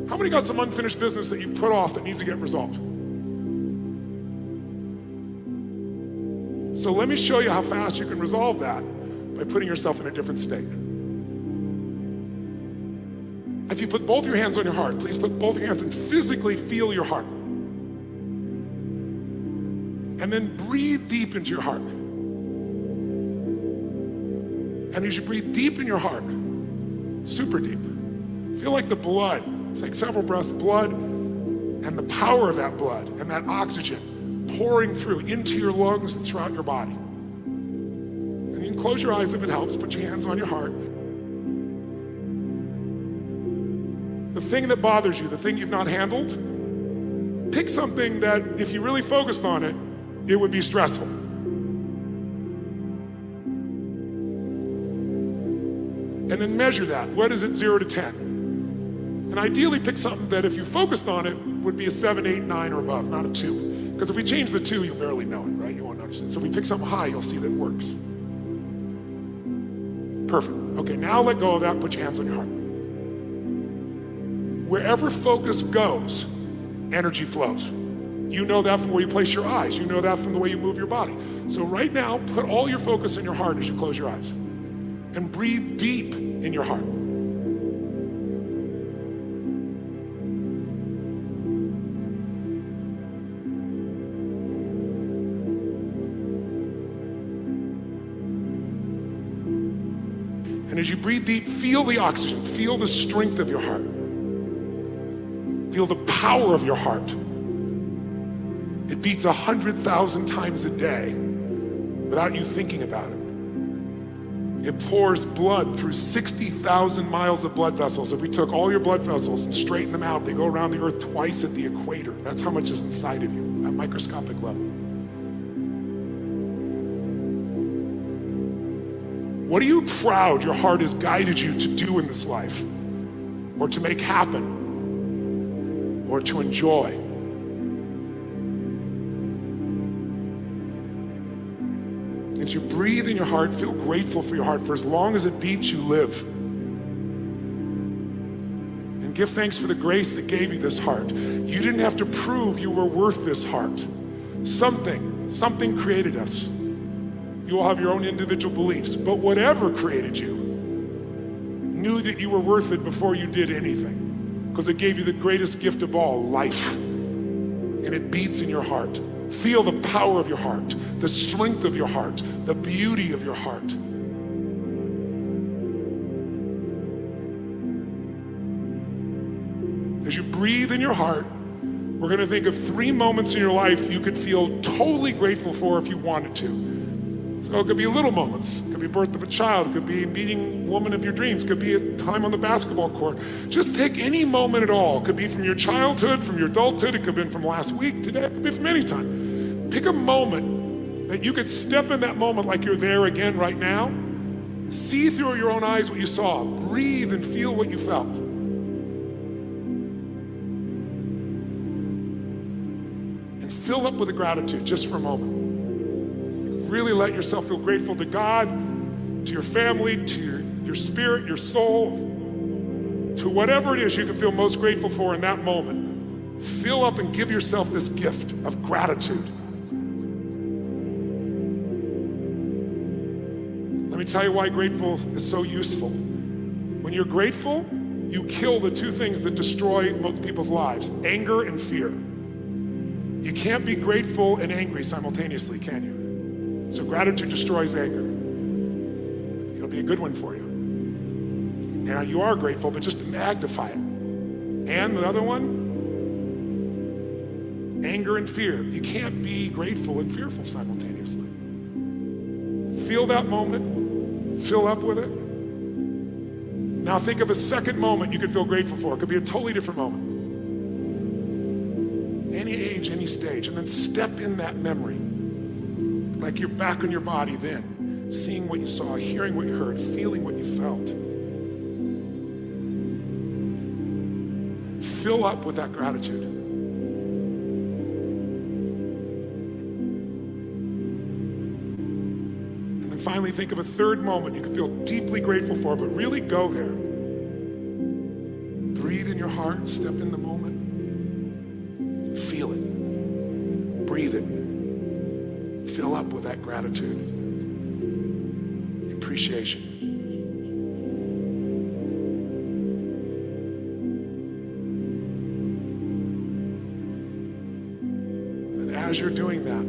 How many got some unfinished business that you put off that needs to get resolved? So let me show you how fast you can resolve that by putting yourself in a different state. If you put both your hands on your heart, please put both your hands and physically feel your heart. And then breathe deep into your heart. And as you breathe deep in your heart, super deep, feel like the blood, it's like several breaths, blood and the power of that blood and that oxygen pouring through into your lungs and throughout your body. And you can close your eyes if it helps, put your hands on your heart. The thing that bothers you, the thing you've not handled, pick something that if you really focused on it, it would be stressful. And then measure that. What is it, 0 to 10? And ideally pick something that if you focused on it would be a 7, 8, 9 or above, not a 2. Because if we change the 2, you'll barely know it, right? You won't notice it. So if we pick something high, you'll see that it works. Perfect. Okay, now let go of that, put your hands on your heart. Wherever focus goes, energy flows. You know that from where you place your eyes. You know that from the way you move your body. So right now, put all your focus in your heart as you close your eyes. And breathe deep in your heart. And as you breathe deep, feel the oxygen, feel the strength of your heart. Feel the power of your heart. It beats 100,000 times a day without you thinking about it. It pours blood through 60,000 miles of blood vessels. If we took all your blood vessels and straightened them out, they go around the earth twice at the equator. That's how much is inside of you, at a microscopic level. What are you proud your heart has guided you to do in this life, or to make happen, or to enjoy? As you breathe in your heart, feel grateful for your heart. For as long as it beats, you live. And give thanks for the grace that gave you this heart. You didn't have to prove you were worth this heart. Something created us. You all have your own individual beliefs, but whatever created you knew that you were worth it before you did anything, because it gave you the greatest gift of all, life. And it beats in your heart. Feel the power of your heart, the strength of your heart, the beauty of your heart. As you breathe in your heart, we're going to think of 3 moments in your life you could feel totally grateful for if you wanted to. So it could be little moments. It could be birth of a child. It could be meeting a woman of your dreams. It could be a time on the basketball court. Just take any moment at all. It could be from your childhood, from your adulthood. It could have been from last week, today. It could be from any time. Pick a moment that you could step in that moment like you're there again right now. See through your own eyes what you saw. Breathe and feel what you felt. And fill up with a gratitude just for a moment. Really let yourself feel grateful to God, to your family, to your spirit, your soul, to whatever it is you can feel most grateful for in that moment. Fill up and give yourself this gift of gratitude. Let me tell you why grateful is so useful. When you're grateful, you kill the 2 things that destroy most people's lives, anger and fear. You can't be grateful and angry simultaneously, can you? So gratitude destroys anger. It'll be a good one for you. Now you are grateful, but just to magnify it. And the other one, anger and fear. You can't be grateful and fearful simultaneously. Feel that moment, fill up with it. Now think of a second moment you could feel grateful for. It could be a totally different moment. Any age, any stage, and then step in that memory. Like you're back on your body then, seeing what you saw, hearing what you heard, feeling what you felt. Fill up with that gratitude. And then finally think of a third moment you can feel deeply grateful for, but really go there. breathe in your heart, step in the moment, feel it, breathe it, fill up with that gratitude, appreciation. And as you're doing that,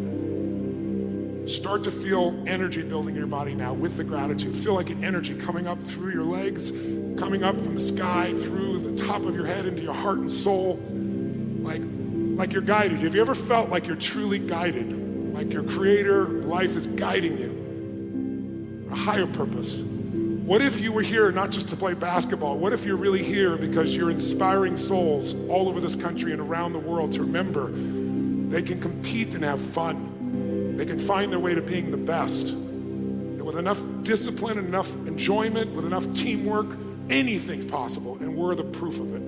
start to feel energy building in your body now with the gratitude. Feel like an energy coming up through your legs, coming up from the sky, through the top of your head into your heart and soul, like you're guided. Have you ever felt like you're truly guided? Like your creator, life is guiding you? A higher purpose. What if you were here not just to play basketball? What if you're really here because you're inspiring souls all over this country and around the world to remember they can compete and have fun. They can find their way to being the best. And with enough discipline and enough enjoyment, with enough teamwork, anything's possible, and we're the proof of it.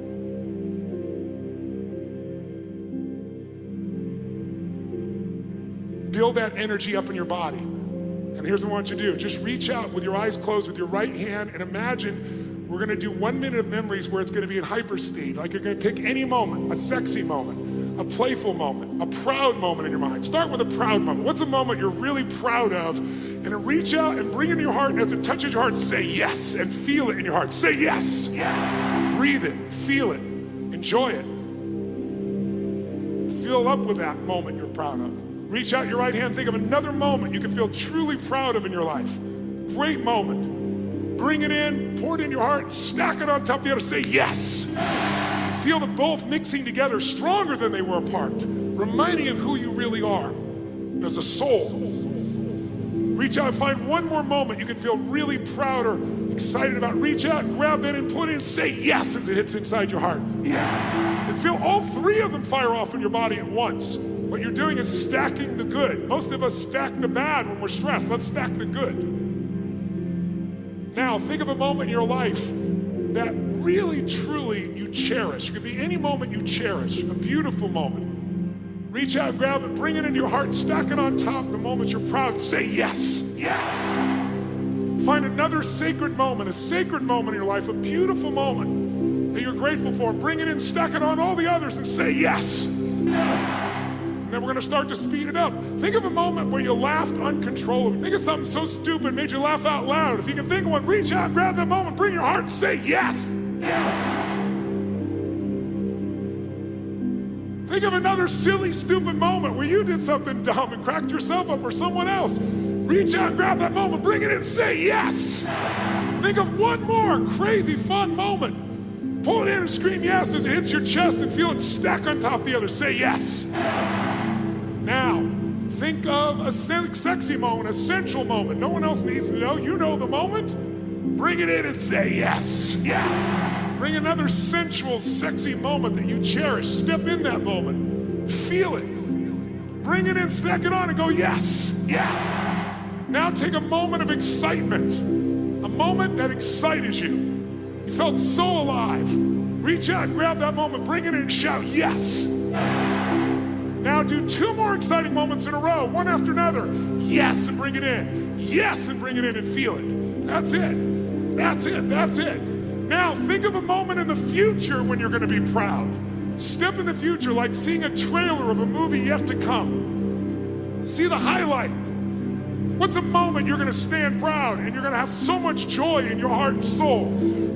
Build that energy up in your body. And here's what I want you to do. Just reach out with your eyes closed with your right hand and imagine we're gonna do 1 minute of memories where it's gonna be in hyperspeed. Like you're gonna pick any moment, a sexy moment, a playful moment, a proud moment in your mind. Start with a proud moment. What's a moment you're really proud of? And then reach out and bring it in your heart, and as it touches your heart, say yes, and feel it in your heart. Say yes. Yes. Breathe it, feel it, enjoy it. Fill up with that moment you're proud of. Reach out your right hand, think of another moment you can feel truly proud of in your life. Great moment. Bring it in, pour it in your heart, stack it on top of the other, say yes. And feel them both mixing together, stronger than they were apart, reminding you of who you really are as a soul. Reach out, find one more moment you can feel really proud or excited about. Reach out and grab that and put it in, say yes as it hits inside your heart. Yeah. And feel all three of them fire off in your body at once. What you're doing is stacking the good. Most of us stack the bad when we're stressed. Let's stack the good. Now, think of a moment in your life that really, truly you cherish. It could be any moment you cherish, a beautiful moment. Reach out and grab it, bring it into your heart, stack it on top the moments you're proud, and say yes, yes. Find another sacred moment, a sacred moment in your life, a beautiful moment that you're grateful for, and bring it in, stack it on all the others, and say yes, yes. And then we're gonna start to speed it up. Think of a moment where you laughed uncontrollably. Think of something so stupid, made you laugh out loud. If you can think of one, reach out and grab that moment, bring your heart and say yes, yes. Think of another silly, stupid moment where you did something dumb and cracked yourself up or someone else. Reach out and grab that moment, bring it in, say yes. Think of one more crazy, fun moment. Pull it in and scream yes as it hits your chest and feel it stack on top of the other, say yes. Now, think of a sexy moment, a sensual moment. No one else needs to know. You know the moment. Bring it in and say yes, yes. Bring another sensual, sexy moment that you cherish. Step in that moment. Feel it. Bring it in, stack it on, and go yes, yes. Now take a moment of excitement. A moment that excited you. You felt so alive. Reach out and grab that moment, bring it in and shout yes, yes. Now do 2 more exciting moments in a row, one after another. Yes, and bring it in. Yes, and bring it in and feel it. That's it. That's it. That's it. Now think of a moment in the future when you're gonna be proud. Step in the future like seeing a trailer of a movie yet to come. See the highlight. What's a moment you're gonna stand proud and you're gonna have so much joy in your heart and soul?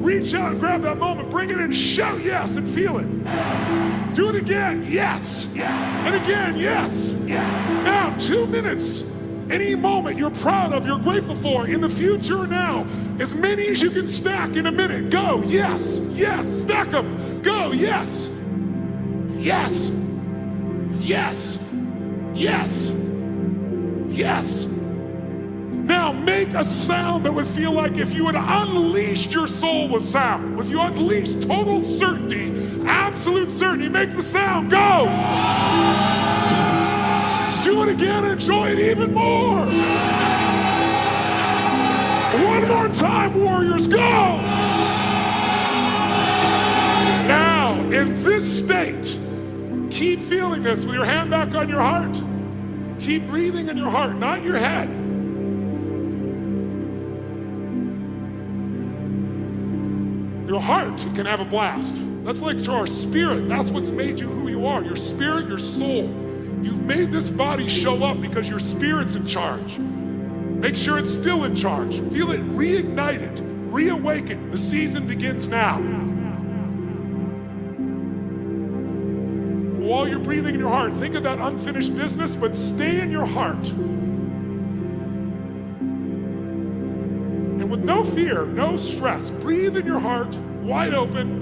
Reach out and grab that moment, bring it in, shout yes and feel it. Yes. Do it again, yes. Yes. And again, yes. Yes. Now, 2 minutes. Any moment you're proud of, you're grateful for, in the future or now, as many as you can stack in a minute. Go, yes, yes, stack them. Go, yes, yes, yes, yes, yes. Now make a sound that would feel like if you had unleashed your soul with sound. If you unleashed total certainty, absolute certainty, make the sound, go. Do it again, enjoy it even more. One more time, warriors, go. Now, in this state, keep feeling this with your hand back on your heart. Keep breathing in your heart, not your head. Your heart can have a blast. Let's like our spirit. That's what's made you who you are. Your spirit, your soul. You've made this body show up because your spirit's in charge. Make sure it's still in charge. Feel it reignited, reawakened. The season begins now. While you're breathing in your heart, think of that unfinished business, but stay in your heart. And with no fear, no stress, breathe in your heart, wide open.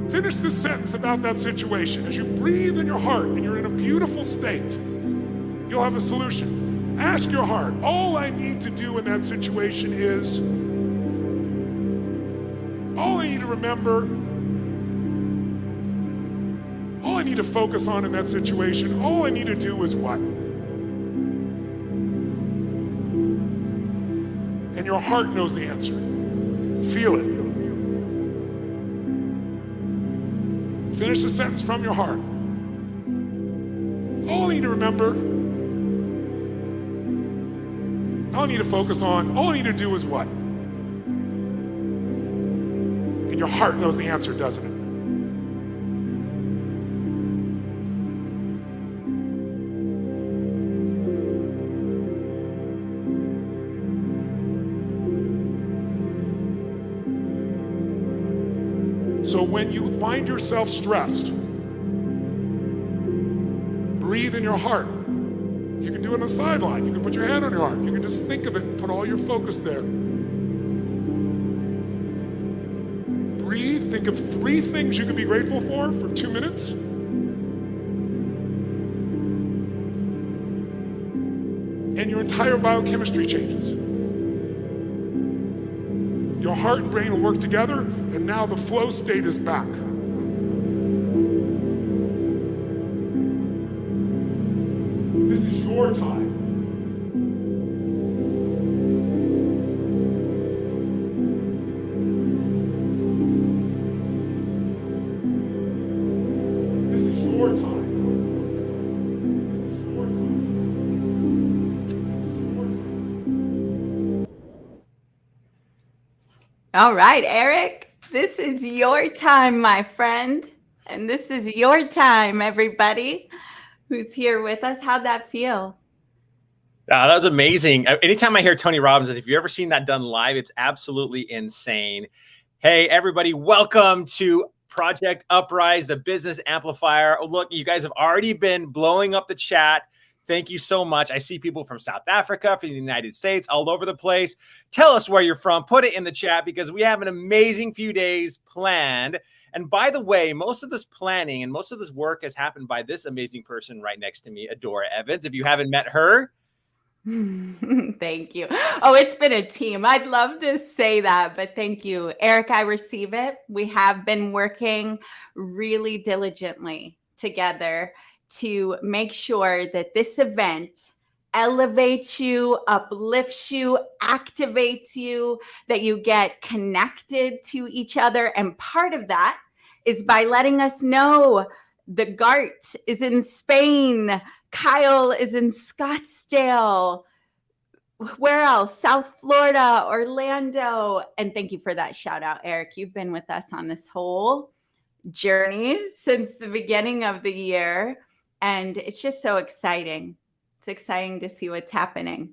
Finish this sentence about that situation. As you breathe in your heart and you're in a beautiful state, you'll have a solution. Ask your heart, all I need to do in that situation is, all I need to remember, all I need to focus on in that situation, all I need to do is what? And your heart knows the answer. Feel it. Finish the sentence from your heart. All I need to remember, all I need to focus on, all I need to do is what? And your heart knows the answer, doesn't it? So when you find yourself stressed, breathe in your heart. You can do it on the sideline. You can put your hand on your heart. You can just think of it and put all your focus there. Breathe. Think of 3 things you can be grateful for 2 minutes. And your entire biochemistry changes. Your heart and brain will work together, and now the flow state is back. This is your time. This is your time. This is your time. This is your time. All right, Eric, this is your time, my friend. And this is your time, everybody who's here with us. How'd that feel? That was amazing. Anytime I hear Tony Robbins, and if you've ever seen that done live, it's absolutely insane. Hey, everybody, welcome to Project Uprise, the business amplifier. Oh, look, you guys have already been blowing up the chat. Thank you so much. I see people from South Africa, from the United States, all over the place. Tell us where you're from. Put it in the chat because we have an amazing few days planned. And by the way, most of this planning and most of this work has happened by this amazing person right next to me, Adora Evans. If you haven't met her, thank you. Oh, it's been a team. I'd love to say that, but thank you, Eric. I receive it. We have been working really diligently together to make sure that this event elevates you, uplifts you, activates you, that you get connected to each other. And part of that is by letting us know the GART is in Spain, Kyle is in Scottsdale. Where else? South Florida, Orlando. And thank you for that shout out, Eric. You've been with us on this whole journey since the beginning of the year. And it's just so exciting. It's exciting to see what's happening.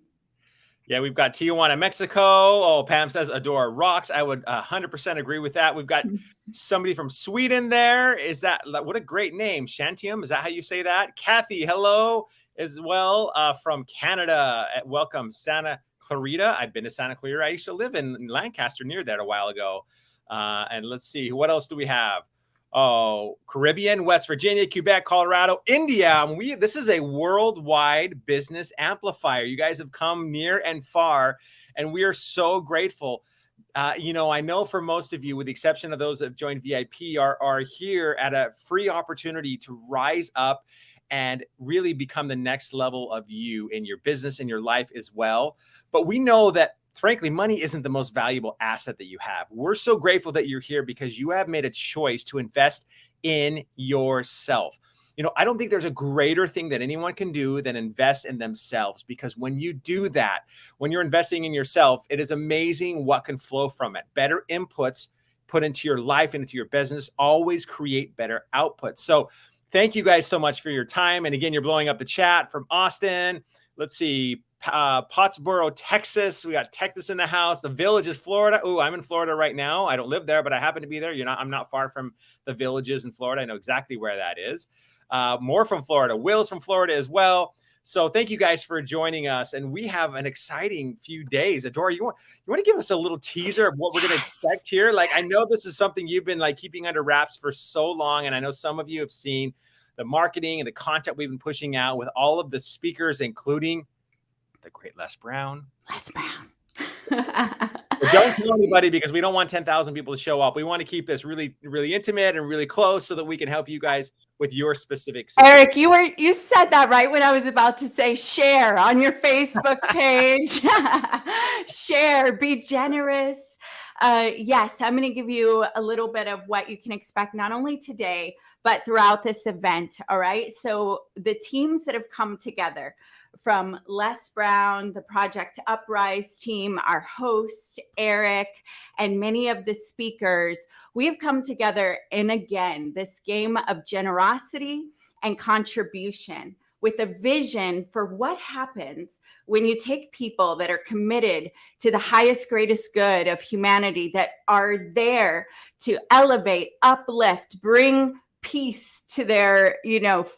Yeah, we've got Tijuana, Mexico. Oh, Pam says Adora rocks. I would 100% agree with that. We've got somebody from Sweden there. Is that, what a great name. Shantium, is that how you say that? Kathy, hello as well from Canada. Welcome, Santa Clarita. I've been to Santa Clarita. I used to live in Lancaster near there a while ago. And let's see, what else do we have? Oh, Caribbean, West Virginia, Quebec, Colorado, India. This is a worldwide business amplifier. You guys have come near and far, and we are so grateful. I know for most of you, with the exception of those that have joined VIP, are here at a free opportunity to rise up and really become the next level of you in your business, in your life as well. But we know that, frankly, money isn't the most valuable asset that you have. We're so grateful that you're here because you have made a choice to invest in yourself. I don't think there's a greater thing that anyone can do than invest in themselves, because when you do that, when you're investing in yourself, it is amazing what can flow from it. Better inputs put into your life and into your business always create better output. So thank you guys so much for your time. And again, you're blowing up the chat from Austin. Let's see, Pottsboro, Texas. We got Texas in the house. The Villages, Florida. Oh, I'm in Florida right now. I don't live there, but I happen to be there. I'm not far from the Villages in Florida. I know exactly where that is. More from Florida. Will's from Florida as well. So thank you guys for joining us. And we have an exciting few days. Adora, you want to give us a little teaser of what we're going to expect here? Like, I know this is something you've been like keeping under wraps for so long. And I know some of you have seen the marketing and the content we've been pushing out with all of the speakers, including the great Les Brown. Les Brown. But don't tell anybody, because we don't want 10,000 people to show up. We want to keep this really, really intimate and really close so that we can help you guys with your specific situation. Eric, you said that right when I was about to say share on your Facebook page. Share, be generous. Yes, I'm going to give you a little bit of what you can expect, not only today, but throughout this event. All right. So the teams that have come together, from Les Brown, the Project Uprise team, our host, Eric, and many of the speakers, we have come together in, again, this game of generosity and contribution with a vision for what happens when you take people that are committed to the highest, greatest good of humanity, that are there to elevate, uplift, bring peace to their,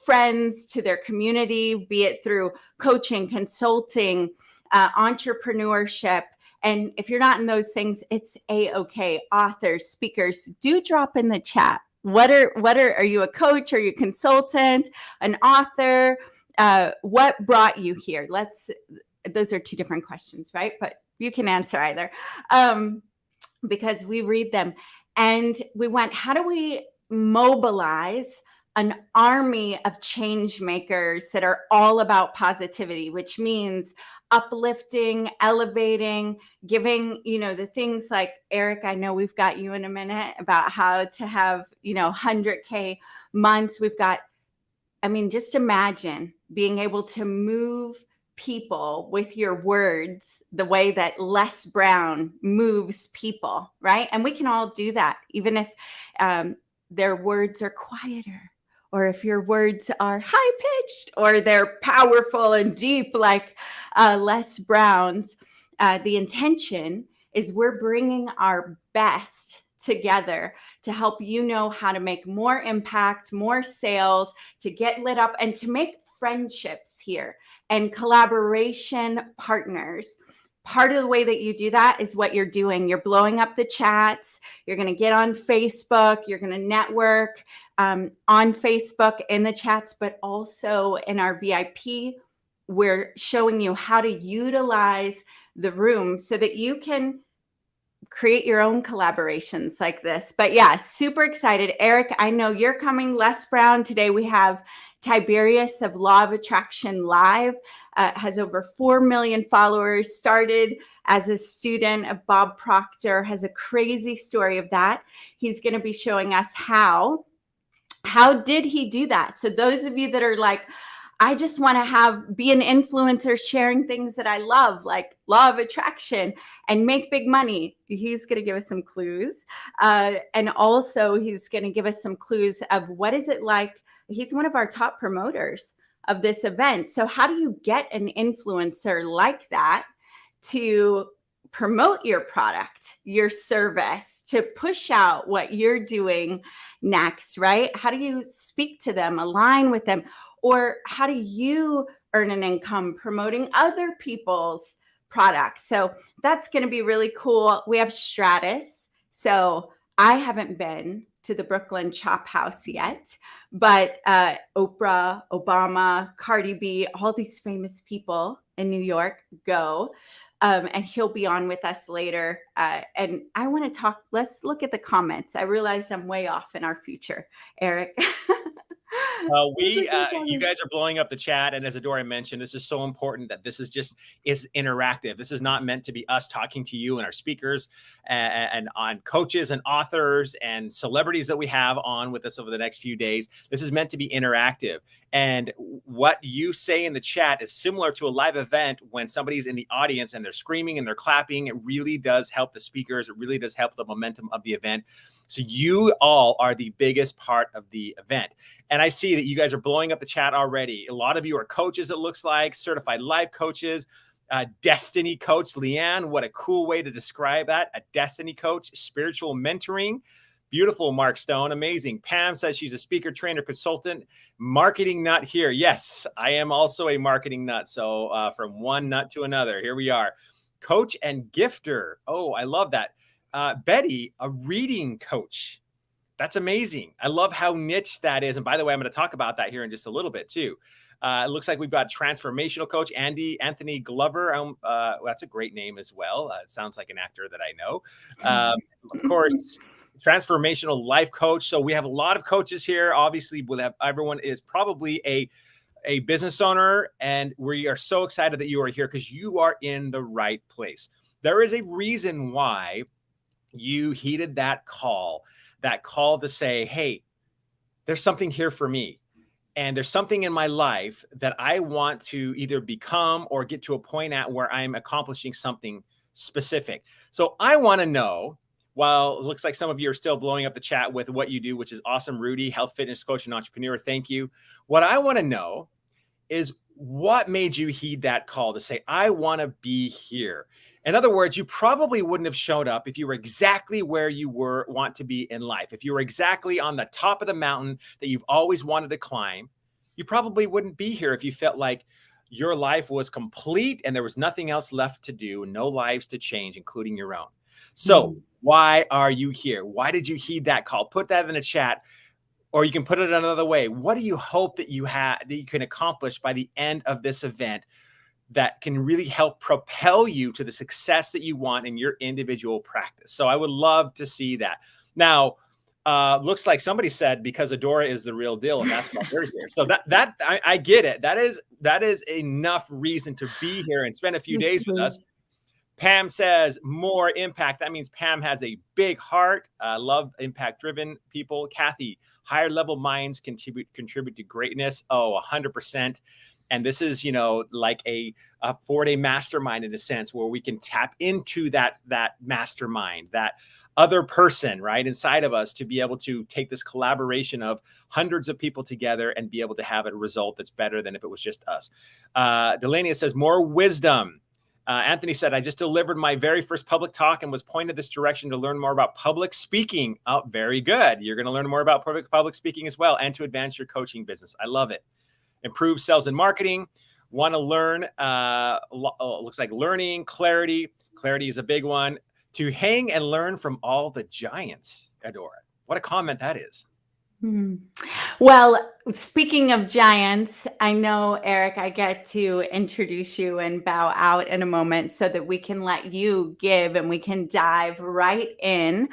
friends, to their community, be it through coaching, consulting, entrepreneurship. And if you're not in those things, it's a-okay. Authors, speakers, do drop in the chat. Are you a coach? Are you a consultant, an author? What brought you here? Those are two different questions, right? But you can answer either, because we read them. And we went, how do we mobilize an army of change makers that are all about positivity, which means uplifting, elevating, giving, the things like, Eric, I know we've got you in a minute about how to have, 100K months. We've got, just imagine being able to move people with your words the way that Les Brown moves people, right? And we can all do that, even if their words are quieter, or if your words are high-pitched, or they're powerful and deep like Les Brown's. The intention is we're bringing our best together to help you know how to make more impact, more sales, to get lit up, and to make friendships here and collaboration partners. Part of the way that you do that is what you're doing. You're blowing up the chats. You're going to get on Facebook. You're going to network on Facebook in the chats, but also in our VIP. We're showing you how to utilize the room so that you can create your own collaborations like this. But yeah, super excited. Eric, I know you're coming. Les Brown. Today we have Tiberius of Law of Attraction Live, has over 4 million followers, started as a student of Bob Proctor, has a crazy story of that. He's going to be showing us how did he do that? So those of you that are like, I just want to be an influencer sharing things that I love, like Law of Attraction, and make big money. He's going to give us some clues. And also he's going to give us some clues of what is it like. He's one of our top promoters of this event. So how do you get an influencer like that to promote your product, your service, to push out what you're doing next, right? How do you speak to them, align with them? Or how do you earn an income promoting other people's products? So that's going to be really cool. We have Stratus. So I haven't been to the Brooklyn Chop House yet, but Oprah, Obama, Cardi B, all these famous people in New York go. And he'll be on with us later. And I want to talk, let's look at the comments. I realize I'm way off in our future, Eric. You guys are blowing up the chat, and as Adora mentioned, this is so important that this is interactive. This is not meant to be us talking to you and our speakers and on coaches and authors and celebrities that we have on with us over the next few days. This is meant to be interactive, and what you say in the chat is similar to a live event when somebody's in the audience and they're screaming and they're clapping. It really does help the speakers. It really does help the momentum of the event. So you all are the biggest part of the event. And I see that you guys are blowing up the chat already. A lot of you are coaches, it looks like, certified life coaches, destiny coach. Leanne, what a cool way to describe that. A destiny coach, spiritual mentoring. Beautiful, Mark Stone. Amazing. Pam says she's a speaker, trainer, consultant, marketing nut here. Yes, I am also a marketing nut. So from one nut to another, here we are. Coach and gifter. Oh, I love that. Betty, a reading coach. That's amazing. I love how niche that is. And by the way, I'm going to talk about that here in just a little bit too. It looks like we've got transformational coach, Anthony Glover. That's a great name as well. It sounds like an actor that I know. Of course, transformational life coach. So we have a lot of coaches here. Obviously, we'll have everyone is probably a business owner. And we are so excited that you are here because you are in the right place. There is a reason why you heeded that call to say, hey, there's something here for me. And there's something in my life that I want to either become or get to a point at where I'm accomplishing something specific. So I want to know, while it looks like some of you are still blowing up the chat with what you do, which is awesome, Rudy, health, fitness coach, and entrepreneur. Thank you. What I want to know is what made you heed that call to say, I want to be here. In other words, you probably wouldn't have showed up if you were exactly where you want to be in life. If you were exactly on the top of the mountain that you've always wanted to climb, you probably wouldn't be here if you felt like your life was complete and there was nothing else left to do, no lives to change, including your own. So why are you here? Why did you heed that call? Put that in the chat, or you can put it another way. What do you hope that you can accomplish by the end of this event that can really help propel you to the success that you want in your individual practice? So I would love to see that. Now, looks like somebody said because Adora is the real deal, and that's why they're here. So I get it. That is enough reason to be here and spend a few days with us. Pam says more impact. That means Pam has a big heart. Love impact-driven people. Kathy, higher level minds contribute to greatness. Oh, 100%. And this is, like a 4-day mastermind in a sense where we can tap into that mastermind, that other person right inside of us to be able to take this collaboration of hundreds of people together and be able to have a result that's better than if it was just us. Delania says more wisdom. Anthony said, I just delivered my very first public talk and was pointed this direction to learn more about public speaking. Oh, very good. You're going to learn more about public speaking as well and to advance your coaching business. I love it. Improve sales and marketing. Want to learn, looks like learning, clarity. Clarity is a big one. To hang and learn from all the giants. Adora. What a comment that is. Well, speaking of giants, I know, Eric, I get to introduce you and bow out in a moment so that we can let you give and we can dive right in.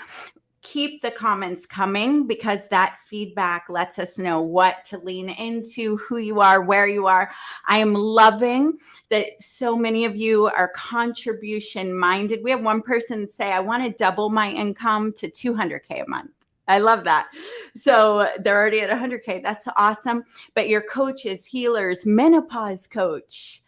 Keep the comments coming because that feedback lets us know what to lean into, who you are, where you are. I am loving that so many of you are contribution minded. We have one person say, I want to double my income to 200K a month. I love that. So they're already at 100K. That's awesome. But your coaches, healers, menopause coach,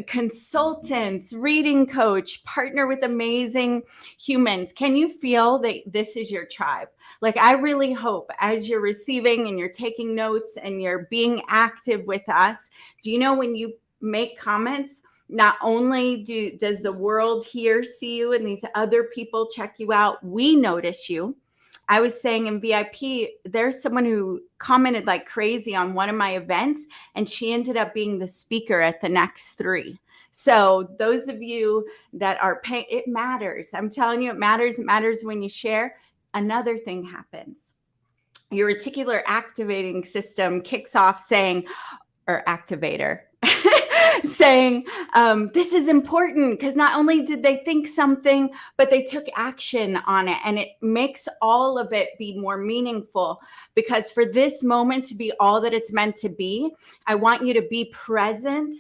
consultants, reading coach, partner with amazing humans. Can you feel that this is your tribe? Like, I really hope as you're receiving and you're taking notes and you're being active with us, do you know when you make comments, not only does the world here see you and these other people check you out, we notice you. I was saying in VIP, there's someone who commented like crazy on one of my events, and she ended up being the speaker at the next 3. So those of you that are paying, it matters. I'm telling you, it matters. It matters when you share. Another thing happens. Your reticular activating system kicks off saying, or activator. saying, this is important, because not only did they think something, but they took action on it. And it makes all of it be more meaningful, because for this moment to be all that it's meant to be, I want you to be present,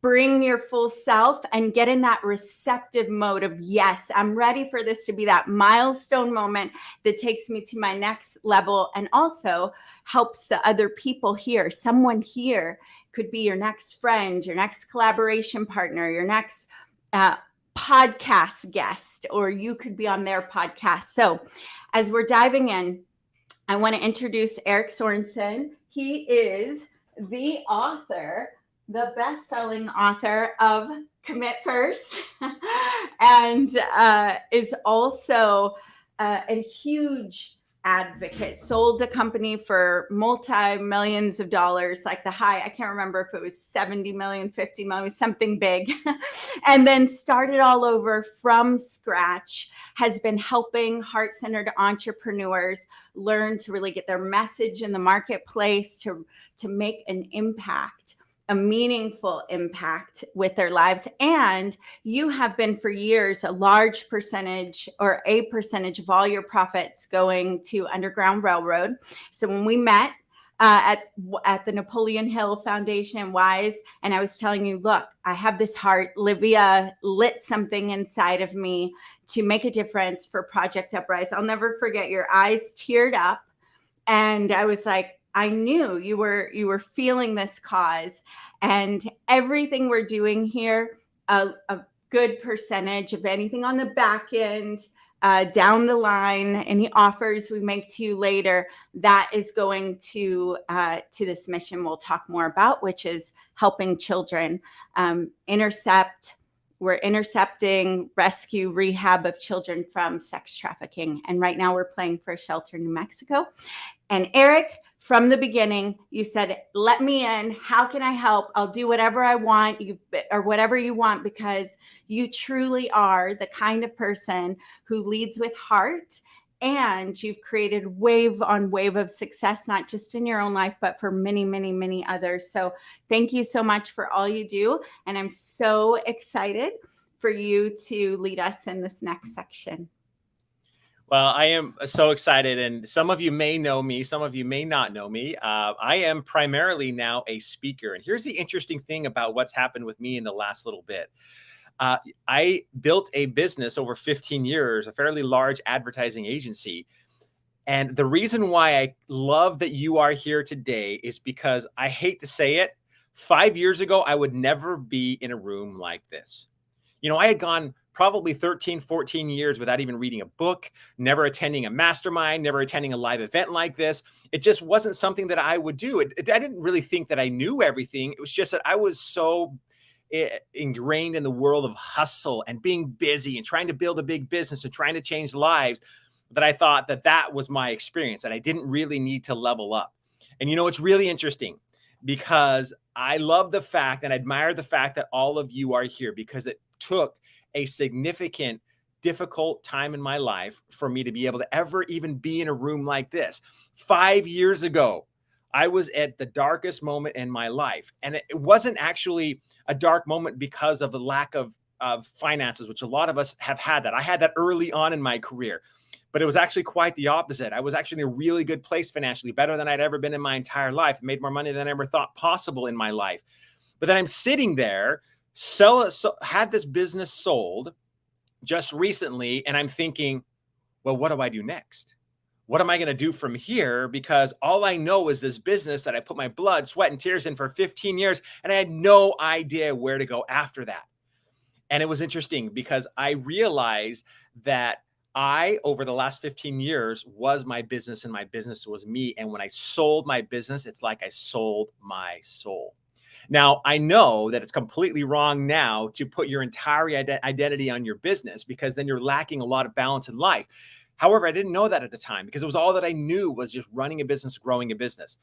bring your full self, and get in that receptive mode of, yes, I'm ready for this to be that milestone moment that takes me to my next level, and also helps the other people here. Someone here could be your next friend, your next collaboration partner, your next podcast guest, or you could be on their podcast. So as we're diving in, I want to introduce Eric Sorensen. He is the author, the best-selling author of Commit First, and is also a huge advocate. Sold a company for multi-millions of dollars, like the high, I can't remember if it was 70 million, 50 million, something big, and then started all over from scratch, has been helping heart-centered entrepreneurs learn to really get their message in the marketplace, to make an impact, a meaningful impact with their lives. And you have been for years a large percentage, or a percentage of all your profits going to Underground Railroad. So when we met at the Napoleon Hill Foundation WISE, and I was telling you, look, I have this heart. Livia lit something inside of me to make a difference for Project Uprise. I'll never forget, your eyes teared up, and I was like, I knew you were feeling this cause, and everything we're doing here, a good percentage of anything on the back end, down the line, any offers we make to you later, that is going to this mission we'll talk more about, which is helping children We're intercepting, rescue, rehab of children from sex trafficking. And right now we're playing for a shelter in New Mexico. And Eric, from the beginning, you said, let me in. How can I help? I'll do whatever I want, or whatever you want, because you truly are the kind of person who leads with heart. And you've created wave on wave of success, not just in your own life, but for many, many, many others. So thank you so much for all you do. And I'm so excited for you to lead us in this next section. Well, I am so excited, and some of you may know me, some of you may not know me. I am primarily now a speaker, and here's the interesting thing about what's happened with me in the last little bit. I built a business over 15 years, a fairly large advertising agency, and the reason why I love that you are here today is because, I hate to say it, 5 years ago, I would never be in a room like this. You know, I had gone probably 13, 14 years without even reading a book, never attending a mastermind, never attending a live event like this. It just wasn't something that I would do. I didn't really think that I knew everything. It was just that I was so ingrained in the world of hustle and being busy and trying to build a big business and trying to change lives that I thought that that was my experience, and I didn't really need to level up. And you know, it's really interesting, because I love the fact and admire the fact that all of you are here, because it took a significant, difficult time in my life for me to be able to ever even be in a room like this. 5 years ago, I was at the darkest moment in my life. And it wasn't actually a dark moment because of the lack of finances, which a lot of us have had that. I had that early on in my career, but it was actually quite the opposite. I was actually in a really good place financially, better than I'd ever been in my entire life, made more money than I ever thought possible in my life. But then I'm sitting there, had this business sold just recently, and I'm thinking, well, what do I do next? What am I going to do from here? Because all I know is this business that I put my blood, sweat, and tears in for 15 years, and I had no idea where to go after that. And it was interesting, because I realized that I, over the last 15 years, was my business, and my business was me. And when I sold my business, it's like I sold my soul. Now, I know that it's completely wrong now to put your entire identity on your business, because then you're lacking a lot of balance in life. However, I didn't know that at the time, because it was all that I knew was just running a business, growing a business.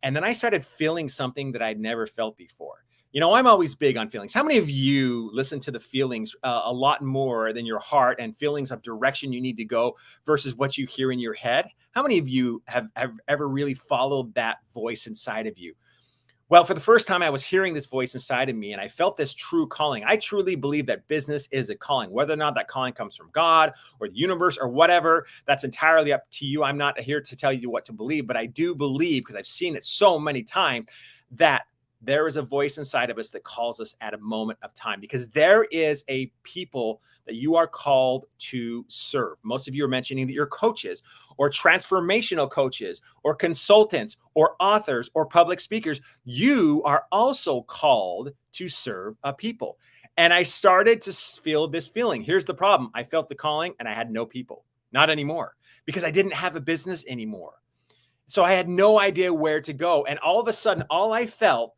And then I started feeling something that I'd never felt before. You know, I'm always big on feelings. How many of you listen to the feelings a lot more than your heart, and feelings of direction you need to go versus what you hear in your head? How many of you have ever really followed that voice inside of you? Well, for the first time, I was hearing this voice inside of me, and I felt this true calling. I truly believe that business is a calling. Whether or not that calling comes from God or the universe or whatever, that's entirely up to you. I'm not here to tell you what to believe, but I do believe, because I've seen it so many times, that there is a voice inside of us that calls us at a moment of time, because there is a people that you are called to serve. Most of you are mentioning that you're coaches or transformational coaches or consultants or authors or public speakers. You are also called to serve a people. And I started to feel this feeling. Here's the problem. I felt the calling and I had no people, not anymore, because I didn't have a business anymore. So I had no idea where to go. And all of a sudden, all I felt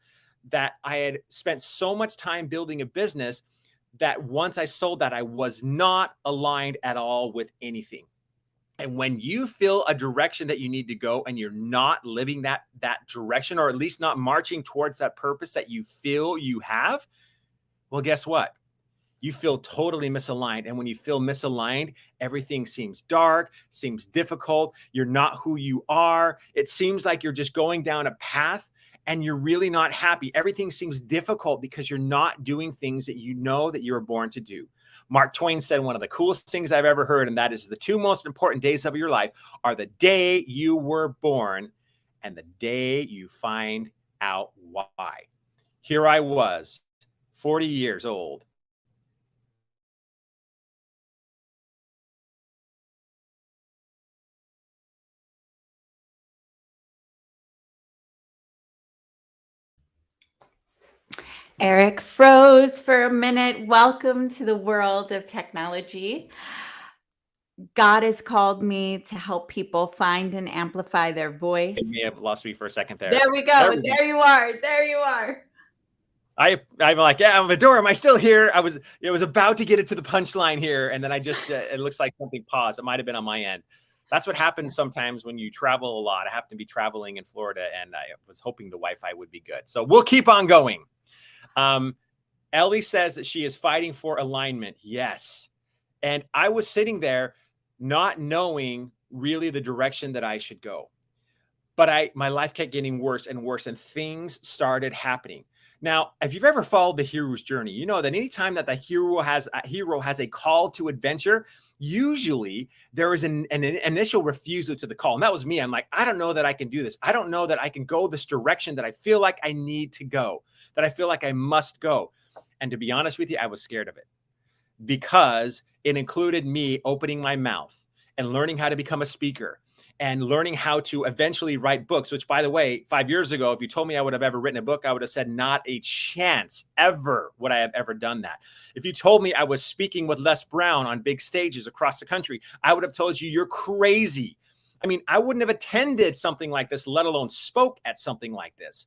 that I had spent so much time building a business that once I sold that, I was not aligned at all with anything. And when you feel a direction that you need to go and you're not living that direction, or at least not marching towards that purpose that you feel you have, well, guess what? You feel totally misaligned. And when you feel misaligned, everything seems dark, seems difficult. You're not who you are. It seems like you're just going down a path and you're really not happy. Everything seems difficult because you're not doing things that you know that you were born to do. Mark Twain said one of the coolest things I've ever heard, and that is the two most important days of your life are the day you were born and the day you find out why. Here I was, 40 years old. Eric froze for a minute. Welcome to the world of technology. God has called me to help people find and amplify their voice. You may have lost me for a second there. There we go. There you are. There you are. I'm like, yeah, Medora, am I still here? It was about to get it to the punchline here. And then I just, it looks like something paused. It might've been on my end. That's what happens sometimes when you travel a lot. I happen to be traveling in Florida and I was hoping the Wi-Fi would be good. So we'll keep on going. Ellie says that she is fighting for alignment. Yes. And I was sitting there not knowing really the direction that I should go. But my life kept getting worse and worse and things started happening. Now, if you've ever followed the hero's journey, you know that anytime that the hero has a call to adventure, usually there is an initial refusal to the call. And that was me. I'm like, I don't know that I can do this. I don't know that I can go this direction that I feel like I need to go, that I feel like I must go. And to be honest with you, I was scared of it because it included me opening my mouth and learning how to become a speaker and learning how to eventually write books, which, by the way, 5 years ago, if you told me I would have ever written a book, I would have said not a chance ever would I have ever done that. If you told me I was speaking with Les Brown on big stages across the country, I would have told you you're crazy. I mean, I wouldn't have attended something like this, let alone spoke at something like this.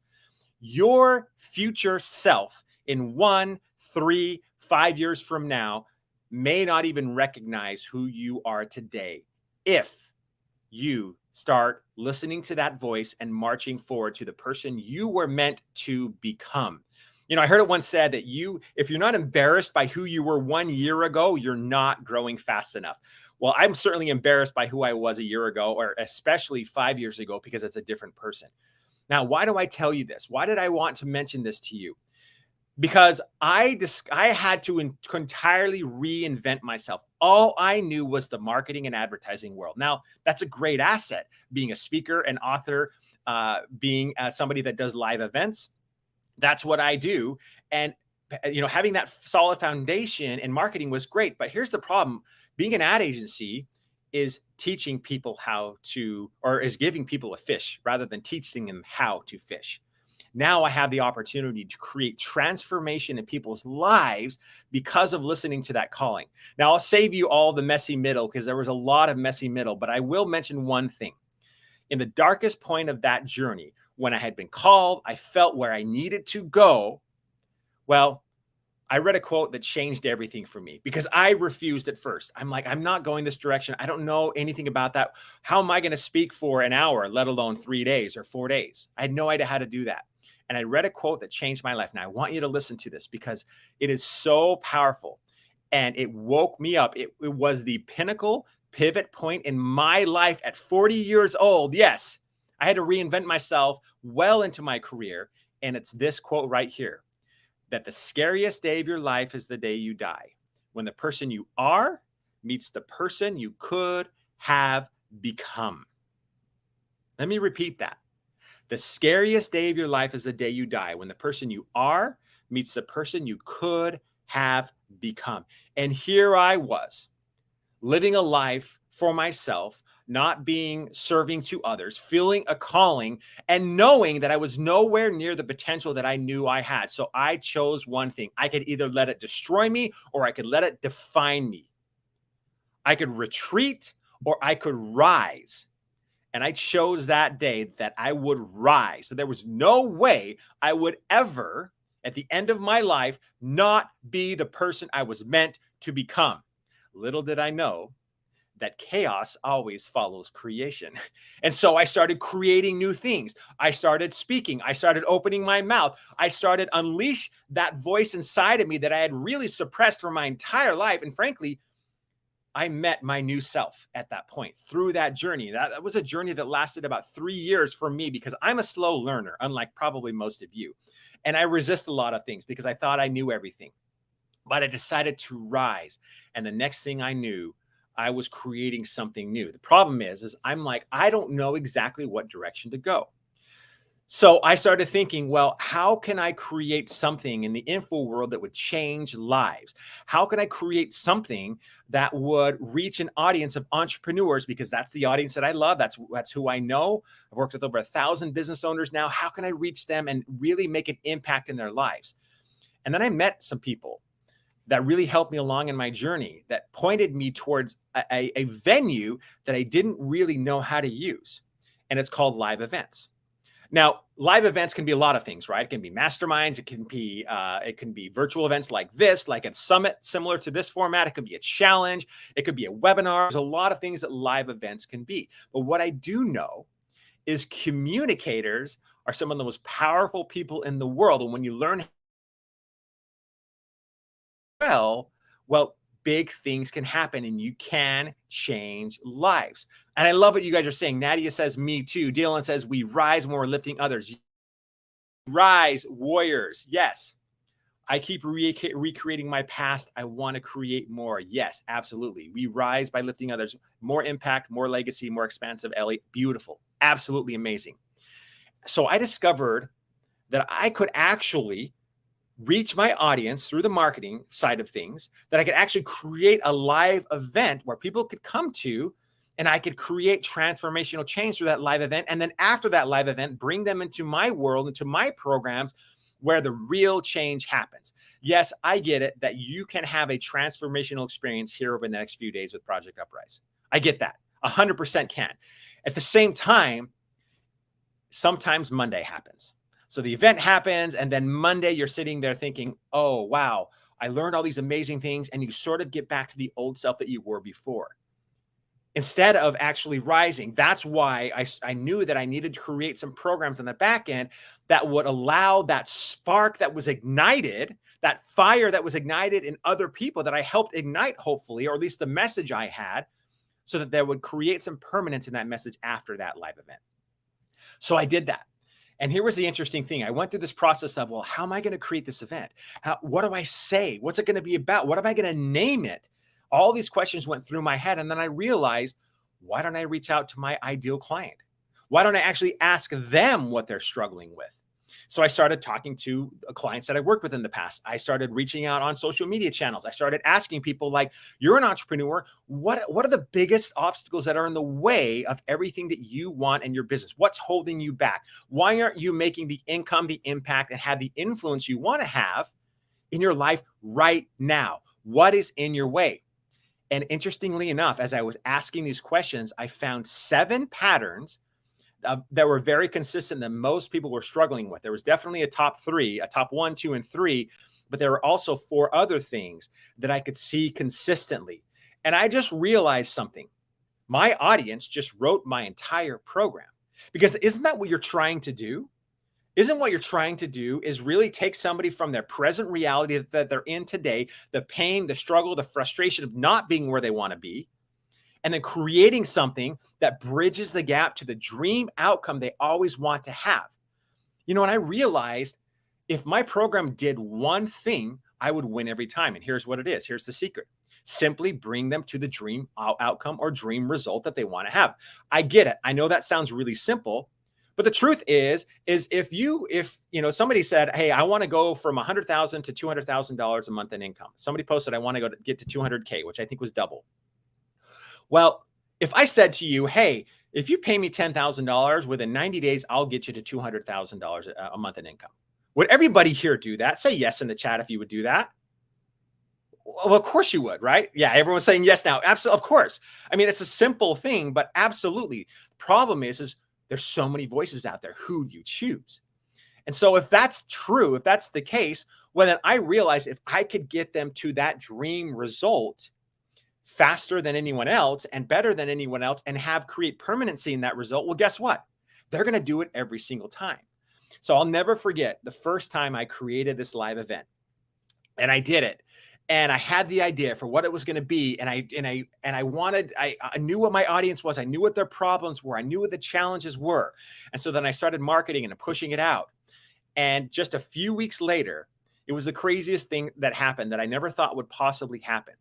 Your future self in 1, 3, 5 years from now may not even recognize who you are today if you start listening to that voice and marching forward to the person you were meant to become. You know, I heard it once said that if you're not embarrassed by who you were 1 year ago, you're not growing fast enough. Well, I'm certainly embarrassed by who I was a year ago, or especially 5 years ago, because it's a different person. Now, why do I tell you this? Why did I want to mention this to you? Because I had to entirely reinvent myself. All I knew was the marketing and advertising world. Now, that's a great asset, being a speaker, an author, being somebody that does live events. That's what I do. And, you know, having that solid foundation in marketing was great. But here's the problem. Being an ad agency is teaching people how to, or is giving people a fish rather than teaching them how to fish. Now I have the opportunity to create transformation in people's lives because of listening to that calling. Now I'll save you all the messy middle because there was a lot of messy middle, but I will mention one thing. In the darkest point of that journey, when I had been called, I felt where I needed to go. Well, I read a quote that changed everything for me because I refused at first. I'm like, I'm not going this direction. I don't know anything about that. How am I going to speak for an hour, let alone 3 days or 4 days? I had no idea how to do that. And I read a quote that changed my life. Now I want you to listen to this because it is so powerful and it woke me up. It was the pinnacle pivot point in my life at 40 years old. Yes, I had to reinvent myself well into my career. And it's this quote right here, that the scariest day of your life is the day you die, when the person you are meets the person you could have become. Let me repeat that. The scariest day of your life is the day you die, when the person you are meets the person you could have become. And here I was, living a life for myself, not being serving to others, feeling a calling, and knowing that I was nowhere near the potential that I knew I had. So I chose one thing. I could either let it destroy me or I could let it define me. I could retreat or I could rise. And I chose that day that I would rise. So there was no way I would ever, at the end of my life, not be the person I was meant to become. Little did I know that chaos always follows creation. And so I started creating new things. I started speaking. I started opening my mouth. I started unleash that voice inside of me that I had really suppressed for my entire life. And frankly, I met my new self at that point through that journey. That was a journey that lasted about 3 years for me, because I'm a slow learner, unlike probably most of you. And I resist a lot of things because I thought I knew everything. But I decided to rise. And the next thing I knew, I was creating something new. The problem is I'm like, I don't know exactly what direction to go. So I started thinking, well, how can I create something in the info world that would change lives? How can I create something that would reach an audience of entrepreneurs? Because that's the audience that I love. That's who I know. I've worked with over 1,000 business owners now. How can I reach them and really make an impact in their lives? And then I met some people that really helped me along in my journey, that pointed me towards a venue that I didn't really know how to use. And it's called live events. Now, live events can be a lot of things, right? It can be masterminds. It can be virtual events like this, like a summit similar to this format. It could be a challenge. It could be a webinar. There's a lot of things that live events can be. But what I do know is communicators are some of the most powerful people in the world. And when you learn well, big things can happen and you can change lives. And I love what you guys are saying. Nadia says, me too. Dylan says, we rise when we're lifting others. Rise, warriors. Yes. I keep recreating my past. I want to create more. Yes, absolutely. We rise by lifting others. More impact, more legacy, more expansive. Ellie, beautiful. Absolutely amazing. So I discovered that I could actually reach my audience through the marketing side of things, that I could actually create a live event where people could come to, and I could create transformational change through that live event. And then after that live event, bring them into my world, into my programs where the real change happens. Yes, I get it that you can have a transformational experience here over the next few days with Project Uprise. I get that. 100% can. At the same time, sometimes Monday happens. So the event happens, and then Monday you're sitting there thinking, oh, wow, I learned all these amazing things, and you sort of get back to the old self that you were before. Instead of actually rising. That's why I knew that I needed to create some programs on the back end that would allow that spark that was ignited, that fire that was ignited in other people that I helped ignite, hopefully, or at least the message I had, so that there would create some permanence in that message after that live event. So I did that. And here was the interesting thing. I went through this process of, well, how am I going to create this event? What do I say? What's it going to be about? What am I going to name it? All these questions went through my head. And then I realized, why don't I reach out to my ideal client? Why don't I actually ask them what they're struggling with? So I started talking to clients that I worked with in the past. I started reaching out on social media channels. I started asking people like, you're an entrepreneur. What are the biggest obstacles that are in the way of everything that you want in your business? What's holding you back? Why aren't you making the income, the impact, and have the influence you want to have in your life right now? What is in your way? And interestingly enough, as I was asking these questions, I found 7 patterns that were very consistent that most people were struggling with. There was definitely a top 3, a top 1, 2, and 3, but there were also 4 other things that I could see consistently. And I just realized something. My audience just wrote my entire program, because isn't that what you're trying to do? Isn't what you're trying to do is really take somebody from their present reality that they're in today, the pain, the struggle, the frustration of not being where they want to be, and then creating something that bridges the gap to the dream outcome they always want to have. And I realized if my program did one thing, I would win every time. And here's what it is. Here's the secret. Simply bring them to the dream outcome or dream result that they want to have. I get it. I know that sounds really simple, but the truth is if somebody said, hey, I want to go from $100,000 to $200,000 a month in income. Somebody posted, I want to get to 200K, which I think was double. Well, if I said to you, hey, if you pay me $10,000 within 90 days, I'll get you to $200,000 a month in income. Would everybody here do that? Say yes in the chat if you would do that. Well, of course you would, right? Yeah, everyone's saying yes now. Absolutely, of course. I mean, it's a simple thing, but absolutely. The problem is there's so many voices out there. Who do you choose? And so if that's true, if that's the case, well, then I realized if I could get them to that dream result faster than anyone else and better than anyone else and create permanency in that result, well, guess what? They're going to do it every single time. So I'll never forget the first time I created this live event, and I did it. And I had the idea for what it was going to be. And I knew what my audience was. I knew what their problems were. I knew what the challenges were. And so then I started marketing and pushing it out. And just a few weeks later, it was the craziest thing that happened that I never thought would possibly happen.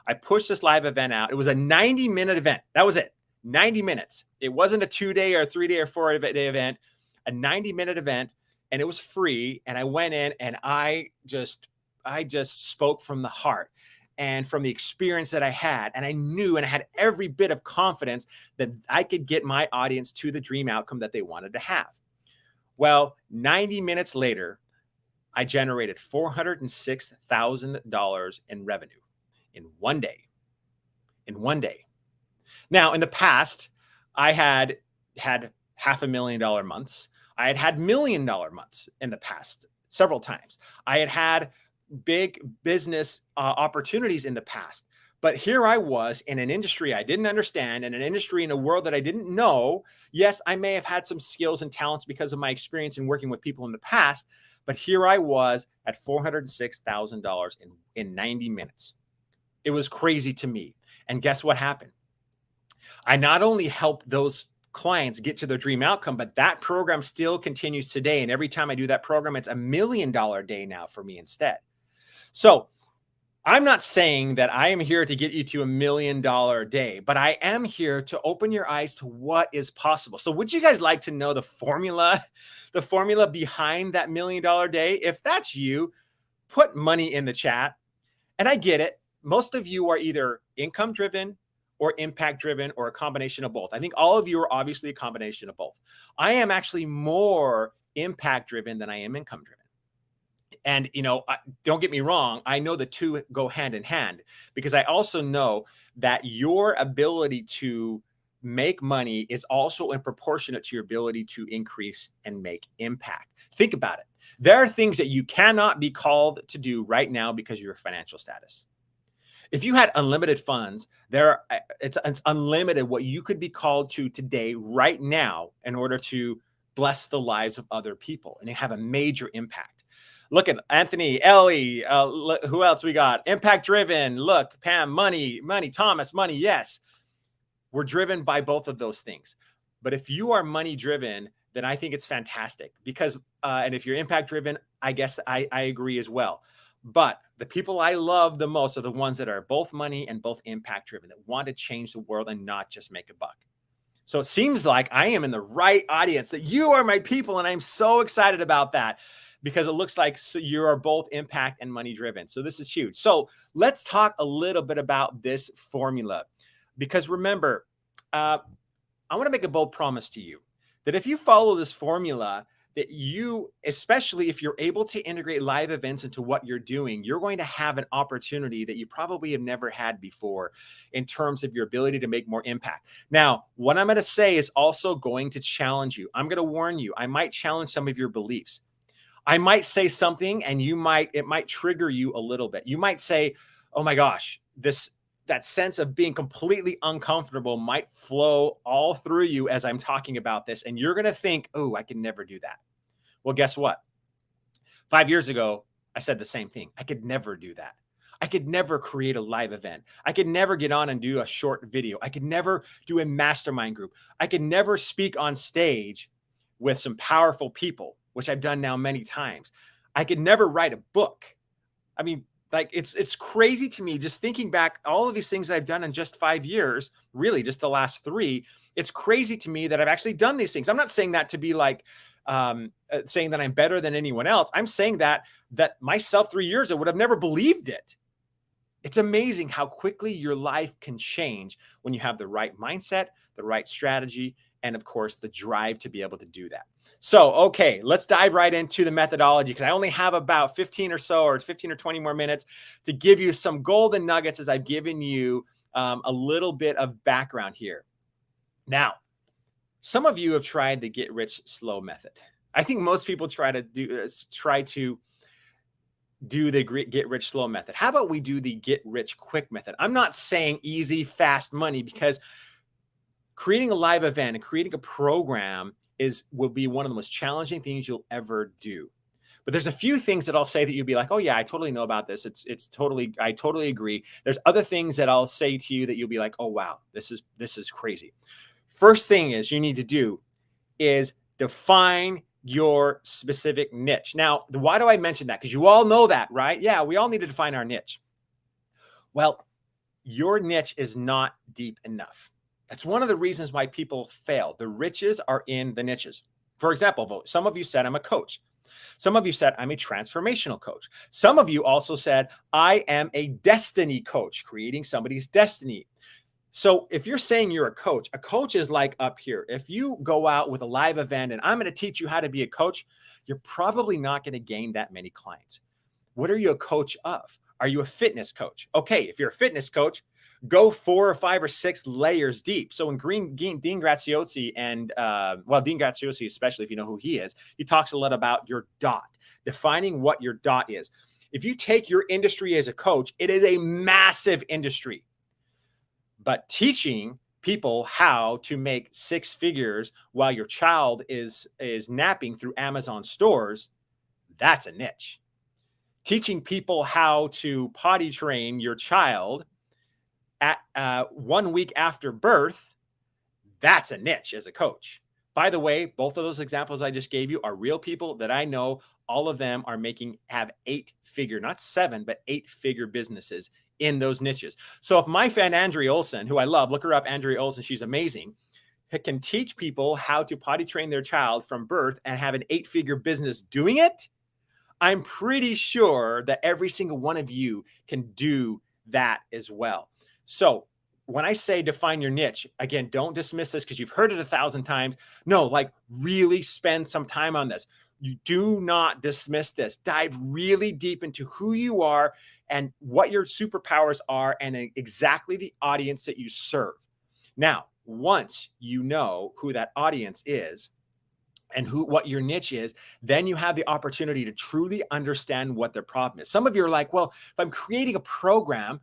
I pushed this live event out. It was a 90-minute event. That was it. 90 minutes. It wasn't a 2-day or 3-day or 4-day event, a 90-minute event. And it was free. And I went in and I just spoke from the heart and from the experience that I had. And I knew and I had every bit of confidence that I could get my audience to the dream outcome that they wanted to have. Well, 90 minutes later, I generated $406,000 in revenue in one day. Now, in the past, I had $500,000 months. I had $1 million months in the past several times. I had big business opportunities in the past. But here I was in an industry I didn't understand, in an industry in a world that I didn't know. Yes, I may have had some skills and talents because of my experience in working with people in the past, but here I was at $406,000 in 90 minutes. It was crazy to me. And guess what happened? I not only helped those clients get to their dream outcome, but that program still continues today. And every time I do that program, it's $1 million day now for me instead. So I'm not saying that I am here to get you to $1 million day, but I am here to open your eyes to what is possible. So would you guys like to know the formula behind that $1 million day? If that's you, put money in the chat. And I get it. Most of you are either income driven or impact driven or a combination of both. I think all of you are obviously a combination of both. I am actually more impact driven than I am income driven. And, don't get me wrong. I know the two go hand in hand because I also know that your ability to make money is also in proportionate to your ability to increase and make impact. Think about it. There are things that you cannot be called to do right now because of your financial status. If you had unlimited funds, it's unlimited what you could be called to today, right now, in order to bless the lives of other people and have a major impact. Look at Anthony, Ellie, who else we got? Impact driven. Look, Pam, money, Thomas, money. Yes, we're driven by both of those things. But if you are money driven, then I think it's fantastic because, and if you're impact driven, I guess I agree as well. But the people I love the most are the ones that are both money and both impact driven, that want to change the world and not just make a buck. So it seems like I am in the right audience, that you are my people. And I'm so excited about that because it looks like you are both impact and money driven. So this is huge. So let's talk a little bit about this formula, because remember, I want to make a bold promise to you that if you follow this formula, that you, especially if you're able to integrate live events into what you're doing, you're going to have an opportunity that you probably have never had before in terms of your ability to make more impact. Now, what I'm going to say is also going to challenge you. I'm going to warn you. I might challenge some of your beliefs. I might say something and it might trigger you a little bit. You might say, oh my gosh, that sense of being completely uncomfortable might flow all through you as I'm talking about this. And you're going to think, oh, I can never do that. Well, guess what? 5 years ago, I said the same thing. I could never do that. I could never create a live event. I could never get on and do a short video. I could never do a mastermind group. I could never speak on stage with some powerful people. which I've done now many times. I could never write a book. I mean, like it's crazy to me just thinking back all of these things that I've done in just 5 years, really just the last 3. It's crazy to me that I've actually done these things. I'm not saying that to be like saying that I'm better than anyone else. I'm saying that myself 3 years ago would have never believed it. It's amazing how quickly your life can change when you have the right mindset, the right strategy, and of course, the drive to be able to do that. So, okay, let's dive right into the methodology because I only have about 15 or 20 more minutes to give you some golden nuggets as I've given you a little bit of background here. Now, some of you have tried the get rich slow method. I think most people try to do the get rich slow method. How about we do the get rich quick method? I'm not saying easy, fast money because creating a live event and creating a program will be one of the most challenging things you'll ever do. But there's a few things that I'll say that you'll be like, oh yeah, I totally know about this. I totally agree. There's other things that I'll say to you that you'll be like, oh wow, this is crazy. First thing is you need to do is define your specific niche. Now, why do I mention that? Because you all know that, right? Yeah, we all need to define our niche. Well, your niche is not deep enough. That's one of the reasons why people fail. The riches are in the niches. For example, some of you said, I'm a coach. Some of you said, I'm a transformational coach. Some of you also said, I am a destiny coach, creating somebody's destiny. So if you're saying you're a coach is like up here. If you go out with a live event and I'm going to teach you how to be a coach, you're probably not going to gain that many clients. What are you a coach of? Are you a fitness coach? Okay, if you're a fitness coach, go 4 or 5 or 6 layers deep. So when Dean Graziosi Dean Graziosi, especially if you know who he is, he talks a lot about your dot, defining what your dot is. If you take your industry as a coach, it is a massive industry. But teaching people how to make 6 figures while your child is napping through Amazon stores, that's a niche. Teaching people how to potty train your child at 1 week after birth, that's a niche as a coach. By the way, both of those examples I just gave you are real people that I know. All of them have 8-figure, not 7, but 8-figure businesses in those niches. So if my friend Andrea Olson, who I love, look her up, Andrea Olson, she's amazing, can teach people how to potty train their child from birth and have an 8-figure business doing it, I'm pretty sure that every single one of you can do that as well. So when I say define your niche, again, don't dismiss this because you've heard it 1,000 times. No, like really spend some time on this. You do not dismiss this. Dive really deep into who you are and what your superpowers are and exactly the audience that you serve. Now, once you know who that audience is and what your niche is, then you have the opportunity to truly understand what their problem is. Some of you are like, well, if I'm creating a program,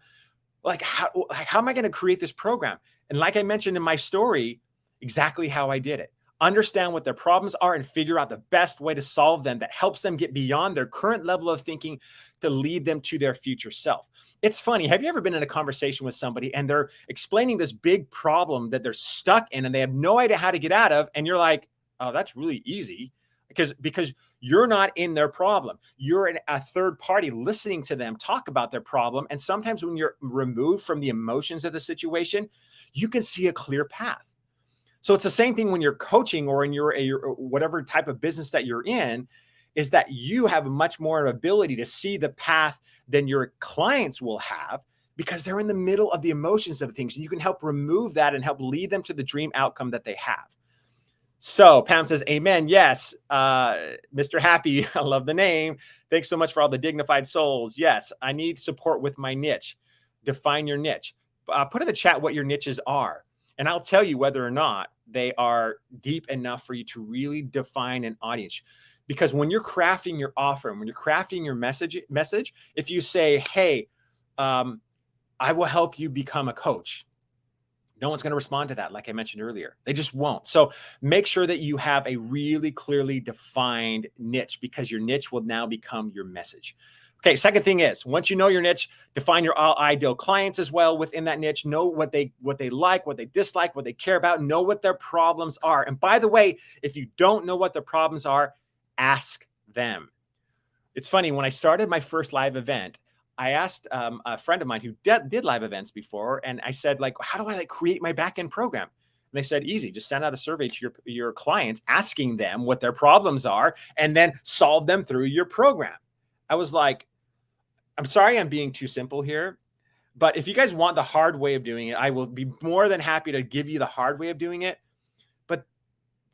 how am I going to create this program? And like I mentioned in my story, exactly how I did it. Understand what their problems are and figure out the best way to solve them that helps them get beyond their current level of thinking to lead them to their future self. It's funny. Have you ever been in a conversation with somebody and they're explaining this big problem that they're stuck in and they have no idea how to get out of? And you're like, oh, that's really easy because you're not in their problem. You're a third party listening to them talk about their problem. And sometimes when you're removed from the emotions of the situation, you can see a clear path. So it's the same thing when you're coaching or in your whatever type of business that you're in, is that you have much more ability to see the path than your clients will have because they're in the middle of the emotions of things. And you can help remove that and help lead them to the dream outcome that they have. So Pam says, amen. Yes. Mr. Happy, I love the name. Thanks so much for all the dignified souls. Yes, I need support with my niche. Define your niche. Put in the chat what your niches are. And I'll tell you whether or not they are deep enough for you to really define an audience. Because when you're crafting your offer and when you're crafting your message, if you say, hey, I will help you become a coach, no one's going to respond to that. Like I mentioned earlier, they just won't. So make sure that you have a really clearly defined niche because your niche will now become your message. Okay, second thing is, once you know your niche, define your ideal clients as well within that niche. Know what they like, what they dislike, what they care about. Know what their problems are. And by the way, if you don't know what their problems are, ask them. It's funny, when I started my first live event, I asked a friend of mine who did live events before, and I said, like, how do I like create my back-end program? And they said, easy, just send out a survey to your clients, asking them what their problems are, and then solve them through your program. I was like, I'm sorry I'm being too simple here, but if you guys want the hard way of doing it, I will be more than happy to give you the hard way of doing it. But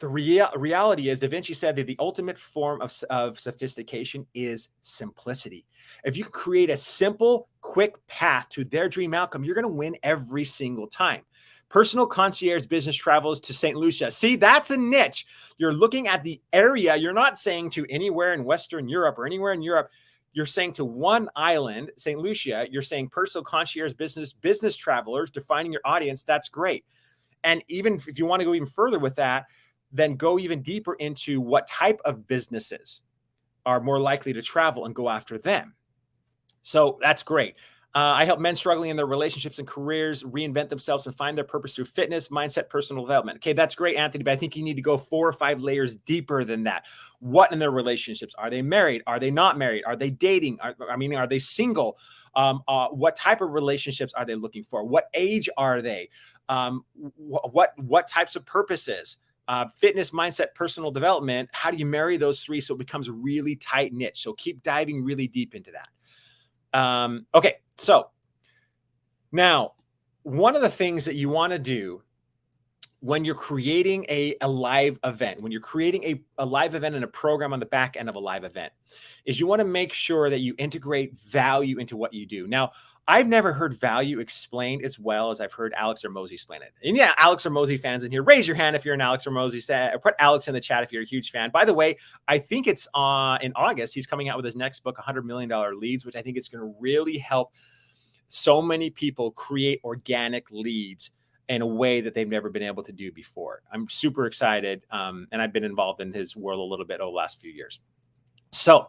the reality is, Da Vinci said that the ultimate form of sophistication is simplicity. If you create a simple, quick path to their dream outcome, you're going to win every single time. Personal concierge business travels to St. Lucia. See, that's a niche. You're looking at the area. You're not saying to anywhere in Western Europe or anywhere in Europe. You're saying to one island, St. Lucia. You're saying personal concierge business travelers, defining your audience. That's great. And even if you want to go even further with that, then go even deeper into what type of businesses are more likely to travel and go after them. So that's great. I help men struggling in their relationships and careers reinvent themselves and find their purpose through fitness, mindset, personal development. Okay, that's great, Anthony, but I think you need to go 4 or 5 layers deeper than that. What in their relationships? Are they married? Are they not married? Are they dating? Are they single? What type of relationships are they looking for? What age are they? What types of purposes? Fitness, mindset, personal development. How do you marry those 3 so it becomes a really tight niche? So keep diving really deep into that. Okay, so now one of the things that you want to do when you're creating a live event, when you're creating a live event and a program on the back end of a live event, is you want to make sure that you integrate value into what you do. Now, I've never heard value explained as well as I've heard Alex Hormozi explain it. And yeah, Alex Hormozi fans in here, raise your hand if you're an Alex Hormozi fan, or put Alex in the chat if you're a huge fan. By the way, I think it's in August, he's coming out with his next book, $100 Million Leads, which I think is going to really help so many people create organic leads in a way that they've never been able to do before. I'm super excited. And I've been involved in his world a little bit over the last few years. So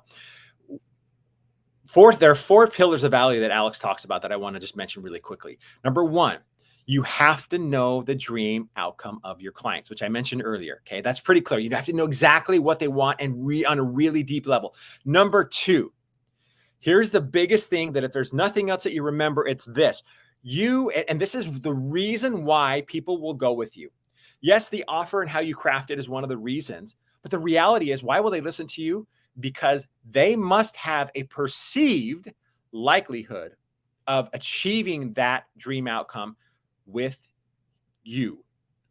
there are 4 pillars of value that Alex talks about that I want to just mention really quickly. Number 1, you have to know the dream outcome of your clients, which I mentioned earlier. Okay, that's pretty clear. You have to know exactly what they want and on a really deep level. Number 2, here's the biggest thing that if there's nothing else that you remember, it's this. And this is the reason why people will go with you. Yes, the offer and how you craft it is one of the reasons, but the reality is, why will they listen to you? Because they must have a perceived likelihood of achieving that dream outcome with you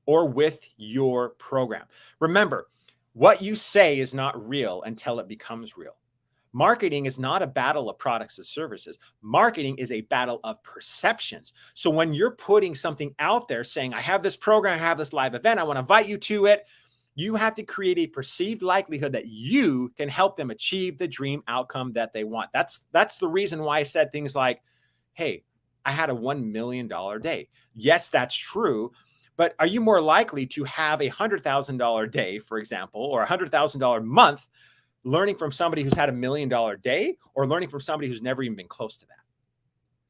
or with your program. Remember, what you say is not real until it becomes real. Marketing is not a battle of products and services. Marketing is a battle of perceptions. So when you're putting something out there saying, I have this program, I have this live event, I want to invite you to it, you have to create a perceived likelihood that you can help them achieve the dream outcome that they want. That's the reason why I said things like, hey, I had a $1 million day. Yes, that's true. But are you more likely to have a $100,000 day, for example, or a $100,000 month learning from somebody who's had $1 million day, or learning from somebody who's never even been close to that?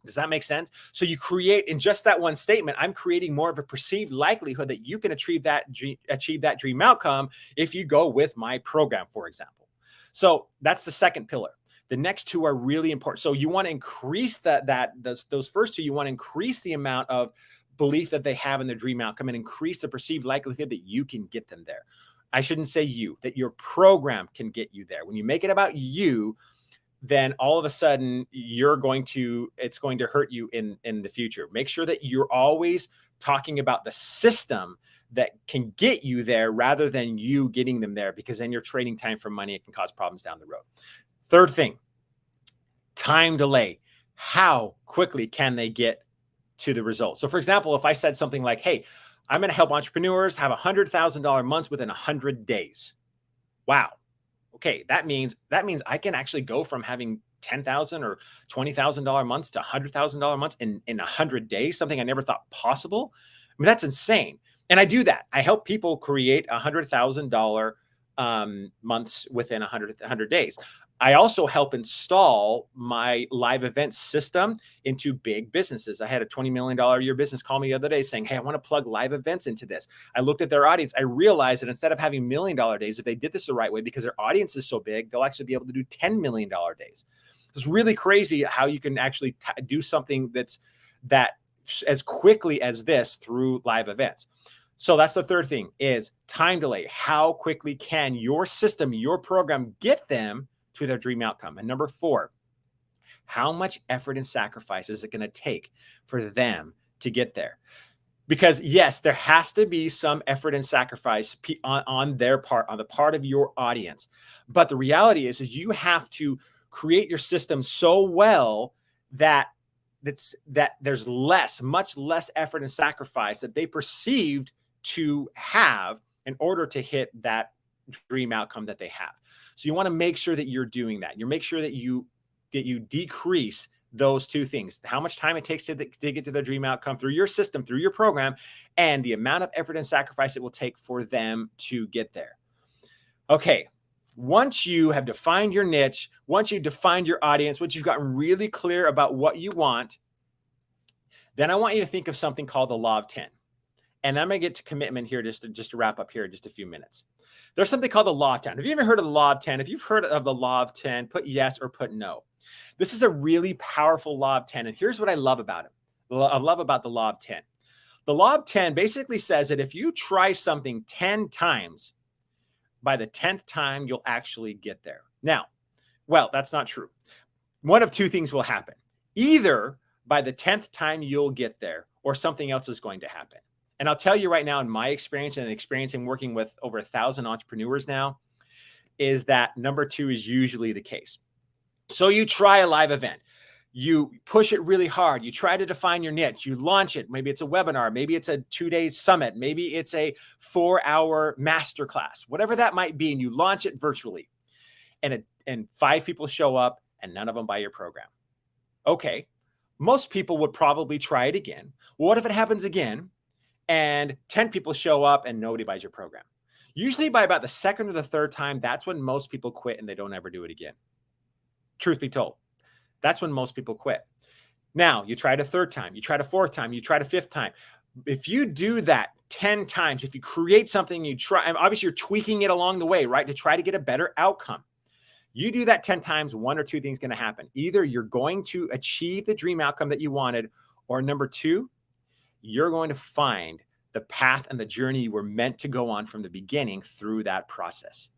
Does that make sense? So you create, in just that one statement, I'm creating more of a perceived likelihood that you can achieve that dream outcome if you go with my program, for example. So that's the second pillar. The next 2 are really important. So you want to increase those first 2, you want to increase the amount of belief that they have in their dream outcome and increase the perceived likelihood that you can get them there. I shouldn't say you, that your program can get you there. When you make it about you, then all of a sudden it's going to hurt you in the future. Make sure that you're always talking about the system that can get you there rather than you getting them there, because then you're trading time for money. It can cause problems down the road. Third thing, time delay. How quickly can they get to the result? So for example, if I said something like, hey, I'm going to help entrepreneurs have $100,000 months within 100 days. Wow. Okay, that means I can actually go from having $10,000 or $20,000 months to $100,000 months in 100 days, something I never thought possible. I mean, that's insane. And I do that. I help people create $100,000 months within 100 days. I also help install my live event system into big businesses. I had a $20 million a year business call me the other day saying, hey, I want to plug live events into this. I looked at their audience. I realized that instead of having $1 million days, if they did this the right way, because their audience is so big, they'll actually be able to do $10 million days. It's really crazy how you can actually do something that's as quickly as this through live events. So that's the third thing, is time delay. How quickly can your system, your program, get them to their dream outcome? And number 4, how much effort and sacrifice is it going to take for them to get there? Because yes, there has to be some effort and sacrifice on their part, on the part of your audience. But the reality is you have to create your system so well that there's much less effort and sacrifice that they perceived to have in order to hit that dream outcome that they have. So you want to make sure that you're doing that. You make sure that you decrease those two things, how much time it takes to get to their dream outcome through your system, through your program, and the amount of effort and sacrifice it will take for them to get there. Okay. Once you have defined your niche, once you've defined your audience, once you've gotten really clear about what you want, then I want you to think of something called the Law of 10. And I'm going to get to commitment here just to wrap up here in just a few minutes. There's something called the Law of 10. Have you ever heard of the Law of 10? If you've heard of the Law of 10, put yes or put no. This is a really powerful Law of 10. And here's what I love about it. I love about the Law of 10. The Law of 10 basically says that if you try something 10 times, by the 10th time, you'll actually get there. Now, well, that's not true. One of two things will happen. Either by the 10th time you'll get there, or something else is going to happen. And I'll tell you right now, in my experience and experience in working with over 1,000 entrepreneurs now, is that number 2 is usually the case. So you try a live event. You push it really hard. You try to define your niche. You launch it. Maybe it's a webinar. Maybe it's a 2-day summit. Maybe it's a 4-hour masterclass, whatever that might be. And you launch it virtually. And 5 people show up and none of them buy your program. Okay. Most people would probably try it again. Well, what if it happens again and 10 people show up and nobody buys your program? Usually by about the second or the third time, that's when most people quit and they don't ever do it again. Truth be told. That's when most people quit. Now, you try it a third time, you try it a fourth time, you try it a fifth time. If you do that 10 times, if you create something, you try, and obviously you're tweaking it along the way, right, to try to get a better outcome. You do that 10 times, one or two things going to happen. Either you're going to achieve the dream outcome that you wanted, or number 2, you're going to find the path and the journey you were meant to go on from the beginning through that process.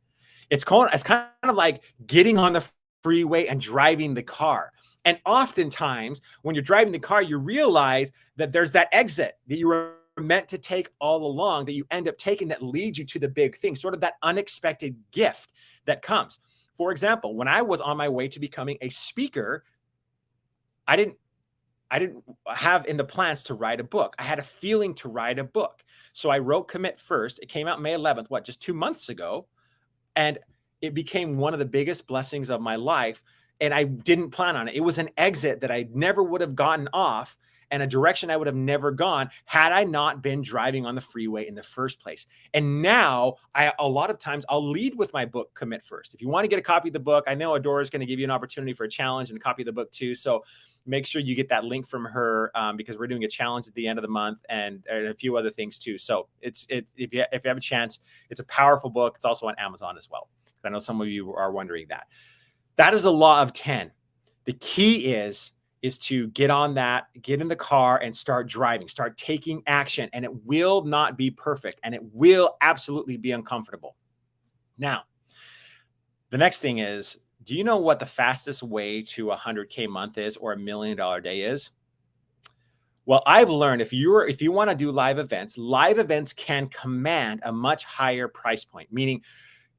It's kind of like getting on the freeway and driving the car. And oftentimes when you're driving the car, you realize that there's that exit that you were meant to take all along that you end up taking that leads you to the big thing, sort of that unexpected gift that comes. For example, when I was on my way to becoming a speaker, I didn't have in the plans to write a book. I had a feeling to write a book. So I wrote Commit First. It came out May 11th, just 2 months ago. And it became one of the biggest blessings of my life. And I didn't plan on it. It was an exit that I never would have gotten off and a direction I would have never gone had I not been driving on the freeway in the first place. And now a lot of times I'll lead with my book, Commit First. If you want to get a copy of the book, I know Adora is going to give you an opportunity for a challenge and a copy of the book too. So make sure you get that link from her because we're doing a challenge at the end of the month and a few other things too. So if you have a chance, it's a powerful book. It's also on Amazon as well. I know some of you are wondering that. That is the Law of 10. The key is to get on that, get in the car and start driving, start taking action. And it will not be perfect and it will absolutely be uncomfortable. Now, the next thing is, do you know what the fastest way to a 100K month is or $1 million day is? Well, I've learned if you want to do live events can command a much higher price point, meaning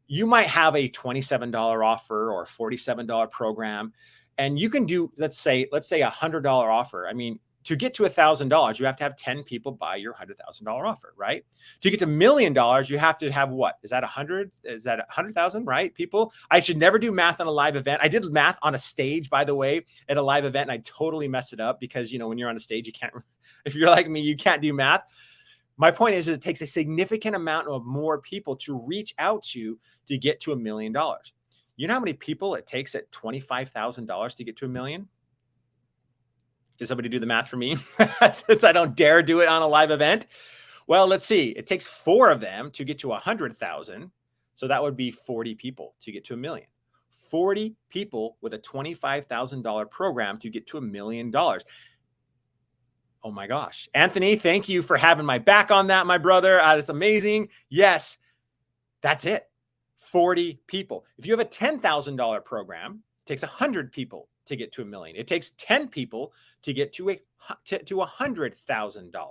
you might have a $27 offer or a $47 program, and you can do, let's say a $100 offer. I mean, to get to $1,000, you have to have 10 people buy your $100,000 offer, right? To get to $1 million, you have to have what? Is that 100? Is that 100,000, right? People, I should never do math on a live event. I did math on a stage, by the way, at a live event, and I totally messed it up because, when you're on a stage, you can't, if you're like me, you can't do math. My point is it takes a significant amount of more people to reach out to get to $1 million. You know how many people it takes at $25,000 to get to $1 million? Can somebody do the math for me? Since I don't dare do it on a live event. Well, let's see. It takes 4 of them to get to 100,000. So that would be 40 people to get to $1 million. 40 people with a $25,000 program to get to $1 million. Oh my gosh. Anthony, thank you for having my back on that, my brother. That's amazing. Yes, that's it. 40 people. If you have a $10,000 program, it takes 100 people to get to $1 million. It takes 10 people to get to $100,000.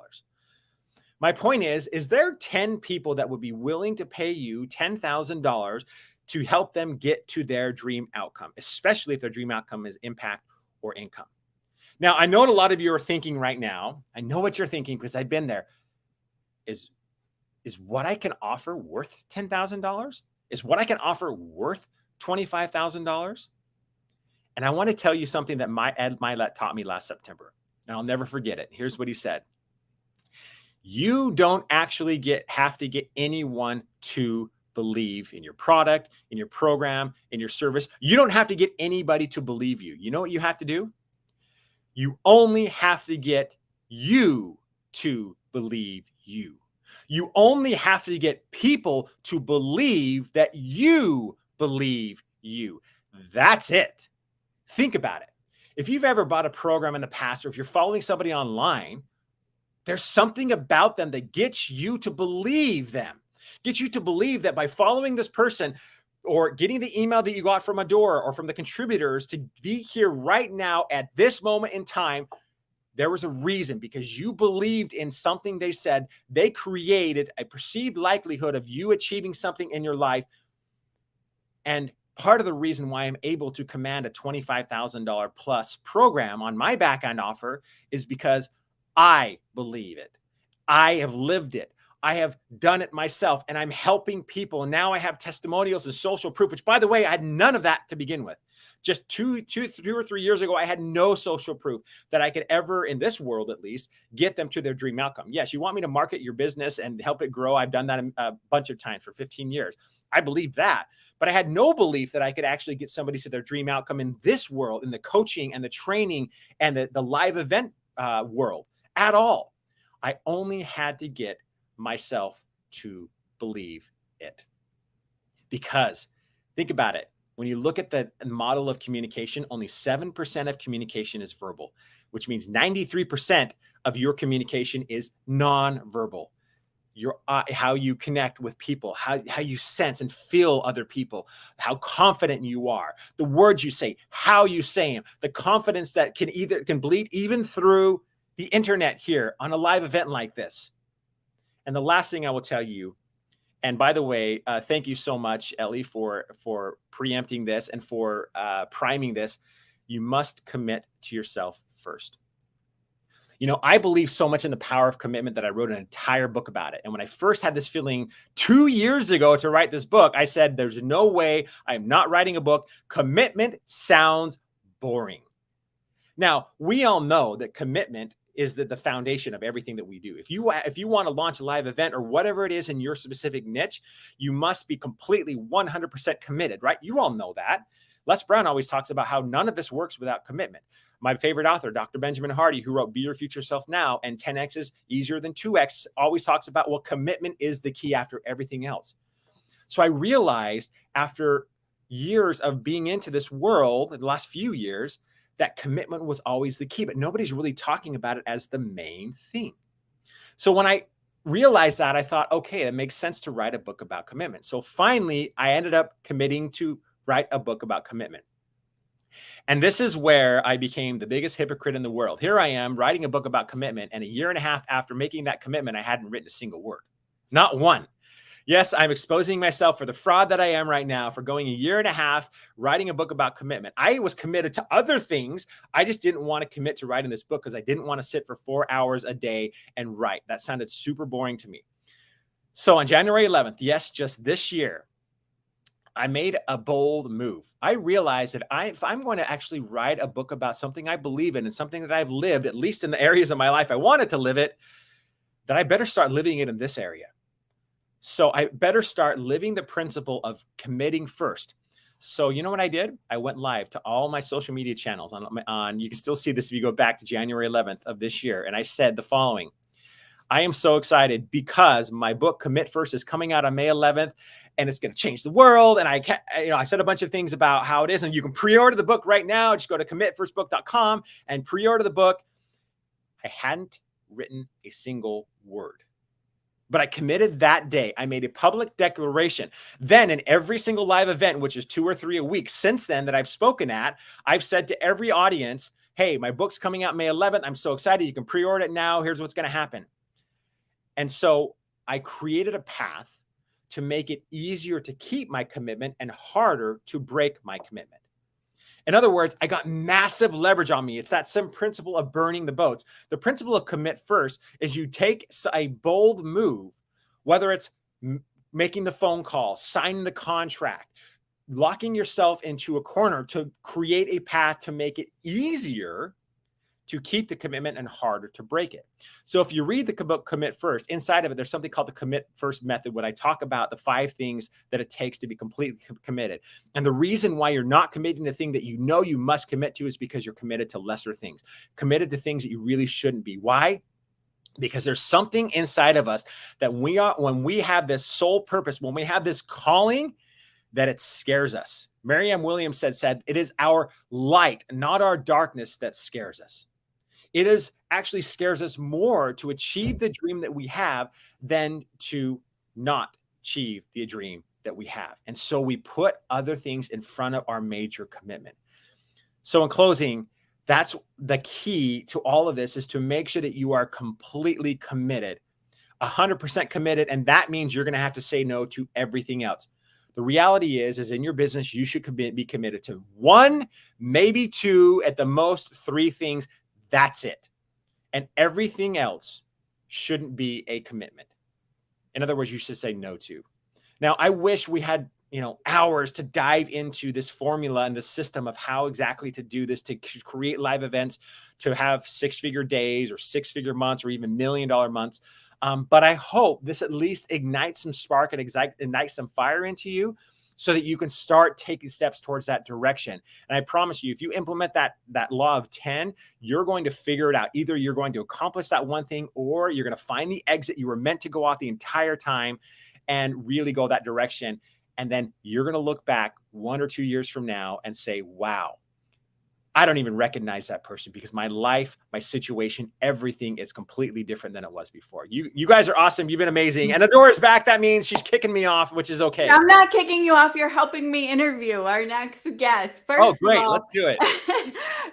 My point is there 10 people that would be willing to pay you $10,000 to help them get to their dream outcome, especially if their dream outcome is impact or income? Now, I know what a lot of you are thinking right now. I know what you're thinking because I've been there. Is what I can offer worth $10,000? Is what I can offer worth $25,000? And I want to tell you something that Ed Milet taught me last September, and I'll never forget it. Here's what he said. You don't actually have to get anyone to believe in your product, in your program, in your service. You don't have to get anybody to believe you. You know what you have to do? You only have to get you to believe you. You only have to get people to believe that you believe you. That's it. Think about it. If you've ever bought a program in the past, or if you're following somebody online, there's something about them that gets you to believe them, gets you to believe that by following this person or getting the email that you got from a door or from the contributors to be here right now at this moment in time, there was a reason, because you believed in something they said. They created a perceived likelihood of you achieving something in your life. And part of the reason why I'm able to command a $25,000 plus program on my back-end offer is because I believe it. I have lived it. I have done it myself, and I'm helping people. And now I have testimonials and social proof, which, by the way, I had none of that to begin with. Just 2 or 3 years ago, I had no social proof that I could ever, in this world at least, get them to their dream outcome. Yes, you want me to market your business and help it grow. I've done that a bunch of times for 15 years. I believe that. But I had no belief that I could actually get somebody to their dream outcome in this world, in the coaching and the training and the live event world at all. I only had to get myself to believe it. Because think about it. When you look at the model of communication, only 7% of communication is verbal, which means 93% of your communication is nonverbal. How you connect with people, how you sense and feel other people, how confident you are, the words you say, how you say them, the confidence that can bleed even through the internet here on a live event like this. And the last thing I will tell you, and by the way, thank you so much, Ellie, for preempting this and for priming this. You must commit to yourself first. You know, I believe so much in the power of commitment that I wrote an entire book about it. And when I first had this feeling 2 years ago to write this book, I said, there's no way I'm not writing a book. Commitment sounds boring. Now, we all know that commitment is the foundation of everything that we do. If you want to launch a live event or whatever it is in your specific niche, you must be completely 100% committed, right? You all know that. Les Brown always talks about how none of this works without commitment. My favorite author, Dr. Benjamin Hardy, who wrote Be Your Future Self Now and 10X is Easier Than 2X, always talks about, well, commitment is the key after everything else. So I realized after years of being into this world, in the last few years, that commitment was always the key, but nobody's really talking about it as the main thing. So when I realized that, I thought, okay, it makes sense to write a book about commitment. So finally, I ended up committing to write a book about commitment. And this is where I became the biggest hypocrite in the world. Here I am writing a book about commitment, and a year and a half after making that commitment, I hadn't written a single word, not one. Yes, I'm exposing myself for the fraud that I am right now for going a year and a half writing a book about commitment. I was committed to other things. I just didn't want to commit to writing this book because I didn't want to sit for 4 hours a day and write. That sounded super boring to me. So on January 11th, yes, just this year, I made a bold move. I realized that if I'm going to actually write a book about something I believe in and something that I've lived, at least in the areas of my life I wanted to live it, that I better start living it in this area. So I better start living the principle of committing first. So you know what I did? I went live to all my social media channels on you can still see this if you go back to January 11th of this year. And I said the following: I am so excited because my book Commit First is coming out on May 11th and it's going to change the world. And I said a bunch of things about how it is, and you can pre-order the book right now. Just go to commitfirstbook.com and pre-order the book. I hadn't written a single word, but I committed that day. I made a public declaration. Then in every single live event, which is 2 or 3 a week since then that I've spoken at, I've said to every audience, hey, my book's coming out May 11th. I'm so excited. You can pre-order it now. Here's what's going to happen. And so I created a path to make it easier to keep my commitment and harder to break my commitment. In other words, I got massive leverage on me. It's that same principle of burning the boats. The principle of commit first is you take a bold move, whether it's making the phone call, signing the contract, locking yourself into a corner to create a path to make it easier to keep the commitment and harder to break it. So if you read the book Commit First, inside of it, there's something called the Commit First method, when I talk about the 5 things that it takes to be completely committed. And the reason why you're not committing the thing that you know you must commit to is because you're committed to lesser things, committed to things that you really shouldn't be. Why? Because there's something inside of us that when we have this sole purpose, when we have this calling, that it scares us. Marianne Williams said, it is our light, not our darkness, that scares us. It actually scares us more to achieve the dream that we have than to not achieve the dream that we have. And so we put other things in front of our major commitment. So in closing, that's the key to all of this, is to make sure that you are completely committed, 100% committed. And that means you're going to have to say no to everything else. The reality is in your business, you should be committed to 1, maybe 2, at the most 3 things. That's it. And everything else shouldn't be a commitment. In other words, you should say no to. Now, I wish we had, hours to dive into this formula and the system of how exactly to do this, to create live events, to have 6-figure days or 6-figure months or even $1 million months. But I hope this at least ignites some spark and ignites some fire into you, so that you can start taking steps towards that direction. And I promise you, if you implement that law of 10, you're going to figure it out. Either you're going to accomplish that one thing, or you're going to find the exit you were meant to go off the entire time and really go that direction. And then you're going to look back 1 or 2 years from now and say, wow, I don't even recognize that person, because my life, my situation, everything is completely different than it was before. You guys are awesome. You've been amazing. And Adora's back. That means she's kicking me off, which is okay. I'm not kicking you off. You're helping me interview our next guest. First great. of all, Let's do it.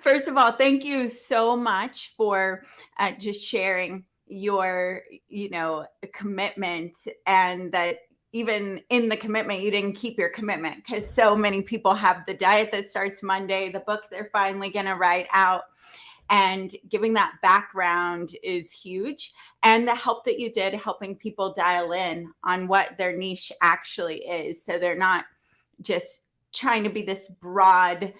First of all, thank you so much for just sharing your, commitment, and that even in the commitment, you didn't keep your commitment, because so many people have the diet that starts Monday, the book they're finally going to write out, and giving that background is huge. And the help that you did helping people dial in on what their niche actually is. So they're not just trying to be this broad,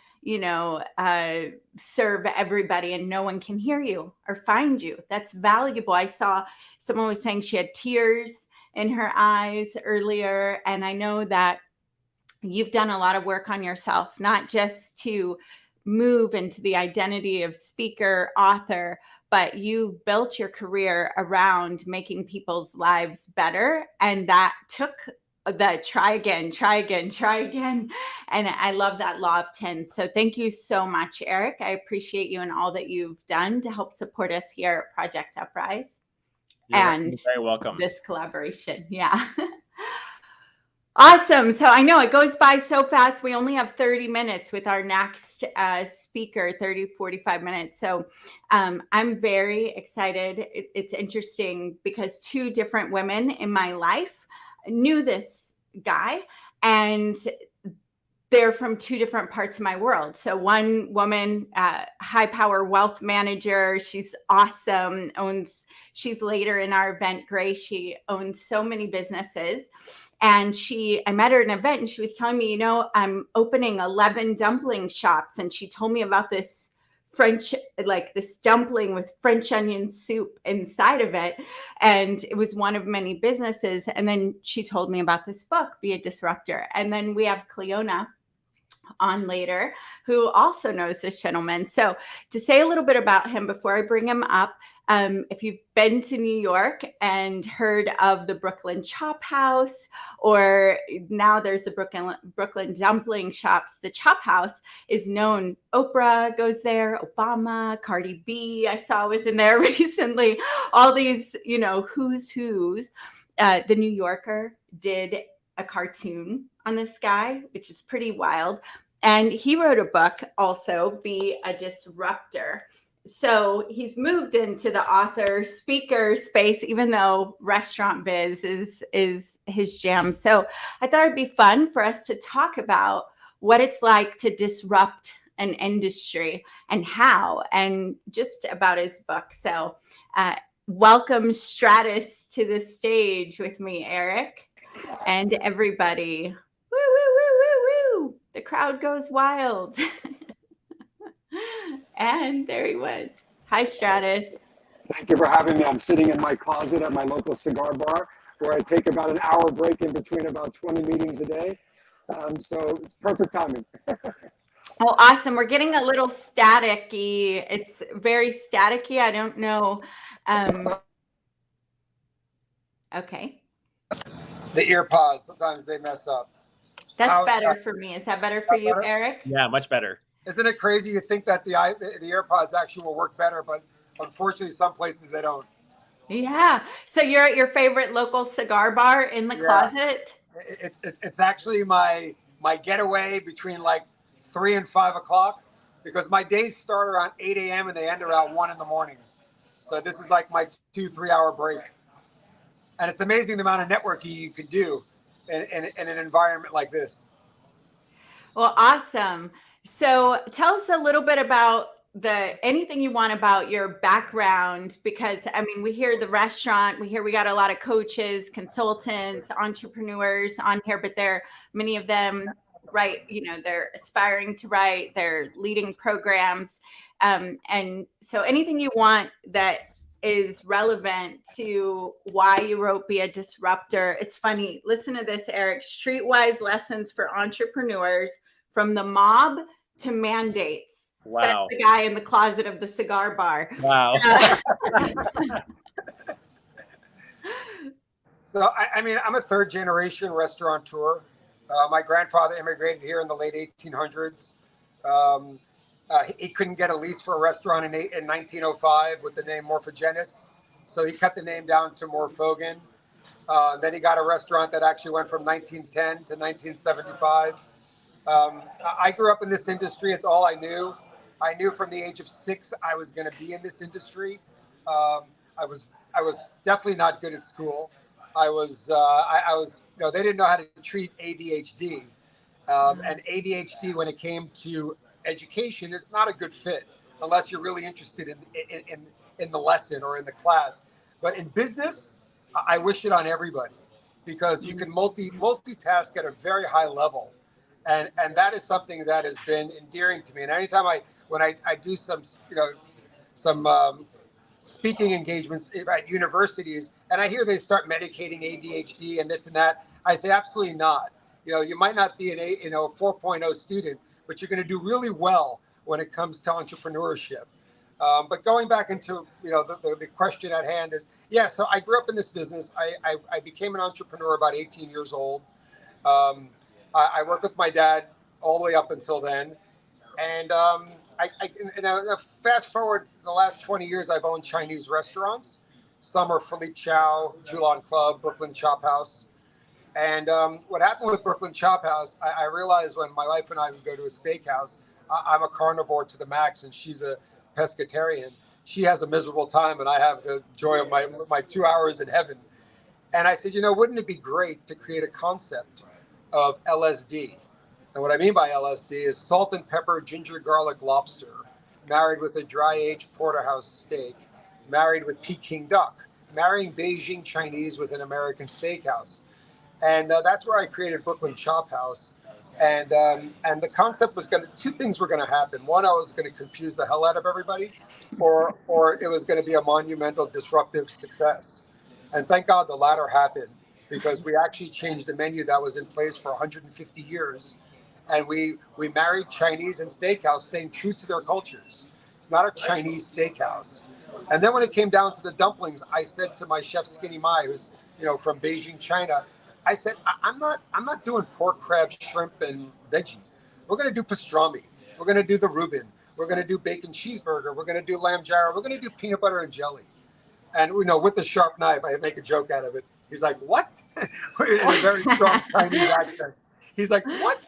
serve everybody and no one can hear you or find you. That's valuable. I saw someone was saying she had tears in her eyes earlier. And I know that you've done a lot of work on yourself, not just to move into the identity of speaker, author, but you built your career around making people's lives better. And that took the try again. And I love that law of 10. So thank you so much, Eric. I appreciate you and all that you've done to help support us here at Project Uprise. You're very welcome. This collaboration. Yeah. Awesome. So I know it goes by so fast. We only have 30 minutes with our next speaker, 45 minutes. So I'm very excited. It's interesting because 2 different women in my life knew this guy, and they're from 2 different parts of my world. So one woman, high power wealth manager, she's awesome, she's later in our event, Gray. She owns so many businesses. And I met her at an event, and she was telling me, I'm opening 11 dumpling shops. And she told me about this French, like this dumpling with French onion soup inside of it. And it was one of many businesses. And then she told me about this book, Be a Disruptor. And then we have Cleona, on later, who also knows this gentleman. So to say a little bit about him before I bring him up, if you've been to New York and heard of the Brooklyn Chop House, or now there's the Brooklyn Dumpling Shops, the Chop House is known. Oprah goes there, Obama, Cardi B, I saw was in there recently. All these, who's. The New Yorker did a cartoon on this guy, which is pretty wild. And he wrote a book also, Be a Disruptor. So he's moved into the author speaker space, even though restaurant biz is his jam. So I thought it'd be fun for us to talk about what it's like to disrupt an industry and how, and just about his book. So welcome Stratus to the stage with me, Eric, and everybody. Woo, woo, woo, woo, woo. The crowd goes wild. And there he went. Hi, Stratus. Thank you for having me. I'm sitting in my closet at my local cigar bar where I take about an hour break in between about 20 meetings a day. So it's perfect timing. Oh, awesome. We're getting a little staticky. It's very staticky. I don't know. Okay. The ear pods, sometimes they mess up. That's better for me. Is that better for you, better? Eric? Yeah, much better. Isn't it crazy? You think that the AirPods actually will work better, but unfortunately, some places they don't. Yeah. So you're at your favorite local cigar bar in the closet? It's actually my getaway between like 3 and 5 o'clock, because my days start around 8 a.m. and they end around 1 in the morning. So this is like my 2-3 hour break. And it's amazing the amount of networking you can do in an environment like this. Well, awesome. So tell us a little bit about anything you want about your background, because we hear the restaurant, we got a lot of coaches, consultants, entrepreneurs on here, but many of them write, they're aspiring to write, they're leading programs. And so anything you want that is relevant to why you wrote Be a Disruptor. It's funny. Listen to this, Eric. Streetwise lessons for entrepreneurs from the mob to mandates. Wow. Says the guy in the closet of the cigar bar. Wow. So, I'm a third generation restaurateur. My grandfather immigrated here in the late 1800s. He couldn't get a lease for a restaurant in 1905 with the name Morphogenes. So he cut the name down to Morphogen. Then he got a restaurant that actually went from 1910 to 1975. I grew up in this industry. It's all I knew. I knew from the age of 6 I was going to be in this industry. I was definitely not good at school. I was they didn't know how to treat ADHD. And ADHD, when it came to education, is not a good fit unless you're really interested in the lesson or in the class. But in business, I wish it on everybody, because you can multitask at a very high level. And that is something that has been endearing to me. And anytime when I do some speaking engagements at universities, and I hear they start medicating ADHD and this and that, I say absolutely not. You might not be a 4.0 student, but you're going to do really well when it comes to entrepreneurship. But going back into the question at hand is, so I grew up in this business. I became an entrepreneur about 18 years old. I worked with my dad all the way up until then. And fast forward the last 20 years, I've owned Chinese restaurants. Some are Philippe Chow, Julon Club, Brooklyn Chop House. And what happened with Brooklyn Chop House, I realized when my wife and I would go to a steakhouse, I'm a carnivore to the max and she's a pescatarian. She has a miserable time and I have the joy of my 2 hours in heaven. And I said, wouldn't it be great to create a concept of LSD? And what I mean by LSD is salt and pepper, ginger, garlic, lobster, married with a dry-aged porterhouse steak, married with Peking duck, marrying Beijing Chinese with an American steakhouse. And that's where I created Brooklyn Chop House. And the concept was two things were going to happen. One, I was going to confuse the hell out of everybody, or it was going to be a monumental disruptive success. And thank God the latter happened, because we actually changed the menu that was in place for 150 years. And we married Chinese and steakhouse, staying true to their cultures. It's not a Chinese steakhouse. And then when it came down to the dumplings, I said to my chef Skinny Mai, who's from Beijing, China, I said, I'm not doing pork, crab, shrimp, and veggie. We're going to do pastrami. We're going to do the Reuben. We're going to do bacon cheeseburger. We're going to do lamb gyro. We're going to do peanut butter and jelly. And with the sharp knife, I make a joke out of it. He's like, "What?" In a very strong Chinese accent. He's like, "What?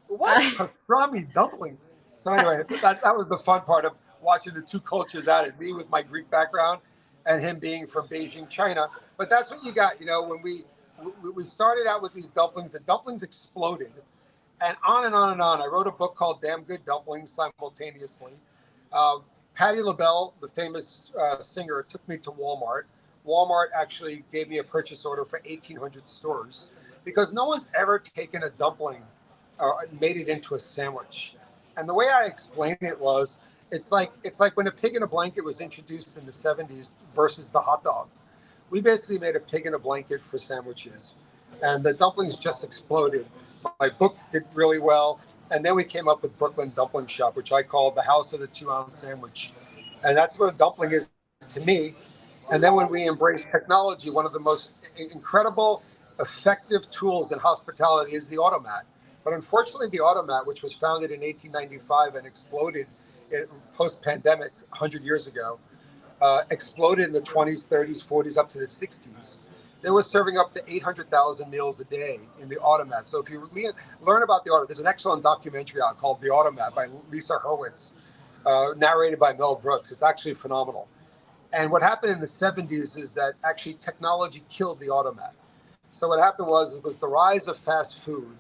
What? Pastrami dumpling?" So anyway, that was the fun part of watching the two cultures at it. Me with my Greek background, and him being from Beijing, China. But that's what you got. When we started out with these dumplings, the dumplings exploded, and on and on and on. I wrote a book called Damn Good Dumplings simultaneously. Patti LaBelle, the famous singer, took me to Walmart. Walmart actually gave me a purchase order for 1,800 stores because no one's ever taken a dumpling and made it into a sandwich. And the way I explained it was, it's like when a pig in a blanket was introduced in the 70s versus the hot dog. We basically made a pig in a blanket for sandwiches, and the dumplings just exploded. My book did really well. And then we came up with Brooklyn Dumpling Shop, which I call the house of the 2-ounce sandwich. And that's what a dumpling is to me. And then when we embrace technology, one of the most incredible, effective tools in hospitality is the automat. But unfortunately, the automat, which was founded in 1895 and exploded post-pandemic 100 years ago, exploded in the 20s, 30s, 40s, up to the 60s. They were serving up to 800,000 meals a day in the automat. So if you learn about the automat, there's an excellent documentary out called The Automat by Lisa Hurwitz, narrated by Mel Brooks. It's actually phenomenal. And what happened in the 70s is that actually technology killed the automat. So what happened was, it was the rise of fast food.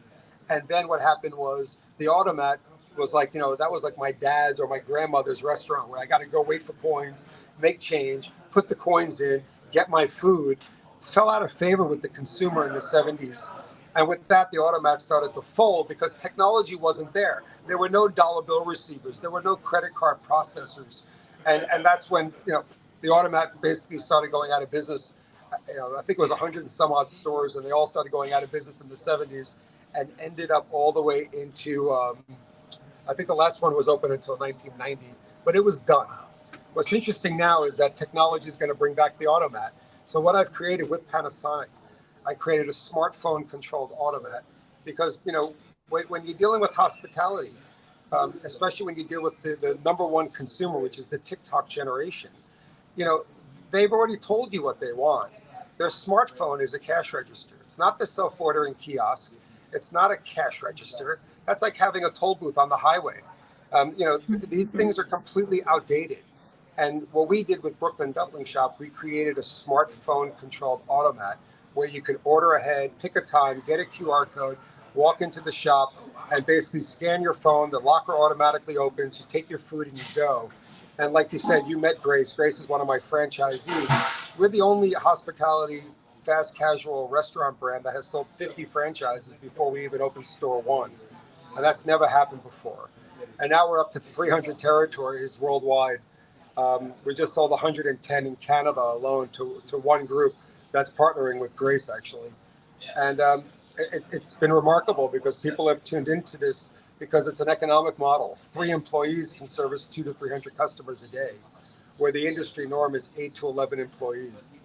And then what happened was the automat was like, that was like my dad's or my grandmother's restaurant where I got to go wait for coins, make change, put the coins in, get my food. Fell out of favor with the consumer in the 70s. And with that, the automat started to fold because technology wasn't there. There were no dollar bill receivers. There were no credit card processors. And that's when, the automat basically started going out of business. I think it was 100 and some odd stores, and they all started going out of business in the 70s and ended up all the way into, I think the last one was open until 1990, but it was done. What's interesting now is that technology is going to bring back the automat. So what I've created with Panasonic, I created a smartphone-controlled automat because, when you're dealing with hospitality, especially when you deal with the number one consumer, which is the TikTok generation, they've already told you what they want. Their smartphone is a cash register. It's not the self-ordering kiosk. It's not a cash register. That's like having a toll booth on the highway. These things are completely outdated. And what we did with Brooklyn Dumpling Shop, we created a smartphone-controlled automat where you can order ahead, pick a time, get a QR code, walk into the shop, and basically scan your phone. The locker automatically opens. You take your food and you go. And like you said, you met Grace. Grace is one of my franchisees. We're the only hospitality fast casual restaurant brand that has sold 50 franchises before we even opened store one. And that's never happened before. And now we're up to 300 territories worldwide. We just sold 110 in Canada alone to one group that's partnering with Grace, actually. And it's been remarkable because people have tuned into this because it's an economic model. 3 employees can service 200 to 300 customers a day, where the industry norm is 8 to 11 employees.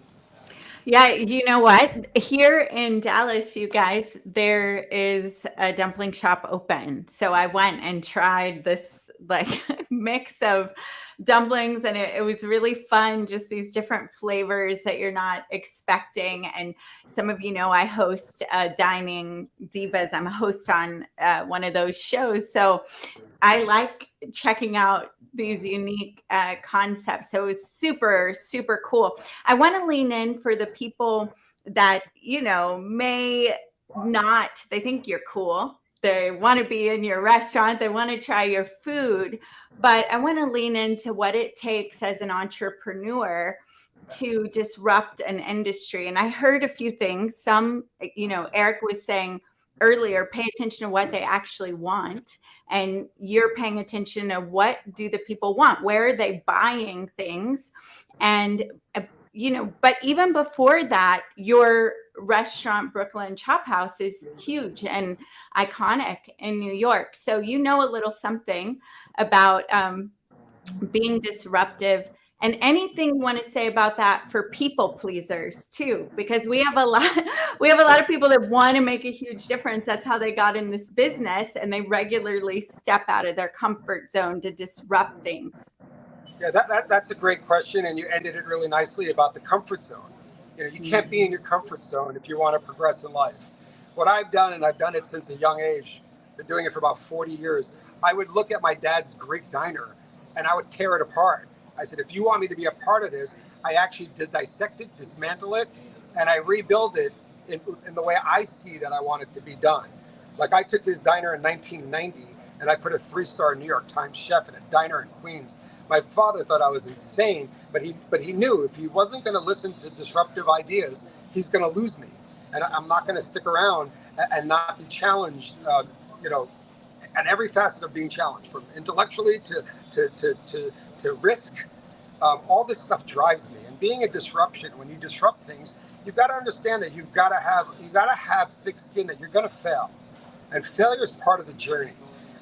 Yeah, you know what? Here in Dallas, you guys, there is a dumpling shop open. So I went and tried this mix of dumplings, and it was really fun. Just these different flavors that you're not expecting. And some of I host Dining Divas. I'm a host on one of those shows. So I like checking out these unique concepts. So it was super, super cool. I want to lean in for the people that, may not, they think you're cool. They want to be in your restaurant. They want to try your food. But I want to lean into what it takes as an entrepreneur to disrupt an industry. And I heard a few things. Some, Eric was saying earlier, pay attention to what they actually want. And you're paying attention to what do the people want? Where are they buying things? And, but even before that, your restaurant, Brooklyn Chop House, is huge and iconic in New York. So you know a little something about being disruptive. And anything you want to say about that for people pleasers too, because we have a lot of people that want to make a huge difference. That's how they got in this business, and they regularly step out of their comfort zone to disrupt things. Yeah, that's a great question, and you ended it really nicely about the comfort zone. You can't be in your comfort zone if you want to progress in life. What I've done, and I've done it since a young age, been doing it for about 40 years, I would look at my dad's Greek diner and I would tear it apart. I said, if you want me to be a part of this, I actually dissect it, dismantle it, and I rebuild it in the way I see that I want it to be done. Like I took his diner in 1990 and I put a 3-star New York Times chef in a diner in Queens. My father thought I was insane, but he knew if he wasn't going to listen to disruptive ideas, he's going to lose me. And I'm not going to stick around and not be challenged, at every facet of being challenged, from intellectually to risk. All this stuff drives me. And being a disruption, when you disrupt things, you've got to understand that you've got to have thick skin, that you're going to fail. And failure is part of the journey.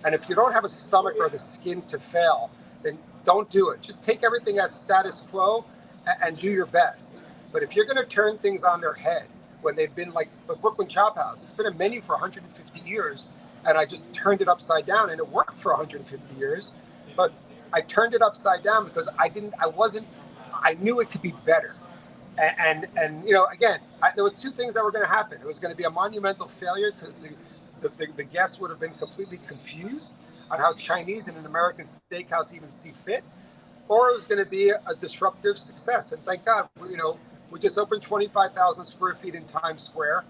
And if you don't have a stomach or the skin to fail, then don't do it. Just take everything as status quo and do your best. But if you're going to turn things on their head, when they've been like the Brooklyn Chop House, it's been a menu for 150 years, and I just turned it upside down, and it worked for 150 years. But I turned it upside down because I knew it could be better. And again, there were two things that were going to happen. It was going to be a monumental failure because the guests would have been completely confused on how Chinese and an American steakhouse even see fit, or it was going to be a disruptive success. And thank God, we just opened 25,000 square feet in Times Square.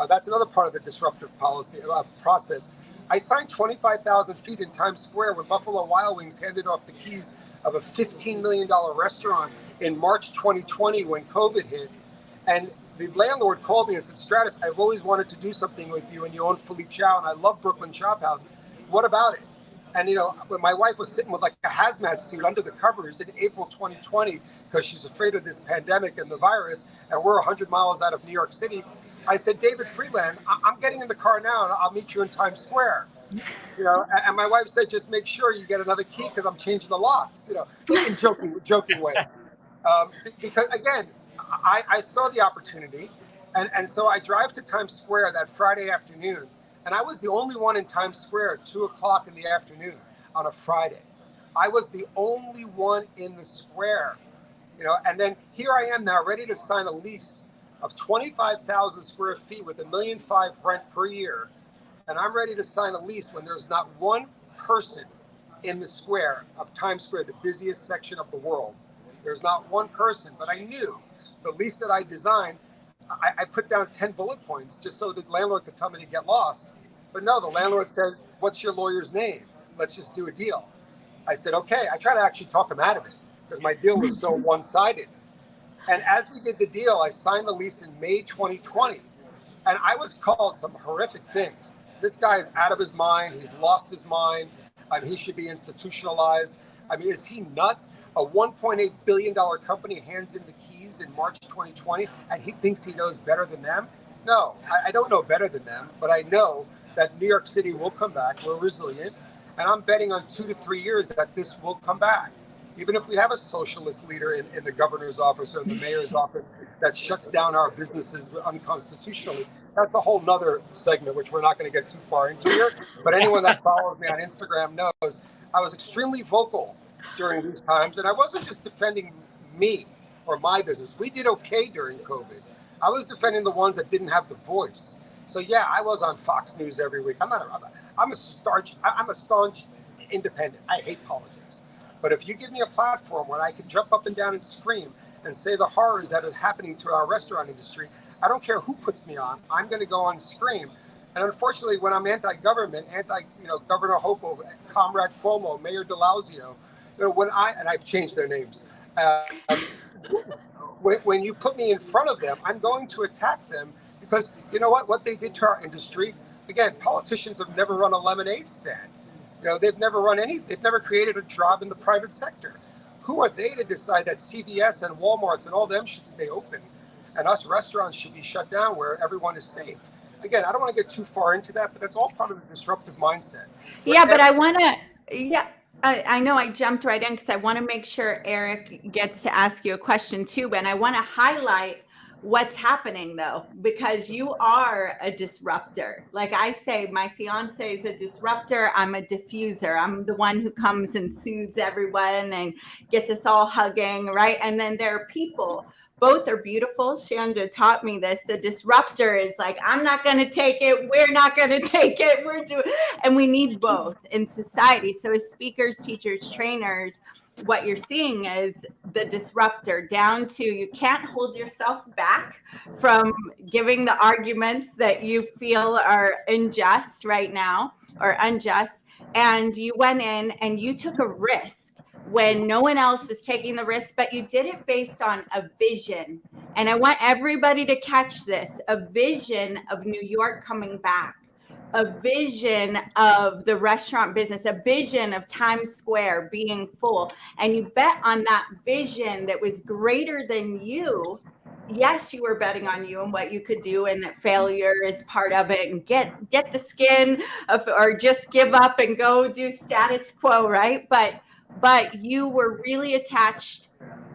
That's another part of the disruptive process. I signed 25,000 feet in Times Square when Buffalo Wild Wings handed off the keys of a $15 million restaurant in March 2020 when COVID hit. And the landlord called me and said, Stratus, I've always wanted to do something with you, and you own Philippe Chow, and I love Brooklyn Chop House. What about it? And, when my wife was sitting with like a hazmat suit under the covers in April 2020, because she's afraid of this pandemic and the virus, and we're 100 miles out of New York City, I said, David Freeland, I'm getting in the car now and I'll meet you in Times Square. And my wife said, just make sure you get another key because I'm changing the locks, in joking way. Because again, I saw the opportunity. And so I drive to Times Square that Friday afternoon. And I was the only one in Times Square at 2:00 in the afternoon on a Friday. I was the only one in the square, and then here I am now ready to sign a lease of 25,000 square feet with $1.5 million rent per year. And I'm ready to sign a lease when there's not one person in the square of Times Square, the busiest section of the world. There's not one person, but I knew the lease that I designed, I put down 10 bullet points just so the landlord could tell me to get lost. But no, the landlord said, what's your lawyer's name? Let's just do a deal. I said, okay. I tried to actually talk him out of it because my deal was so one-sided. And as we did the deal, I signed the lease in May 2020. And I was called some horrific things. This guy is out of his mind. He's lost his mind. He should be institutionalized. Is he nuts? A $1.8 billion company hands in the keys in March 2020, and he thinks he knows better than them? No, I don't know better than them, but I know that New York City will come back. We're resilient. And I'm betting on 2 to 3 years that this will come back. Even if we have a socialist leader in the governor's office or the mayor's office that shuts down our businesses unconstitutionally, that's a whole nother segment, which we're not going to get too far into here. But anyone that follows me on Instagram knows I was extremely vocal during these times. And I wasn't just defending me or my business. We did okay during COVID. I was defending the ones that didn't have the voice. So yeah, I was on Fox News every week. I'm a staunch independent. I hate politics. But if you give me a platform where I can jump up and down and scream and say the horrors that are happening to our restaurant industry, I don't care who puts me on. I'm going to go on and scream. And unfortunately, when I'm anti-government, Governor Hochul, Comrade Cuomo, Mayor de Blasio, and I've changed their names. When you put me in front of them, I'm going to attack them because you know what they did to our industry. Again, politicians have never run a lemonade stand. They've never created a job in the private sector. who are they to decide that CVS and Walmarts and all them should stay open and us restaurants should be shut down where everyone is safe? Again, I don't want to get too far into that, but that's all part of the disruptive mindset. Yeah, but I want to, I know I jumped right in because I want to make sure Eric gets to ask you a question too. And I want to highlight what's happening though, because you are a disruptor. Like I say, my fiance is a disruptor. I'm a diffuser. I'm the one who comes and soothes everyone and gets us all hugging, right? And then there are people, both are beautiful. Shanda taught me this. The disruptor is like, I'm not going to take it. We're not going to take it. We're doing, and we need both in society. So as speakers, teachers, trainers, what you're seeing is the disruptor down to you can't hold yourself back from giving the arguments that you feel are unjust right now or unjust. And you went in and you took a risk when no one else was taking the risk, but you did it based on a vision. And I want everybody to catch this, a vision of New York coming back, a vision of the restaurant business, a vision of Times Square being full. And you bet on that vision that was greater than you. Yes, you were betting on you and what you could do, and that failure is part of it, and get the skin of, or just give up and go do status quo, right? But you were really attached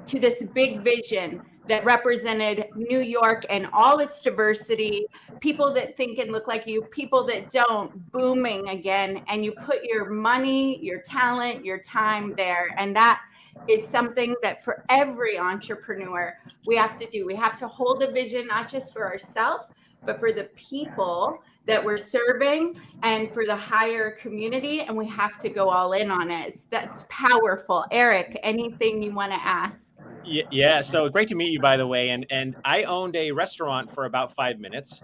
to this big vision that represented New York and all its diversity, people that think and look like you, people that don't, booming again. And you put your money, your talent, your time there. And that is something that for every entrepreneur, we have to do. We have to hold a vision, not just for ourselves, but for the people that we're serving and for the higher community. And we have to go all in on it. That's powerful. Eric, anything you want to ask? Yeah. So great to meet you, by the way. And I owned a restaurant for about 5 minutes.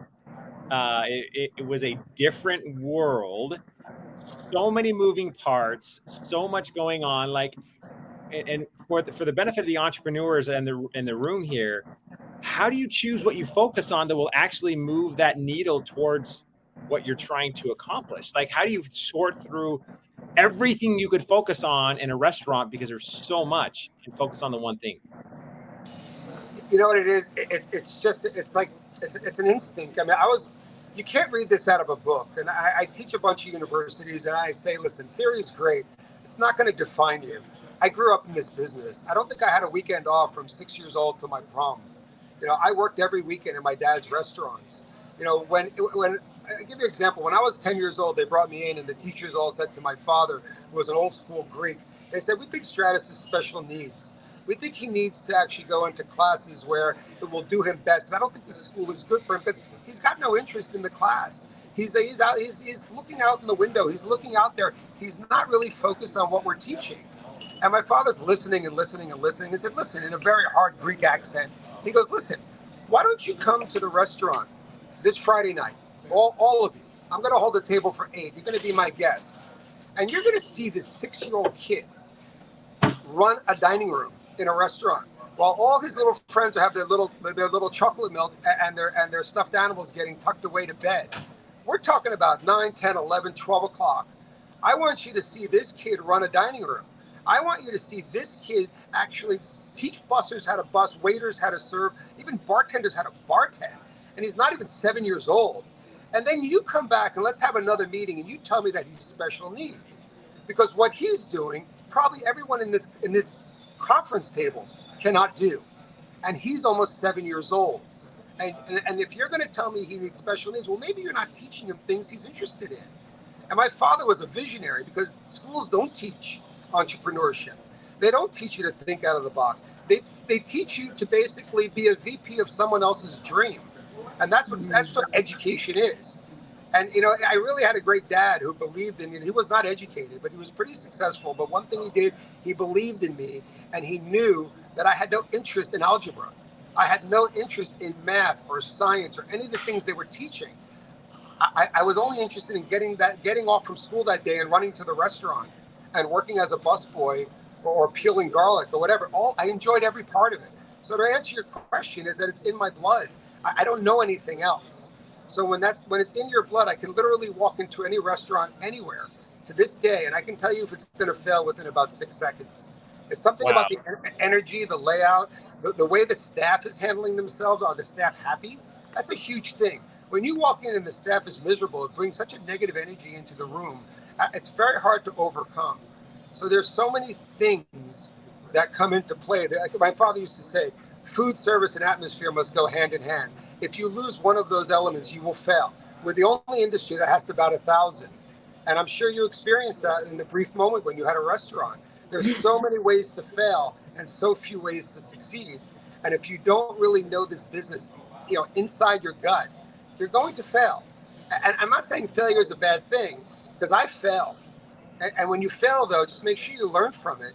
It was a different world. So many moving parts, so much going on. Like, and for the benefit of the entrepreneurs and in the room here, how do you choose what you focus on that will actually move that needle towards what you're trying to accomplish? Like, how do you sort through everything you could focus on in a restaurant, because there's so much, and focus on the one thing? You know what it is? It's an instinct. I mean, you can't read this out of a book. And I teach a bunch of universities and I say, listen, theory is great. It's not going to define you. I grew up in this business. I don't think I had a weekend off from 6 years old to my prom. You know, I worked every weekend in my dad's restaurants. You know, when I'll give you an example. When I was 10 years old, they brought me in and the teachers all said to my father, who was an old school Greek, they said, we think Stratus has special needs. We think he needs to actually go into classes where it will do him best. Because I don't think the school is good for him because he's got no interest in the class. He's looking out in the window. He's looking out there. He's not really focused on what we're teaching. And my father's listening and listening and listening and said, listen, in a very hard Greek accent, he goes, listen, why don't you come to the restaurant this Friday night? All of you. I'm going to hold a table for 8. You're going to be my guest. And you're going to see this 6-year-old kid run a dining room in a restaurant while all his little friends have their little chocolate milk and their stuffed animals getting tucked away to bed. We're talking about 9, 10, 11, 12 o'clock. I want you to see this kid run a dining room. I want you to see this kid actually teach bussers how to bus, waiters how to serve, even bartenders how to bartend. And he's not even 7 years old. And then you come back and let's have another meeting and you tell me that he's special needs. Because what he's doing, probably everyone in this conference table cannot do. And he's almost 7 years old. And if you're going to tell me he needs special needs, well, maybe you're not teaching him things he's interested in. And my father was a visionary because schools don't teach entrepreneurship. They don't teach you to think out of the box. They teach you to basically be a VP of someone else's dream. And that's what education is. And, you know, I really had a great dad who believed in me. He was not educated, but he was pretty successful. But one thing he did, he believed in me, and he knew that I had no interest in algebra. I had no interest in math or science or any of the things they were teaching. I was only interested in getting off from school that day and running to the restaurant and working as a busboy or peeling garlic or whatever. I enjoyed every part of it. So to answer your question is that it's in my blood. I don't know anything else. So when it's in your blood, I can literally walk into any restaurant anywhere to this day, and I can tell you if it's going to fail within about 6 seconds. It's something Wow. about the energy, the layout, the way the staff is handling themselves. Are the staff happy? That's a huge thing. When you walk in and the staff is miserable, it brings such a negative energy into the room. It's very hard to overcome. So there's so many things that come into play. Like my father used to say, food, service, and atmosphere must go hand in hand. If you lose one of those elements, you will fail. We're the only industry that has about 1,000. And I'm sure you experienced that in the brief moment when you had a restaurant. There's so many ways to fail and so few ways to succeed. And if you don't really know this business, inside your gut, you're going to fail. And I'm not saying failure is a bad thing, because I failed. And when you fail, though, just make sure you learn from it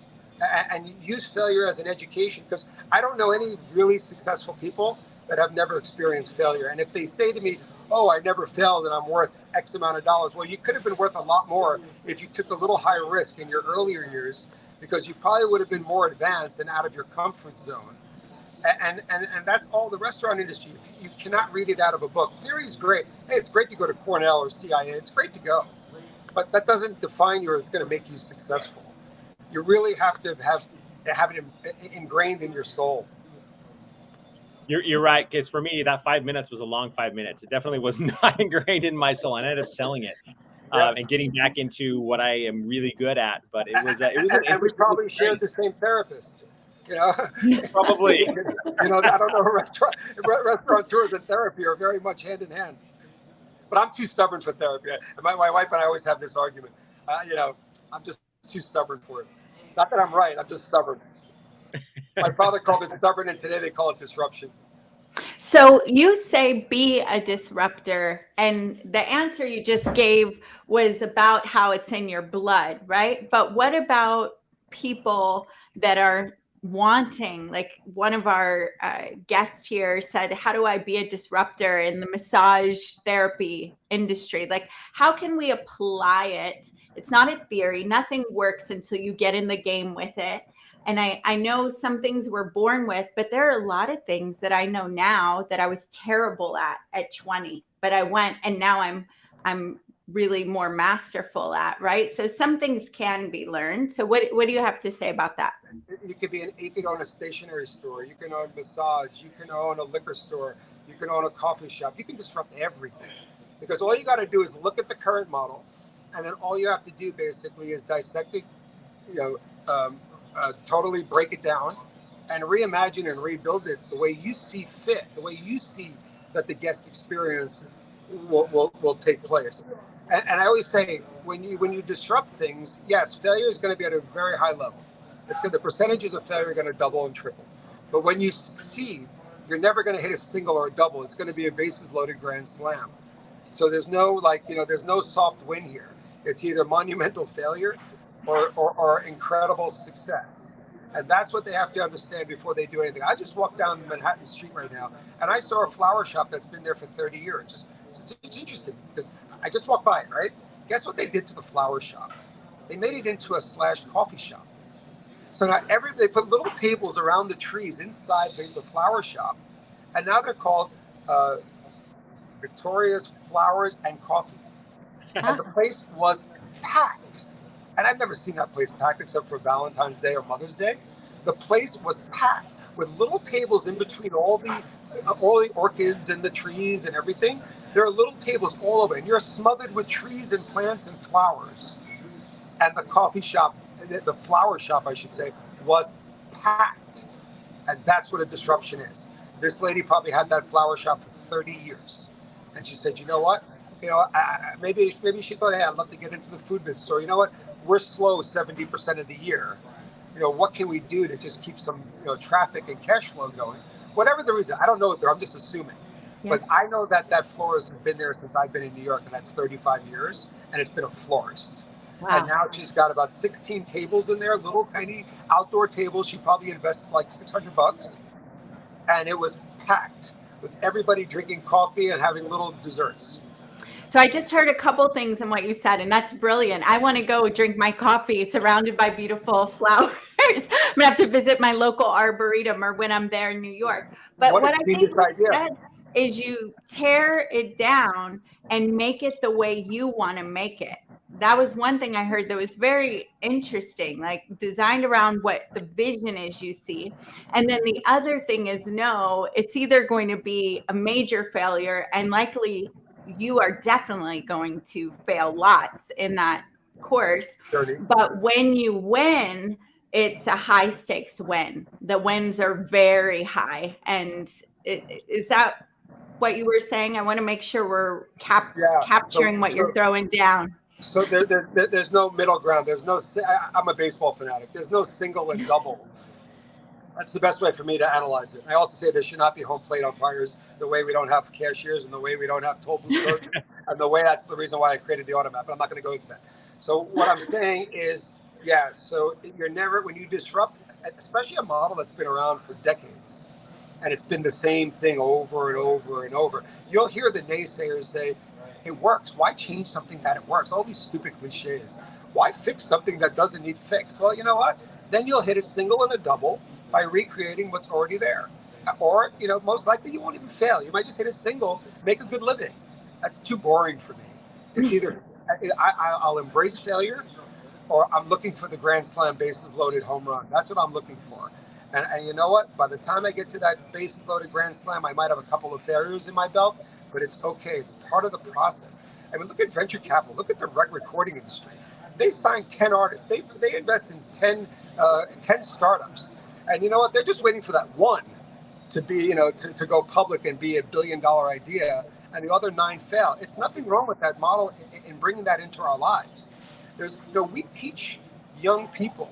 and use failure as an education, because I don't know any really successful people that have never experienced failure. And if they say to me, oh, I never failed and I'm worth X amount of dollars, well, you could have been worth a lot more if you took a little higher risk in your earlier years, because you probably would have been more advanced and out of your comfort zone. And that's all the restaurant industry. You cannot read it out of a book. Theory is great. Hey, it's great to go to Cornell or CIA. It's great to go. But that doesn't define you, or it's going to make you successful. You really have to have it ingrained in your soul. You're right, because for me, that 5 minutes was a long 5 minutes. It definitely was not ingrained in my soul. And I ended up selling it and getting back into what I am really good at. But it was and we probably shared the same therapist. Probably. I don't know, restaurateurs and therapy are very much hand in hand. But I'm too stubborn for therapy. My wife and I always have this argument. I'm just too stubborn for it. Not that I'm right, I'm just stubborn. My father called it stubborn, and today they call it disruption. So you say be a disruptor, and the answer you just gave was about how it's in your blood, right? But what about people that are wanting, like one of our guests here said, how do I be a disruptor in the massage therapy industry? Like, how can we apply it? It's not a theory. Nothing works until you get in the game with it. And I know some things we're born with, but there are a lot of things that I know now that I was terrible at 20, but I went and now I'm really more masterful at, right? So some things can be learned. So what do you have to say about that? You could own a stationery store. You can own massage. You can own a liquor store. You can own a coffee shop. You can disrupt everything, because all you got to do is look at the current model, and then all you have to do basically is dissect it, totally break it down and reimagine and rebuild it the way you see fit, the way you see that the guest experience will take place. And I always say, when you disrupt things, yes, failure is going to be at a very high level. The percentages of failure are going to double and triple. But when you succeed, you're never going to hit a single or a double. It's going to be a bases loaded grand slam. So there's no there's no soft win here. It's either monumental failure or incredible success. And that's what they have to understand before they do anything. I just walked down Manhattan Street right now, and I saw a flower shop that's been there for 30 years. So it's interesting, because I just walked by it, right? Guess what they did to the flower shop? They made it into a / coffee shop. So now they put little tables around the trees inside the flower shop, and now they're called Victoria's Flowers and Coffee. And the place was packed. And I've never seen that place packed except for Valentine's Day or Mother's Day. The place was packed with little tables in between all the orchids and the trees and everything. There are little tables all over, and you're smothered with trees and plants and flowers. And the coffee shop, the flower shop, I should say, was packed. And that's what a disruption is. This lady probably had that flower shop for 30 years. And she said, you know what? Maybe she thought, hey, I'd love to get into the food business. So you know what? We're slow 70% of the year. What can we do to just keep some traffic and cash flow going? Whatever the reason, I don't know. I'm just assuming. Yeah. But I know that florist has been there since I've been in New York, and that's 35 years, and it's been a florist. Wow. And now she's got about 16 tables in there, little tiny outdoor tables. She probably invested like $600, and it was packed with everybody drinking coffee and having little desserts. So I just heard a couple things in what you said, and that's brilliant. I want to go drink my coffee surrounded by beautiful flowers. I'm going to have to visit my local arboretum or when I'm there in New York. But what I think you said is you tear it down and make it the way you want to make it, that was one thing I heard that was very interesting, like designed around what the vision is you see. And then the other thing is, no, it's either going to be a major failure, and likely you are definitely going to fail lots in that course. Journey. But when you win, it's a high stakes win. The wins are very high. And is that what you were saying? I want to make sure we're capturing what you're throwing down. So there's no middle ground. There's no, I'm a baseball fanatic. There's no single and double. That's the best way for me to analyze it. I also say there should not be home plate umpires, the way we don't have cashiers and the way we don't have toll booth coaches, and the way that's the reason why I created the automat, but I'm not going to go into that. So what I'm saying is, yeah, so you're never, when you disrupt, especially a model that's been around for decades, and it's been the same thing over and over and over, you'll hear the naysayers say, it works. Why change something that it works? All these stupid cliches. Why fix something that doesn't need fixed? Well, you know what? Then you'll hit a single and a double by recreating what's already there. Or, you know, most likely you won't even fail. You might just hit a single, make a good living. That's too boring for me. It's either I'll embrace failure, or I'm looking for the grand slam bases loaded home run. That's what I'm looking for. And you know what? By the time I get to that bases loaded grand slam, I might have a couple of failures in my belt, but it's okay. It's part of the process. I mean, look at venture capital. Look at the recording industry. They sign 10 artists. They invest in 10 startups. And you know what? They're just waiting for that one to be, you know, to go public and be $1 billion idea, and the other 9 fail. It's nothing wrong with that model in bringing that into our lives. There's, you know, we teach young people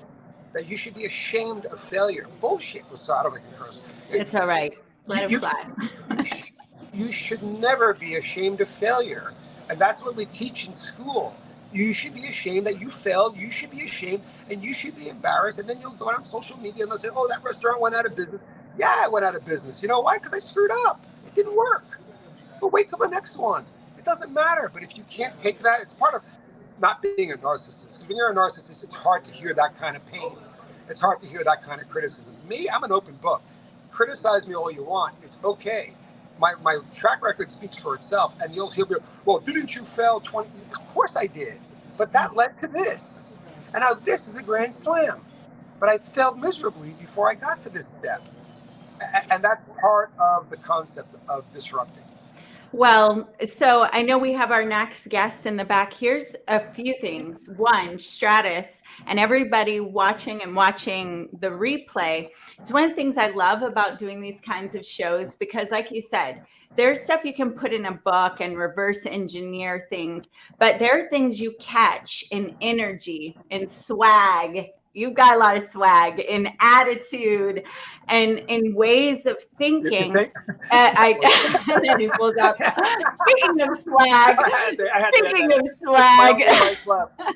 that you should be ashamed of failure. Bullshit. So I don't make a curse. It's all right. Let it fly. You should never be ashamed of failure. And that's what we teach in school. You should be ashamed that you failed. You should be ashamed, and you should be embarrassed. And then you'll go on social media and they'll say, oh, that restaurant went out of business. Yeah, it went out of business. You know why? Because I screwed up. It didn't work. But wait till the next one. It doesn't matter. But if you can't take that, it's part of not being a narcissist. Because when you're a narcissist, it's hard to hear that kind of pain. It's hard to hear that kind of criticism. Me, I'm an open book. Criticize me all you want. It's okay. My track record speaks for itself. And you'll hear me, well, didn't you fail 20? Of course I did. But that led to this. And now this is a grand slam. But I failed miserably before I got to this step. And that's part of the concept of disrupting. Well, so I know we have our next guest in the back. Here's a few things. One, Stratus, and everybody watching the replay. It's one of the things I love about doing these kinds of shows, because like you said, there's stuff you can put in a book and reverse engineer things, but there are things you catch in energy, in swag. You've got a lot of swag, in attitude, and in ways of thinking. He pulls out. Speaking of swag,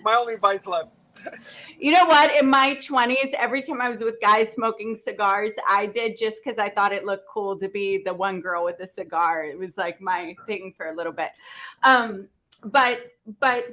my only vice left. You know what? In my 20s, every time I was with guys smoking cigars, I did, just because I thought it looked cool to be the one girl with a cigar. It was like my thing for a little bit. But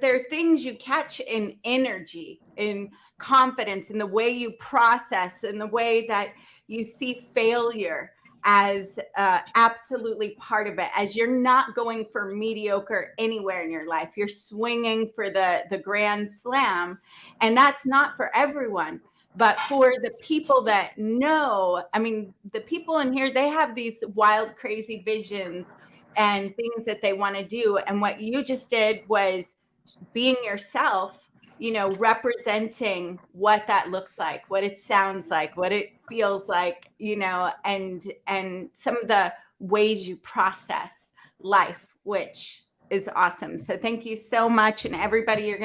there are things you catch in energy, in confidence, in the way you process, in the way that you see failure as absolutely part of it, as you're not going for mediocre anywhere in your life. You're swinging for the grand slam, and that's not for everyone. But for the people that know, I mean, the people in here, they have these wild, crazy visions and things that they want to do. And what you just did was being yourself, you know, representing what that looks like, what it sounds like, what it feels like, you know, and some of the ways you process life, which is awesome. So thank you so much. And everybody,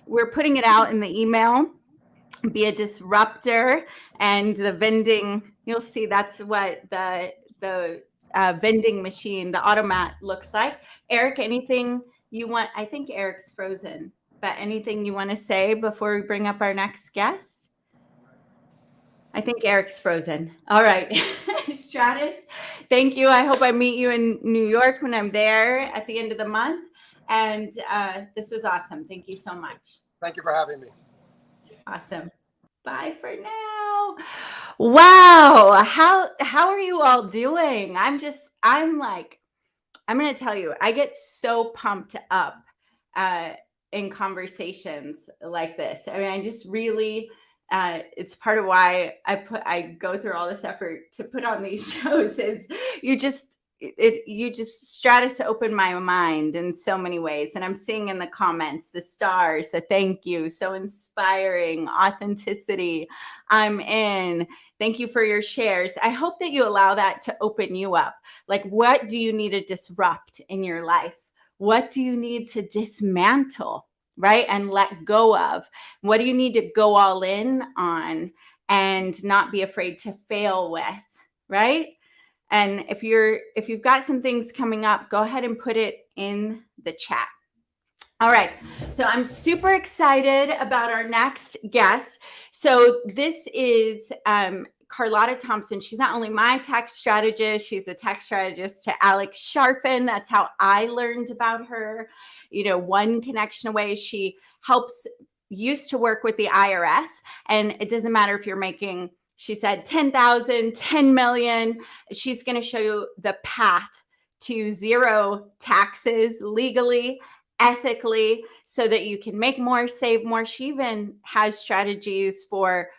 we're putting it out in the email. Be a disruptor, and the vending, you'll see that's what the vending machine, the automat, looks like. Eric, anything you want? I think Eric's frozen, but anything you want to say before we bring up our next guest? I think Eric's frozen. All right. Stratus, thank you. I hope I meet you in New York when I'm there at the end of the month. And this was awesome. Thank you so much. Thank you for having me. Awesome. Bye for now. Wow. How are you all doing? I'm going to tell you, I get so pumped up. in conversations like this. I mean, I just really, it's part of why I go through all this effort to put on these shows. Is you just Stratus opened my mind in so many ways. And I'm seeing in the comments, the stars, the thank you, so inspiring, authenticity. I'm in. Thank you for your shares. I hope that you allow that to open you up. Like, what do you need to disrupt in your life? What do you need to dismantle, right? And let go of? What do you need to go all in on and not be afraid to fail with, right? And if you've got some things coming up, go ahead and put it in the chat. All right. So I'm super excited about our next guest. So this is Carlotta Thompson. She's not only my tax strategist, she's a tax strategist to Alex Sharfin. That's how I learned about her. One connection away. She used to work with the IRS, and it doesn't matter if you're making, she said, 10,000, 10 million. She's going to show you the path to zero taxes legally, ethically, so that you can make more, save more. She even has strategies for,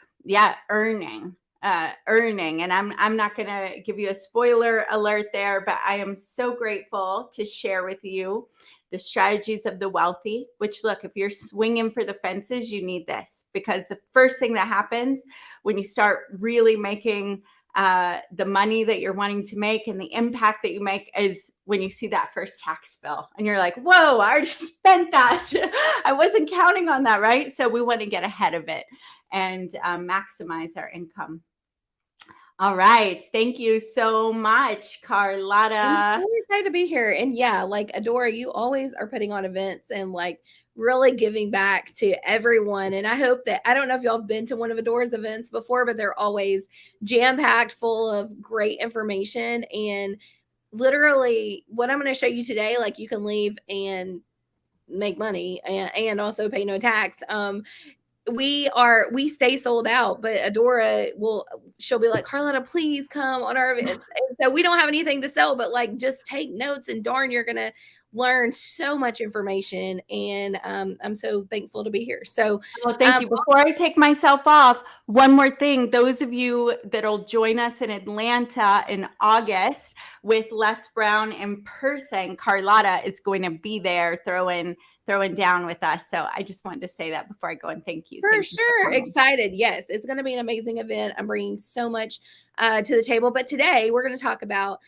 earning. And I'm not going to give you a spoiler alert there, but I am so grateful to share with you the strategies of the wealthy, which, look, if you're swinging for the fences, you need this, because the first thing that happens when you start really making the money that you're wanting to make and the impact that you make is when you see that first tax bill and you're like, whoa, I already spent that. I wasn't counting on that, right? So we want to get ahead of it and maximize our income. All right. Thank you so much, Carlotta. I'm so excited to be here. And yeah, like Adora, you always are putting on events and like really giving back to everyone. And I hope that, I don't know if y'all have been to one of Adora's events before, but they're always jam-packed full of great information. And literally what I'm going to show you today, like you can leave and make money and also pay no tax. We stay sold out, but Adora she'll be like, Carlotta, please come on our events. And so we don't have anything to sell, but like, just take notes and darn, you're going to learn so much information. And I'm so thankful to be here. So thank you. Before I take myself off, one more thing. Those of you that'll join us in Atlanta in August with Les Brown in person, Carlotta is going to be there throwing down with us. So I just wanted to say that before I go, and thank you. For sure. Excited. Yes, it's going to be an amazing event. I'm bringing so much to the table. But today we're going to talk about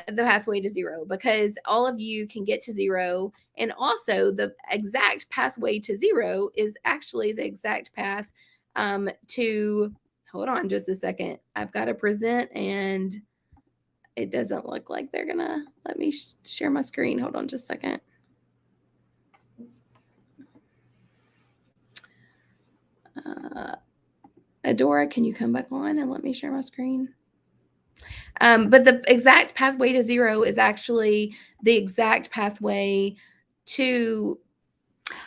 the pathway to zero, because all of you can get to zero. And also the exact pathway to zero is actually the exact path to, hold on just a second. I've got to present and it doesn't look like they're going to let me share my screen. Hold on just a second. Adora, can you come back on and let me share my screen? But the exact pathway to zero is actually the exact pathway to...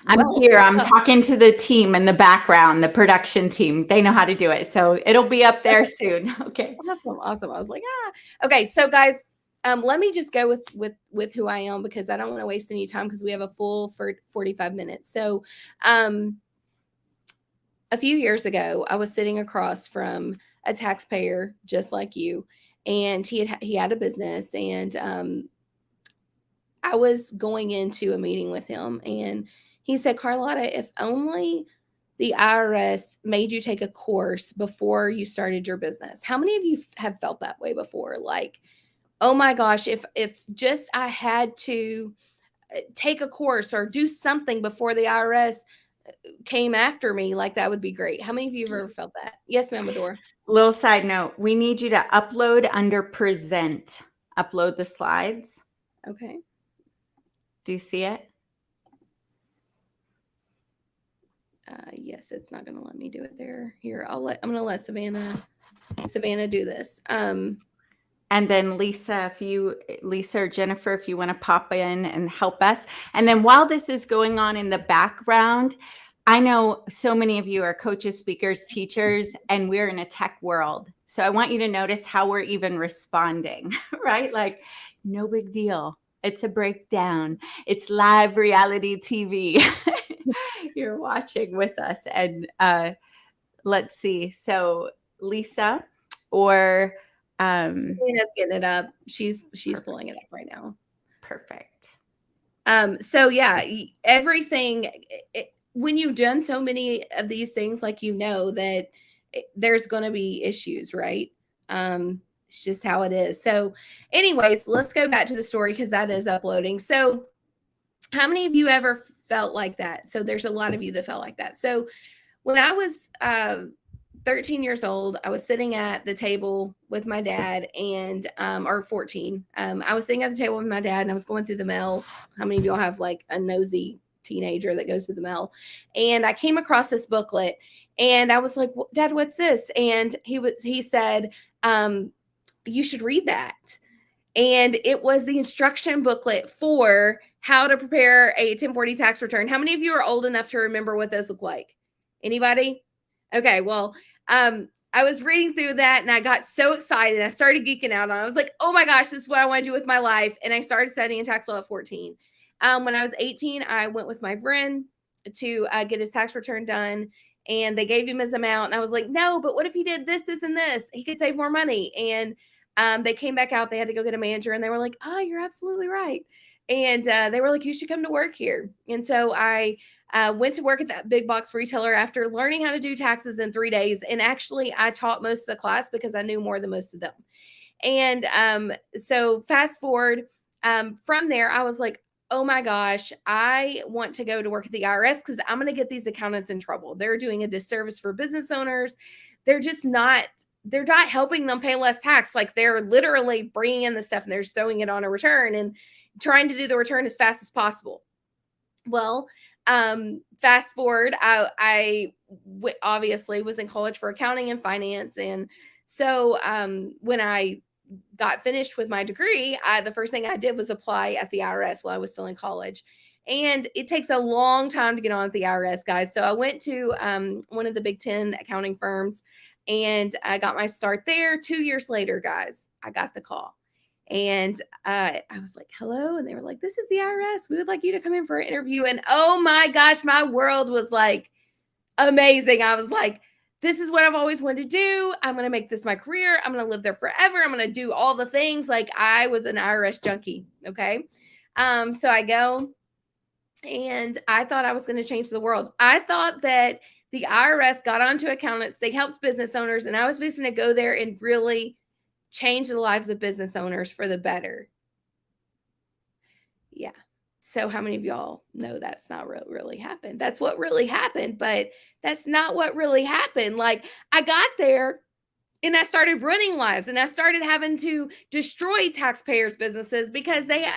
I'm here. I'm talking to the team in the background, the production team. They know how to do it. So it'll be up there soon. Okay. Awesome. I was like, Okay. So guys, let me just go with who I am, because I don't want to waste any time, because we have a full 45 minutes. So, a few years ago, I was sitting across from a taxpayer just like you, and he had a business, and I was going into a meeting with him, and he said, Carlotta, if only the IRS made you take a course before you started your business. How many of you have felt that way before? Like, oh my gosh, if just I had to take a course or do something before the IRS came after me, like that would be great. How many of you have ever felt that? Yes, ma'am, Adora. Little side note, we need you to upload under present. Upload the slides. Okay. Do you see it? Yes, it's not going to let me do it there. Here, I'm going to let Savannah do this. And then Lisa or Jennifer, if you want to pop in and help us. And then while this is going on in the background, I know so many of you are coaches, speakers, teachers, and we're in a tech world. So I want you to notice how we're even responding, right? Like, no big deal. It's a breakdown. It's live reality TV. you're watching with us. And let's see. So Lisa or Selena's getting it up. She's Perfect. pulling it up right now. Perfect. So yeah, everything, when you've done so many of these things, like, you know that there's going to be issues, right? It's just how it is. So anyways, let's go back to the story, because that is uploading. So how many of you ever felt like that? So there's a lot of you that felt like that. So when I was 13 years old, I was sitting at the table with my dad, and or 14. I was sitting at the table with my dad, and I was going through the mail. How many of y'all have like a nosy teenager that goes through the mail? And I came across this booklet, and I was like, Dad, what's this? And he said, you should read that. And it was the instruction booklet for how to prepare a 1040 tax return. How many of you are old enough to remember what those look like? Anybody? Okay, well, I was reading through that, and I got so excited. I started geeking out on it. I was like, oh my gosh, this is what I want to do with my life. And I started studying tax law at 14. When I was 18, I went with my friend to get his tax return done, and they gave him his amount. And I was like, no, but what if he did this, this, and this? He could save more money. And they came back out. They had to go get a manager, and they were like, oh, you're absolutely right. And they were like, you should come to work here. And so I went to work at that big box retailer after learning how to do taxes in 3 days. And actually, I taught most of the class because I knew more than most of them. And so fast forward from there, I was like, oh my gosh, I want to go to work at the IRS, because I'm going to get these accountants in trouble. They're doing a disservice for business owners. They're not helping them pay less tax. Like, they're literally bringing in the stuff and they're just throwing it on a return and trying to do the return as fast as possible. Well, fast forward, I obviously was in college for accounting and finance. And so when I got finished with my degree, the first thing I did was apply at the IRS while I was still in college. And it takes a long time to get on at the IRS, guys. So I went to one of the Big 10 accounting firms, and I got my start there. 2 years later, guys, I got the call. And I was like, hello. And they were like, this is the IRS. We would like you to come in for an interview. And oh my gosh, my world was like amazing. I was like, this is what I've always wanted to do. I'm going to make this my career. I'm going to live there forever. I'm going to do all the things. Like, I was an IRS junkie. Okay. So I go, and I thought I was going to change the world. I thought that the IRS got onto accountants. They helped business owners. And I was fixing to go there and really change the lives of business owners for the better. Yeah. So how many of y'all know that's not what really happened? That's what really happened, but that's not what really happened. Like, I got there and I started running lives, and I started having to destroy taxpayers' businesses because they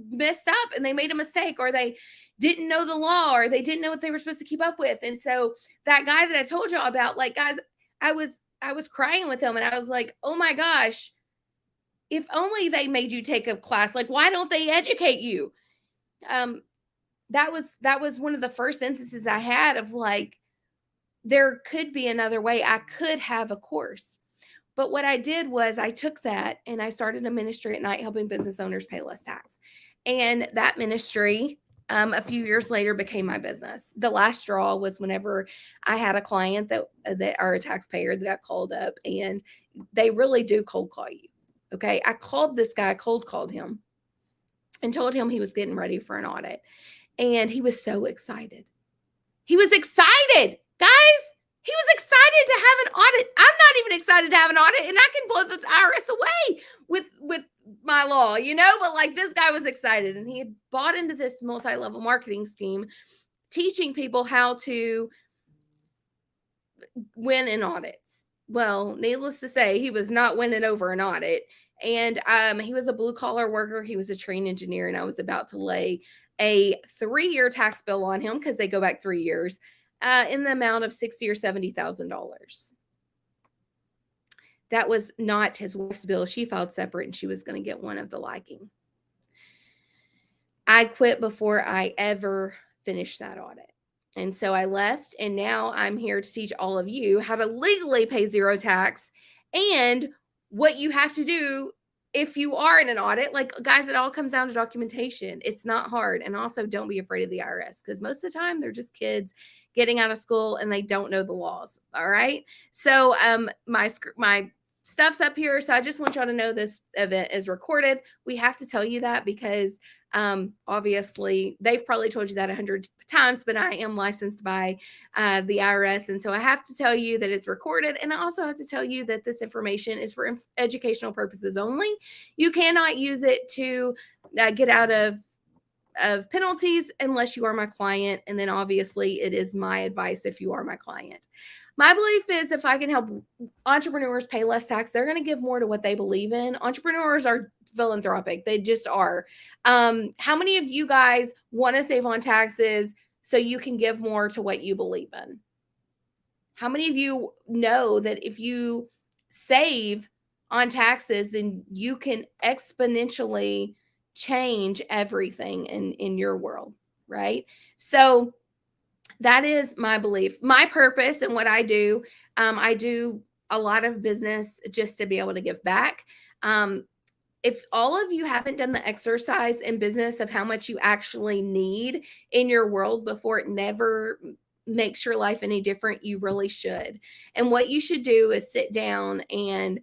messed up and they made a mistake, or they didn't know the law, or they didn't know what they were supposed to keep up with. And so that guy that I told y'all about, like, guys, I was crying with him, and I was like, oh my gosh, if only they made you take a class. Like, why don't they educate you? That was one of the first instances I had of like, there could be another way. I could have a course. But what I did was I took that and I started a ministry at night helping business owners pay less tax. And that ministry, a few years later, became my business. The last straw was whenever I had a client that are a taxpayer that I called up, and they really do cold call you. Okay. I called this guy, cold called him, and told him he was getting ready for an audit. And he was so excited. He was excited, guys. He was excited to have an audit. I'm not even excited to have an audit, and I can blow the IRS away with my law, but like, this guy was excited, and he had bought into this multi-level marketing scheme, teaching people how to win in audits. Well, needless to say, he was not winning over an audit. And he was a blue collar worker. He was a trained engineer, and I was about to lay a 3-year tax bill on him, because they go back 3 years, in the amount of $60,000 or $70,000. That was not his wife's bill. She filed separate, and she was going to get one of the liking. I quit before I ever finished that audit. And so I left, and now I'm here to teach all of you how to legally pay zero tax, and what you have to do if you are in an audit, like guys, it all comes down to documentation. It's not hard. And also don't be afraid of the IRS, because most of the time they're just kids getting out of school and they don't know the laws. All right. So my stuff's up here. So I just want y'all to know this event is recorded. We have to tell you that because obviously they've probably told you that 100 times, but I am licensed by the IRS. And so I have to tell you that it's recorded. And I also have to tell you that this information is for educational purposes only. You cannot use it to get out of penalties unless you are my client. And then obviously it is my advice if you are my client. My belief is if I can help entrepreneurs pay less tax, they're going to give more to what they believe in. Entrepreneurs are philanthropic. They just are. How many of you guys want to save on taxes so you can give more to what you believe in? How many of you know that if you save on taxes, then you can exponentially change everything in your world, right? So that is my belief, my purpose, and what I do. I do a lot of business just to be able to give back. If all of you haven't done the exercise in business of how much you actually need in your world before it never makes your life any different, you really should. And what you should do is sit down and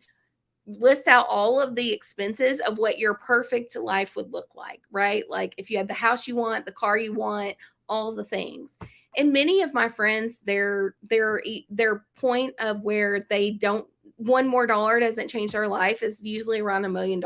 list out all of the expenses of what your perfect life would look like, right? Like if you had the house you want, the car you want, all the things. And many of my friends, their point of where they don't, one more dollar doesn't change their life is usually around $1 million.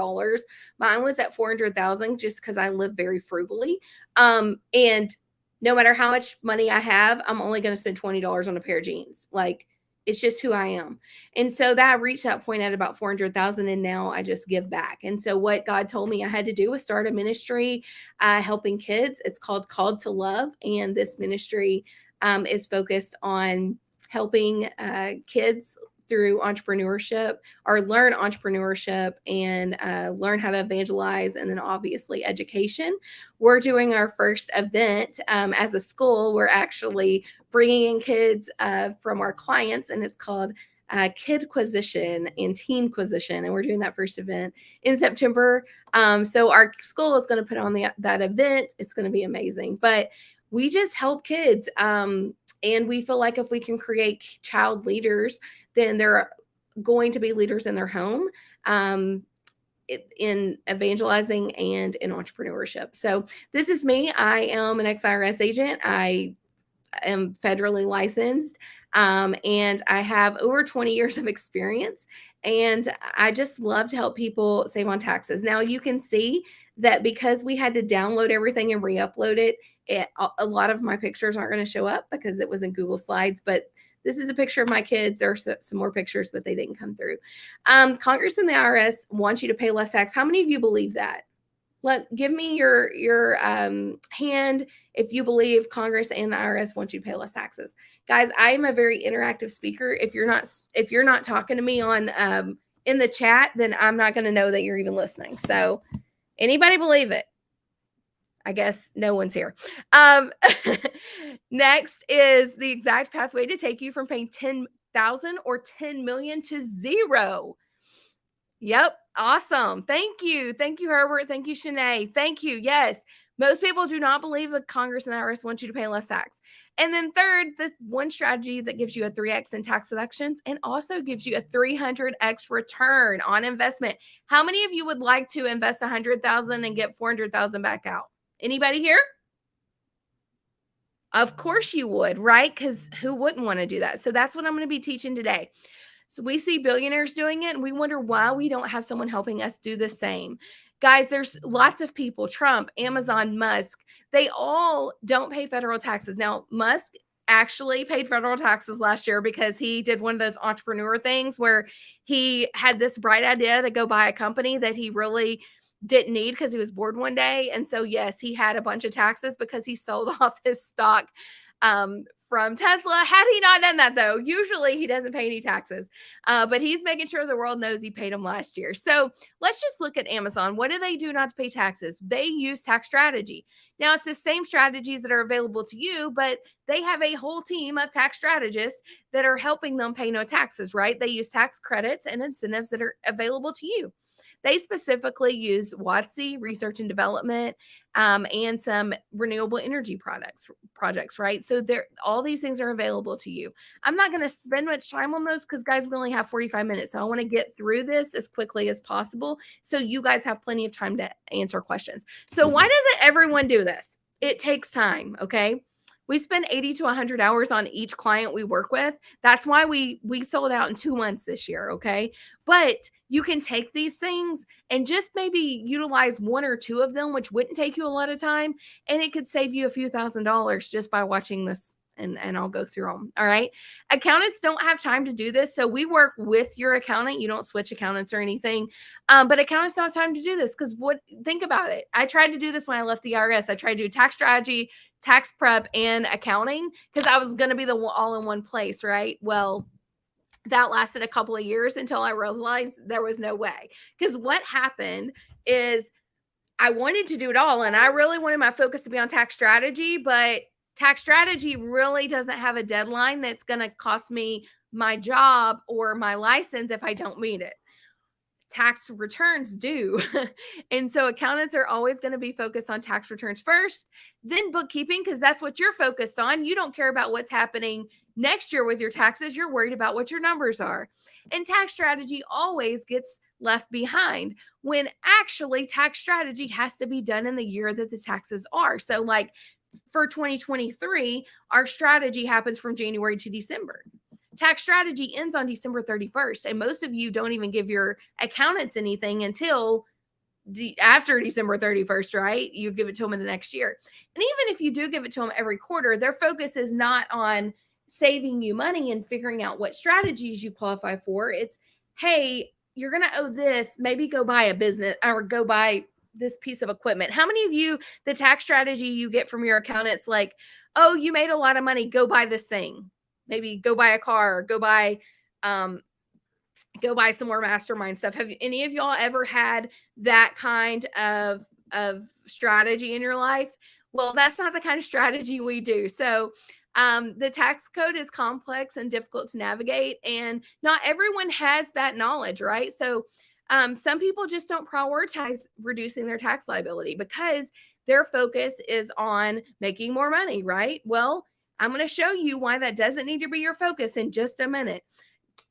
Mine was at 400,000 just because I live very frugally. And no matter how much money I have, I'm only going to spend $20 on a pair of jeans. Like, it's just who I am. And so that reached that point at about 400,000. And now I just give back. And so what God told me I had to do was start a ministry helping kids. It's called Called to Love. And this ministry is focused on helping kids through entrepreneurship, or learn entrepreneurship and learn how to evangelize, and then obviously education. We're doing our first event as a school. We're actually bringing in kids from our clients, and it's called Kidquisition and Teenquisition, and we're doing that first event in September. So our school is going to put on that event. It's going to be amazing, but we just help kids. And we feel like if we can create child leaders, then they're going to be leaders in their home, in evangelizing and in entrepreneurship. So this is me. I am an ex-IRS agent. I am federally licensed, and I have over 20 years of experience. And I just love to help people save on taxes. Now you can see that because we had to download everything and re-upload it, a lot of my pictures aren't going to show up because it was in Google Slides, but this is a picture of my kids. There are some more pictures, but they didn't come through. Congress and the IRS want you to pay less tax. How many of you believe that? Give me your hand if you believe Congress and the IRS want you to pay less taxes. Guys, I am a very interactive speaker. If you're not talking to me on in the chat, then I'm not going to know that you're even listening. So anybody believe it? I guess no one's here. Next is the exact pathway to take you from paying 10,000 or 10 million to zero. Yep. Awesome. Thank you. Thank you, Herbert. Thank you, Shanae. Thank you. Yes. Most people do not believe that Congress and the IRS want you to pay less tax. And then third, this one strategy that gives you a 3x in tax deductions and also gives you a 300x return on investment. How many of you would like to invest 100,000 and get 400,000 back out? Anybody here? Of course you would, right? Because who wouldn't want to do that? So that's what I'm going to be teaching today. So we see billionaires doing it, and we wonder why we don't have someone helping us do the same. Guys, there's lots of people, Trump, Amazon, Musk, they all don't pay federal taxes. Now, Musk actually paid federal taxes last year because he did one of those entrepreneur things where he had this bright idea to go buy a company that he really didn't need because he was bored one day. And so, yes, he had a bunch of taxes because he sold off his stock from Tesla. Had he not done that, though, usually he doesn't pay any taxes, but he's making sure the world knows he paid them last year. So let's just look at Amazon. What do they do not to pay taxes? They use tax strategy. Now, it's the same strategies that are available to you, but they have a whole team of tax strategists that are helping them pay no taxes, right? They use tax credits and incentives that are available to you. They specifically use WOTC, research and development, and some renewable energy projects, right? So all these things are available to you. I'm not going to spend much time on those because, guys, we only have 45 minutes. So I want to get through this as quickly as possible so you guys have plenty of time to answer questions. So why doesn't everyone do this? It takes time, okay? We spend 80 to 100 hours on each client we work with. That's why we sold out in 2 months this year, okay? But you can take these things and just maybe utilize 1 or 2 of them, which wouldn't take you a lot of time, and it could save you a few $1,000s just by watching this. And I'll go through them. All right. Accountants don't have time to do this. So we work with your accountant. You don't switch accountants or anything. But accountants don't have time to do this because think about it. I tried to do this when I left the IRS. I tried to do tax strategy, tax prep, and accounting because I was going to be the all in one place. Right. Well, that lasted a couple of years until I realized there was no way. Because what happened is I wanted to do it all. And I really wanted my focus to be on tax strategy, but tax strategy really doesn't have a deadline that's going to cost me my job or my license if I don't meet it. Tax returns do. And so accountants are always going to be focused on tax returns first, then bookkeeping, because that's what you're focused on. You don't care about what's happening next year with your taxes. You're worried about what your numbers are. And tax strategy always gets left behind when actually tax strategy has to be done in the year that the taxes are. So like, for 2023, our strategy happens from January to December. Tax strategy ends on December 31st. And most of you don't even give your accountants anything until after December 31st, right? You give it to them in the next year. And even if you do give it to them every quarter, their focus is not on saving you money and figuring out what strategies you qualify for. It's, hey, you're going to owe this, maybe go buy a business or go buy this piece of equipment. How many of you, the tax strategy you get from your accountants, like, oh, you made a lot of money, go buy this thing, maybe go buy a car, or go buy some more mastermind stuff. Have any of y'all ever had that kind of strategy in your life? Well, that's not the kind of strategy we do. So the tax code is complex and difficult to navigate, and not everyone has that knowledge, right? So some people just don't prioritize reducing their tax liability because their focus is on making more money, right? Well, I'm going to show you why that doesn't need to be your focus in just a minute.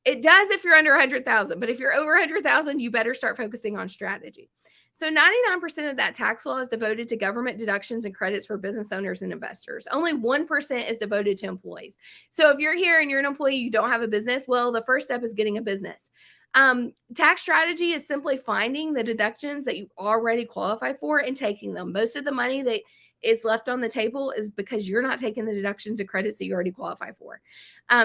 It does if you're under 100,000, but if you're over 100,000, you better start focusing on strategy. So 99% of that tax law is devoted to government deductions and credits for business owners and investors. Only 1% is devoted to employees. So if you're here and you're an employee, you don't have a business, well, the first step is getting a business. Tax strategy is simply finding the deductions that you already qualify for and taking them. Most of the money that is left on the table is because you're not taking the deductions and credits that you already qualify for.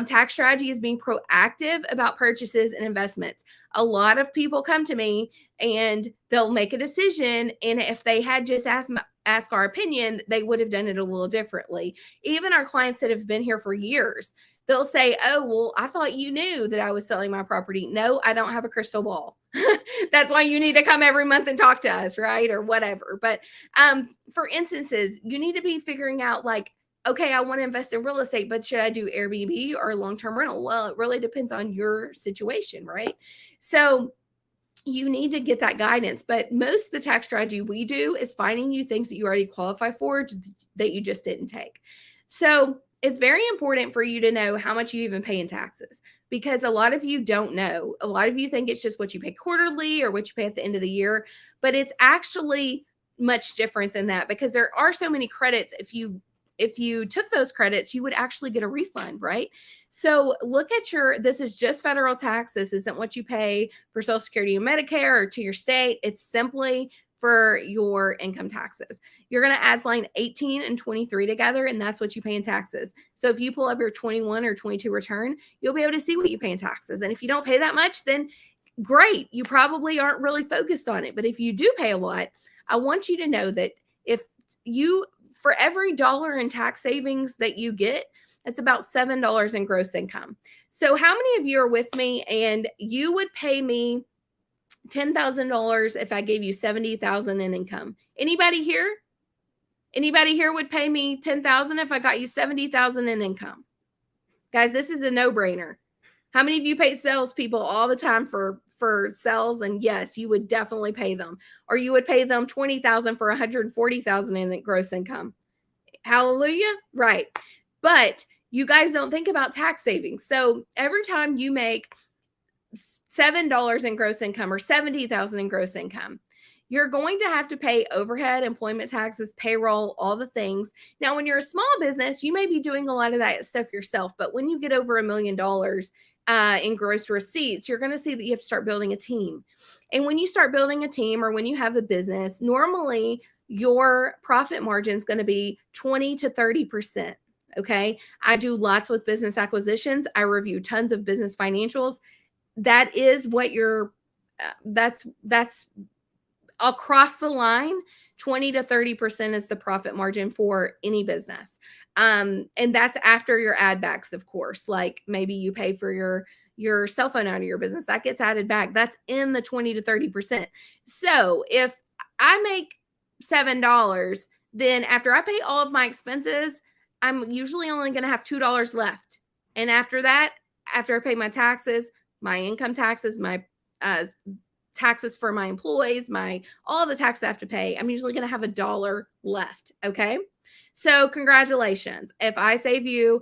Tax strategy is being proactive about purchases and investments. A lot of people come to me and they'll make a decision, and if they had just asked our opinion, they would have done it a little differently. Even our clients that have been here for years, they'll say, oh, well, I thought you knew that I was selling my property. No, I don't have a crystal ball. That's why you need to come every month and talk to us, right? Or whatever. But for instances, you need to be figuring out like, okay, I want to invest in real estate, but should I do Airbnb or long-term rental? Well, it really depends on your situation, right? So you need to get that guidance. But most of the tax strategy we do is finding you things that you already qualify for that you just didn't take. So it's very important for you to know how much you even pay in taxes, because a lot of you don't know. A lot of you think it's just what you pay quarterly or what you pay at the end of the year, but it's actually much different than that, because there are so many credits. If you took those credits, you would actually get a refund, right? So look at this is just federal tax. This isn't what you pay for Social Security and Medicare or to your state. It's simply for your income taxes. You're going to add line 18 and 23 together, and that's what you pay in taxes. So if you pull up your 21 or 22 return, you'll be able to see what you pay in taxes. And if you don't pay that much, then great. You probably aren't really focused on it. But if you do pay a lot, I want you to know that for every dollar in tax savings that you get, it's about $7 in gross income. So how many of you are with me and you would pay me $10,000 if I gave you $70,000 in income? Anybody here? Anybody here would pay me $10,000 if I got you $70,000 in income? Guys, this is a no-brainer. How many of you pay salespeople all the time for for sales, and yes, you would definitely pay them, or you would pay them $20,000 for $140,000 in gross income. Hallelujah. Right. But you guys don't think about tax savings. So every time you make $7 in gross income or $70,000 in gross income, you're going to have to pay overhead, employment taxes, payroll, all the things. Now, when you're a small business, you may be doing a lot of that stuff yourself. But when you get over $1 million in gross receipts, you're going to see that you have to start building a team. And when you start building a team, or when you have a business, normally your profit margin is going to be 20 to 30%. Okay. I do lots with business acquisitions. I review tons of business financials. That is what that's across the line. 20 to 30% is the profit margin for any business. And that's after your add backs, of course. Like maybe you pay for your cell phone out of your business, that gets added back. That's in the 20 to 30%. So if I make $7, then after I pay all of my expenses, I'm usually only going to have $2 left. And after that, after I pay my taxes, my income taxes, my taxes for my employees, all the taxes I have to pay, I'm usually going to have $1 left. Okay. So congratulations. If I save you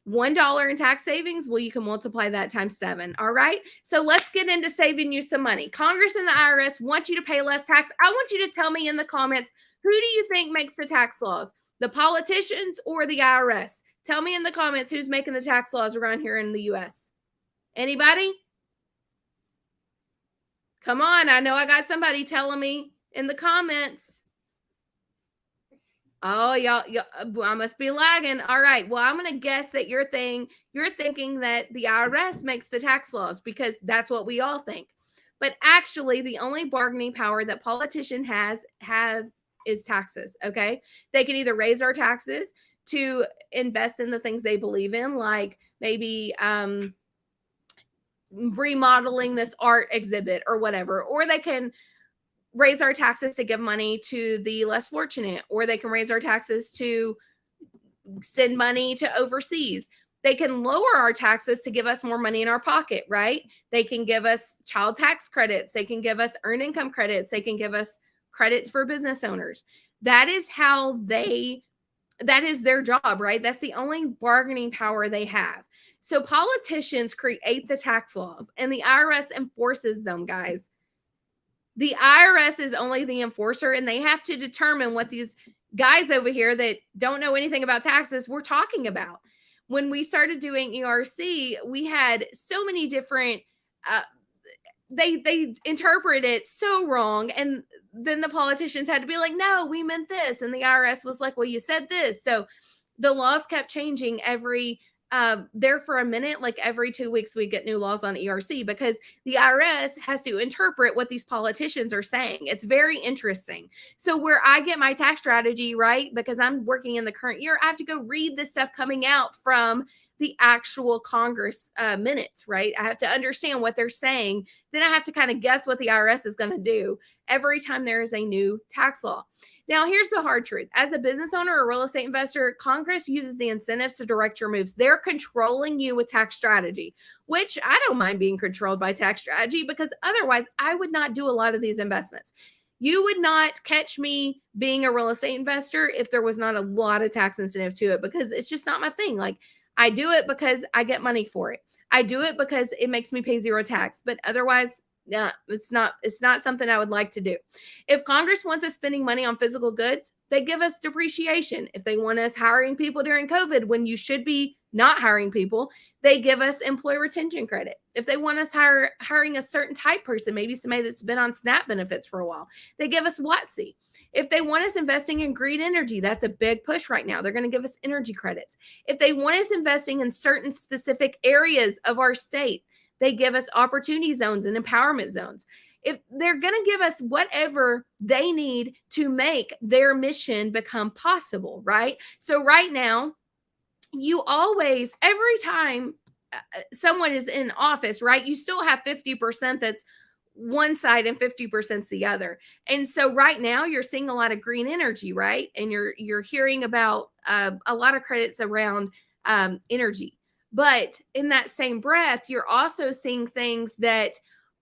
$1 in tax savings, well, you can multiply that times 7. All right. So let's get into saving you some money. Congress and the IRS want you to pay less tax. I want you to tell me in the comments, who do you think makes the tax laws? The politicians or the IRS? Tell me in the comments who's making the tax laws around here in the US. Anybody? Come on. I know I got somebody telling me in the comments. Oh, y'all, I must be lagging. All right. Well, I'm going to guess that you're thinking that the IRS makes the tax laws, because that's what we all think. But actually, the only bargaining power that politicians have is taxes. Okay. They can either raise our taxes to invest in the things they believe in, like maybe remodeling this art exhibit or whatever, or they can raise our taxes to give money to the less fortunate, or they can raise our taxes to send money to overseas. They can lower our taxes to give us more money in our pocket, right? They can give us child tax credits. They can give us earned income credits. They can give us credits for business owners. That is that is their job, right? That's the only bargaining power they have. So politicians create the tax laws and the IRS enforces them, guys. The IRS is only the enforcer, and they have to determine what these guys over here that don't know anything about taxes we're talking about. When we started doing ERC, we had so many different, they interpret it so wrong. And then the politicians had to be like, no, we meant this. And the IRS was like, well, you said this. So the laws kept changing there for a minute, like every 2 weeks we get new laws on ERC, because the IRS has to interpret what these politicians are saying. It's very interesting. So where I get my tax strategy, right, because I'm working in the current year, I have to go read this stuff coming out from the actual Congress minutes, right? I have to understand what they're saying. Then I have to kind of guess what the IRS is going to do every time there is a new tax law. Now, here's the hard truth. As a business owner or real estate investor, Congress uses the incentives to direct your moves. They're controlling you with tax strategy, which I don't mind being controlled by tax strategy, because otherwise I would not do a lot of these investments. You would not catch me being a real estate investor if there was not a lot of tax incentive to it, because it's just not my thing. Like, I do it because I get money for it. I do it because it makes me pay zero tax, but otherwise, yeah, it's not something I would like to do. If Congress wants us spending money on physical goods, they give us depreciation. If they want us hiring people during COVID when you should be not hiring people, they give us employee retention credit. If they want us hiring a certain type person, maybe somebody that's been on SNAP benefits for a while, they give us WOTC. If they want us investing in green energy, that's a big push right now. They're going to give us energy credits. If they want us investing in certain specific areas of our state, they give us opportunity zones and empowerment zones. If they're going to give us whatever they need to make their mission become possible, right? So right now, you always, every time someone is in office, right, you still have 50% that's one side and 50% the other. And so right now you're seeing a lot of green energy, right? And you're hearing about a lot of credits around energy. But in that same breath, you're also seeing things that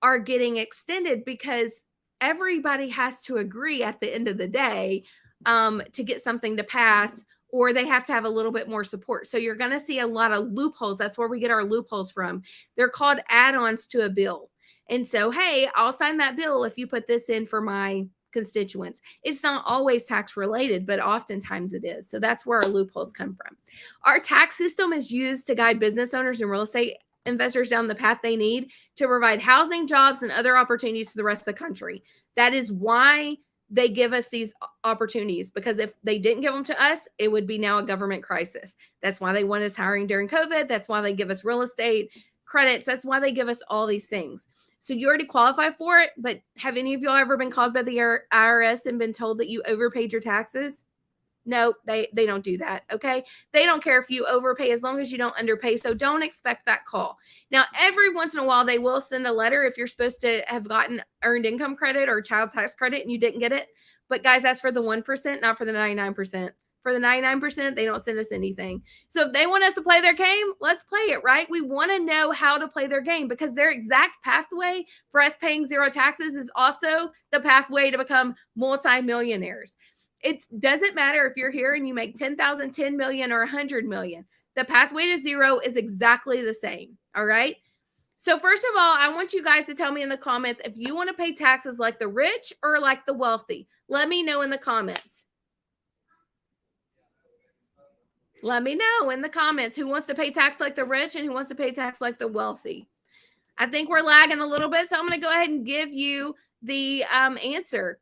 are getting extended because everybody has to agree at the end of the day to get something to pass, or they have to have a little bit more support. So you're going to see a lot of loopholes. That's where we get our loopholes from. They're called add-ons to a bill. And so, hey, I'll sign that bill if you put this in for my constituents. It's not always tax related, but oftentimes it is. So that's where our loopholes come from. Our tax system is used to guide business owners and real estate investors down the path they need to provide housing, jobs, and other opportunities to the rest of the country. That is why they give us these opportunities, because if they didn't give them to us, it would be now a government crisis. That's why they want us hiring during COVID. That's why they give us real estate credits. That's why they give us all these things. So you already qualify for it, but have any of y'all ever been called by the IRS and been told that you overpaid your taxes? No, they don't do that, okay? They don't care if you overpay as long as you don't underpay, so don't expect that call. Now, every once in a while, they will send a letter if you're supposed to have gotten earned income credit or child tax credit and you didn't get it. But guys, that's for the 1%, not for the 99%. For the 99%, they don't send us anything. So if they want us to play their game, let's play it, right? We want to know how to play their game, because their exact pathway for us paying zero taxes is also the pathway to become multimillionaires. It doesn't matter if you're here and you make 10,000, 10 million, or 100 million. The pathway to zero is exactly the same. All right. So first of all, I want you guys to tell me in the comments if you want to pay taxes like the rich or like the wealthy. Let me know in the comments. Let me know in the comments who wants to pay tax like the rich and who wants to pay tax like the wealthy. I think we're lagging a little bit, so I'm going to go ahead and give you the answer.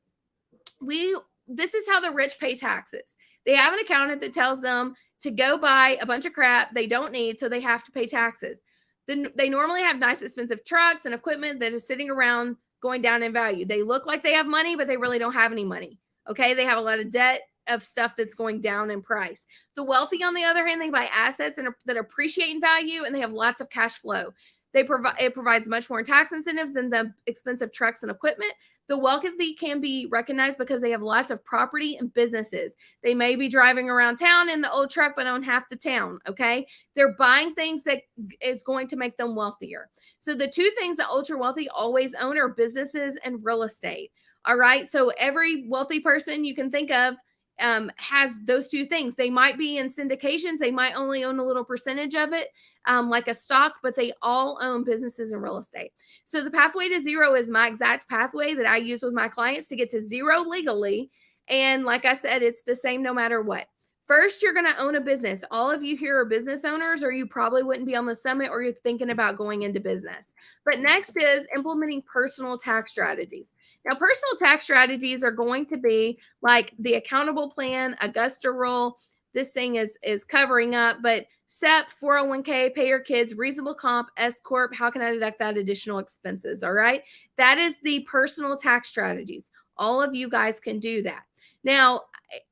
This is how the rich pay taxes. They have an accountant that tells them to go buy a bunch of crap they don't need, so they have to pay taxes. Then they normally have nice, expensive trucks and equipment that is sitting around going down in value. They look like they have money, but they really don't have any money. Okay, they have a lot of debt of stuff that's going down in price. The wealthy, on the other hand, they buy assets that appreciate in value, and they have lots of cash flow. It provides much more tax incentives than the expensive trucks and equipment. The wealthy can be recognized because they have lots of property and businesses. They may be driving around town in the old truck, but own half the town, okay? They're buying things that is going to make them wealthier. So the two things that ultra wealthy always own are businesses and real estate, all right? So every wealthy person you can think of has those two things. They might be in syndications. They might only own a little percentage of it, like a stock, but they all own businesses and real estate. So the pathway to zero is my exact pathway that I use with my clients to get to zero legally. And like I said, it's the same no matter what. First, you're going to own a business. All of you here are business owners, or you probably wouldn't be on the summit, or you're thinking about going into business. But next is implementing personal tax strategies. Now, personal tax strategies are going to be like the accountable plan, Augusta rule. This thing is covering up, but SEP, 401k, pay your kids, reasonable comp, S Corp, how can I deduct that additional expenses? All right. That is the personal tax strategies. All of you guys can do that. Now,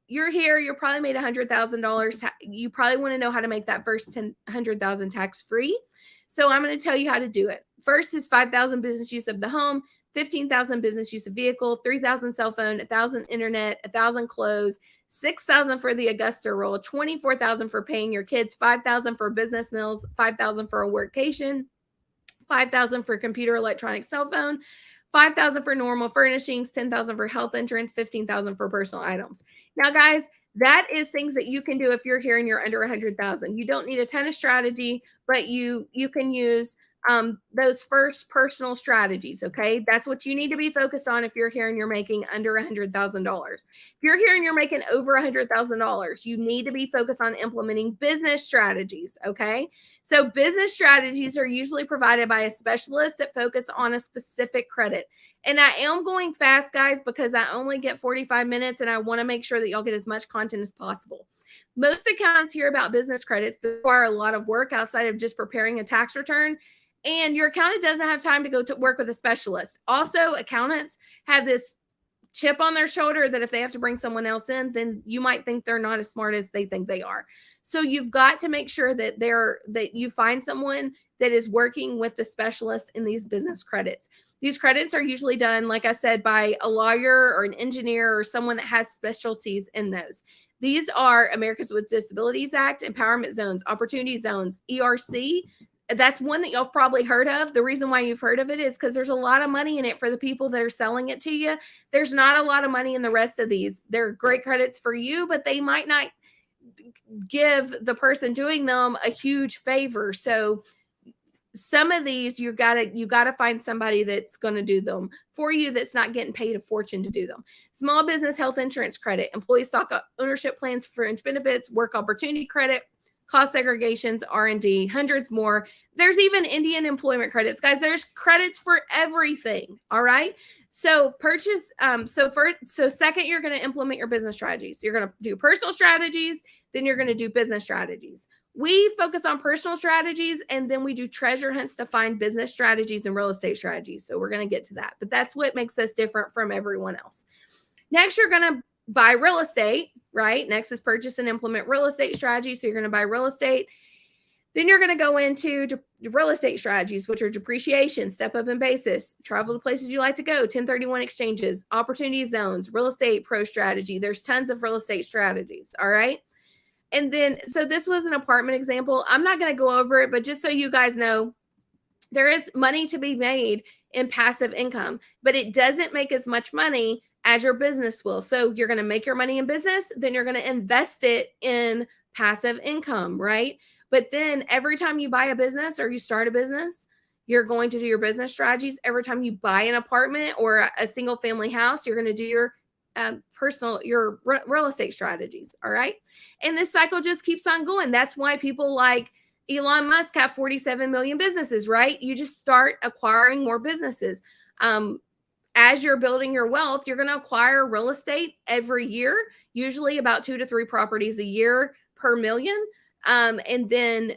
you're here, you're probably made $100,000. You probably want to know how to make that first $100,000 tax free. So I'm going to tell you how to do it. First is 5,000 business use of the home, 15,000 business use of vehicle, 3,000 cell phone, 1,000 internet, 1,000 clothes, 6,000 for the Augusta rule, 24,000 for paying your kids, 5,000 for business meals, 5,000 for a workcation, 5,000 for computer, electronic, cell phone, 5,000 for normal furnishings, 10,000 for health insurance, 15,000 for personal items. Now, guys, that is things that you can do if you're here and you're under 100,000. You don't need a ton of strategy, but you can use those first personal strategies. Okay. That's what you need to be focused on if you're here and you're making under $100,000. If you're here and you're making over $100,000, you need to be focused on implementing business strategies. Okay. So business strategies are usually provided by a specialist that focus on a specific credit. And I am going fast, guys, because I only get 45 minutes and I want to make sure that y'all get as much content as possible. Most accountants hear about business credits, but require a lot of work outside of just preparing a tax return. And your accountant doesn't have time to go to work with a specialist. Also, accountants have this chip on their shoulder that if they have to bring someone else in, then you might think they're not as smart as they think they are. So you've got to make sure that you find someone that is working with the specialist in these business credits. These credits are usually done, like I said, by a lawyer or an engineer or someone that has specialties in those. These are Americans with Disabilities Act, Empowerment Zones, Opportunity Zones, ERC, that's one that y'all have probably heard of. The reason why you've heard of it is because there's a lot of money in it for the people that are selling it to you. There's not a lot of money in the rest of these. They're great credits for you, but they might not give the person doing them a huge favor. So some of these you gotta find somebody that's going to do them for you, that's not getting paid a fortune to do them. Small business health insurance credit, employee stock ownership plans, fringe benefits, work opportunity credit, cost segregations, R&D, hundreds more. There's even Indian employment credits, guys. There's credits for everything. All right. So purchase. So second, you're going to implement your business strategies. You're going to do personal strategies. Then you're going to do business strategies. We focus on personal strategies, and then we do treasure hunts to find business strategies and real estate strategies. So we're going to get to that, but that's what makes us different from everyone else. Next, you're going to buy real estate, right? Next is purchase and implement real estate strategies. So you're going to buy real estate. Then you're going to go into real estate strategies, which are depreciation, step up in basis, travel to places you like to go, 1031 exchanges, opportunity zones, real estate pro strategy. There's tons of real estate strategies. All right. And then, so this was an apartment example. I'm not going to go over it, but just so you guys know, there is money to be made in passive income, but it doesn't make as much money as your business will. So you're going to make your money in business, then you're going to invest it in passive income, right? But then every time you buy a business or you start a business, you're going to do your business strategies. Every time you buy an apartment or a single family house, you're going to do your real estate strategies. All right. And this cycle just keeps on going. That's why people like Elon Musk have 47 million businesses, right? You just start acquiring more businesses. As you're building your wealth, you're going to acquire real estate every year, usually about 2 to 3 properties a year per million. And then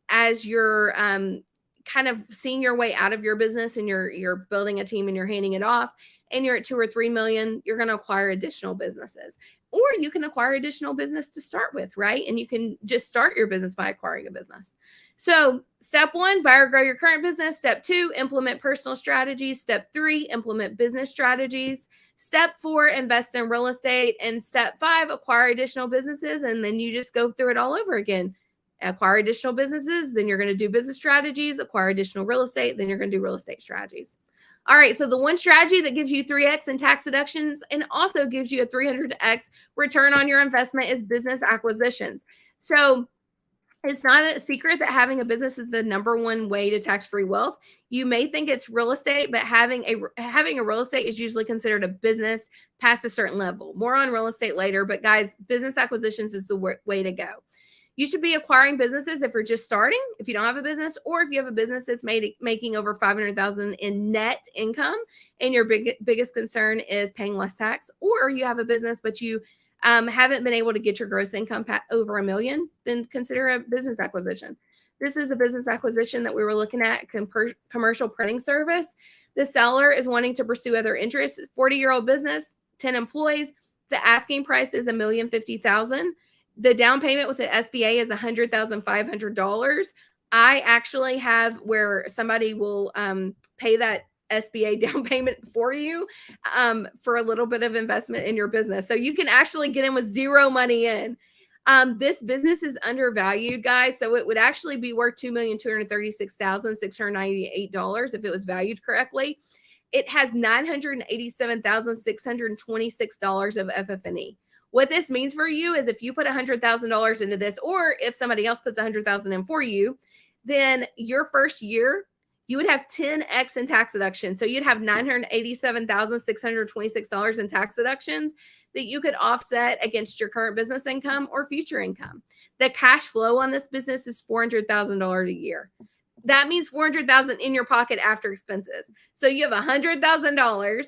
as you're kind of seeing your way out of your business and you're building a team and you're handing it off, and you're at 2 or 3 million, you're going to acquire additional businesses. Or you can acquire additional business to start with, right? And you can just start your business by acquiring a business. So step 1, buy or grow your current business. Step 2, implement personal strategies. Step 3, implement business strategies. Step 4, invest in real estate. And step 5, acquire additional businesses. And then you just go through it all over again. Acquire additional businesses, then you're going to do business strategies, acquire additional real estate, then you're going to do real estate strategies. All right, so the one strategy that gives you 3x in tax deductions and also gives you a 300x return on your investment is business acquisitions. So it's not a secret that having a business is the number one way to tax-free wealth. You may think it's real estate, but having a real estate is usually considered a business past a certain level. More on real estate later, but guys, business acquisitions is the way to go. You should be acquiring businesses if you're just starting, if you don't have a business, or if you have a business that's making over $500,000 in net income, and your biggest concern is paying less tax, or you have a business but you haven't been able to get your gross income over $1 million, then consider a business acquisition. This is a business acquisition that we were looking at, commercial printing service. The seller is wanting to pursue other interests. 40-year-old business, 10 employees. The asking price is $1,050,000. The down payment with the SBA is $100,500. I actually have where somebody will pay that SBA down payment for you for a little bit of investment in your business. So you can actually get in with zero money in. This business is undervalued, guys. So it would actually be worth $2,236,698 if it was valued correctly. It has $987,626 of FF&E. What this means for you is if you put $100,000 into this, or if somebody else puts $100,000 in for you, then your first year, you would have 10x in tax deductions. So you'd have $987,626 in tax deductions that you could offset against your current business income or future income. The cash flow on this business is $400,000 a year. That means $400,000 in your pocket after expenses. So you have $100,000.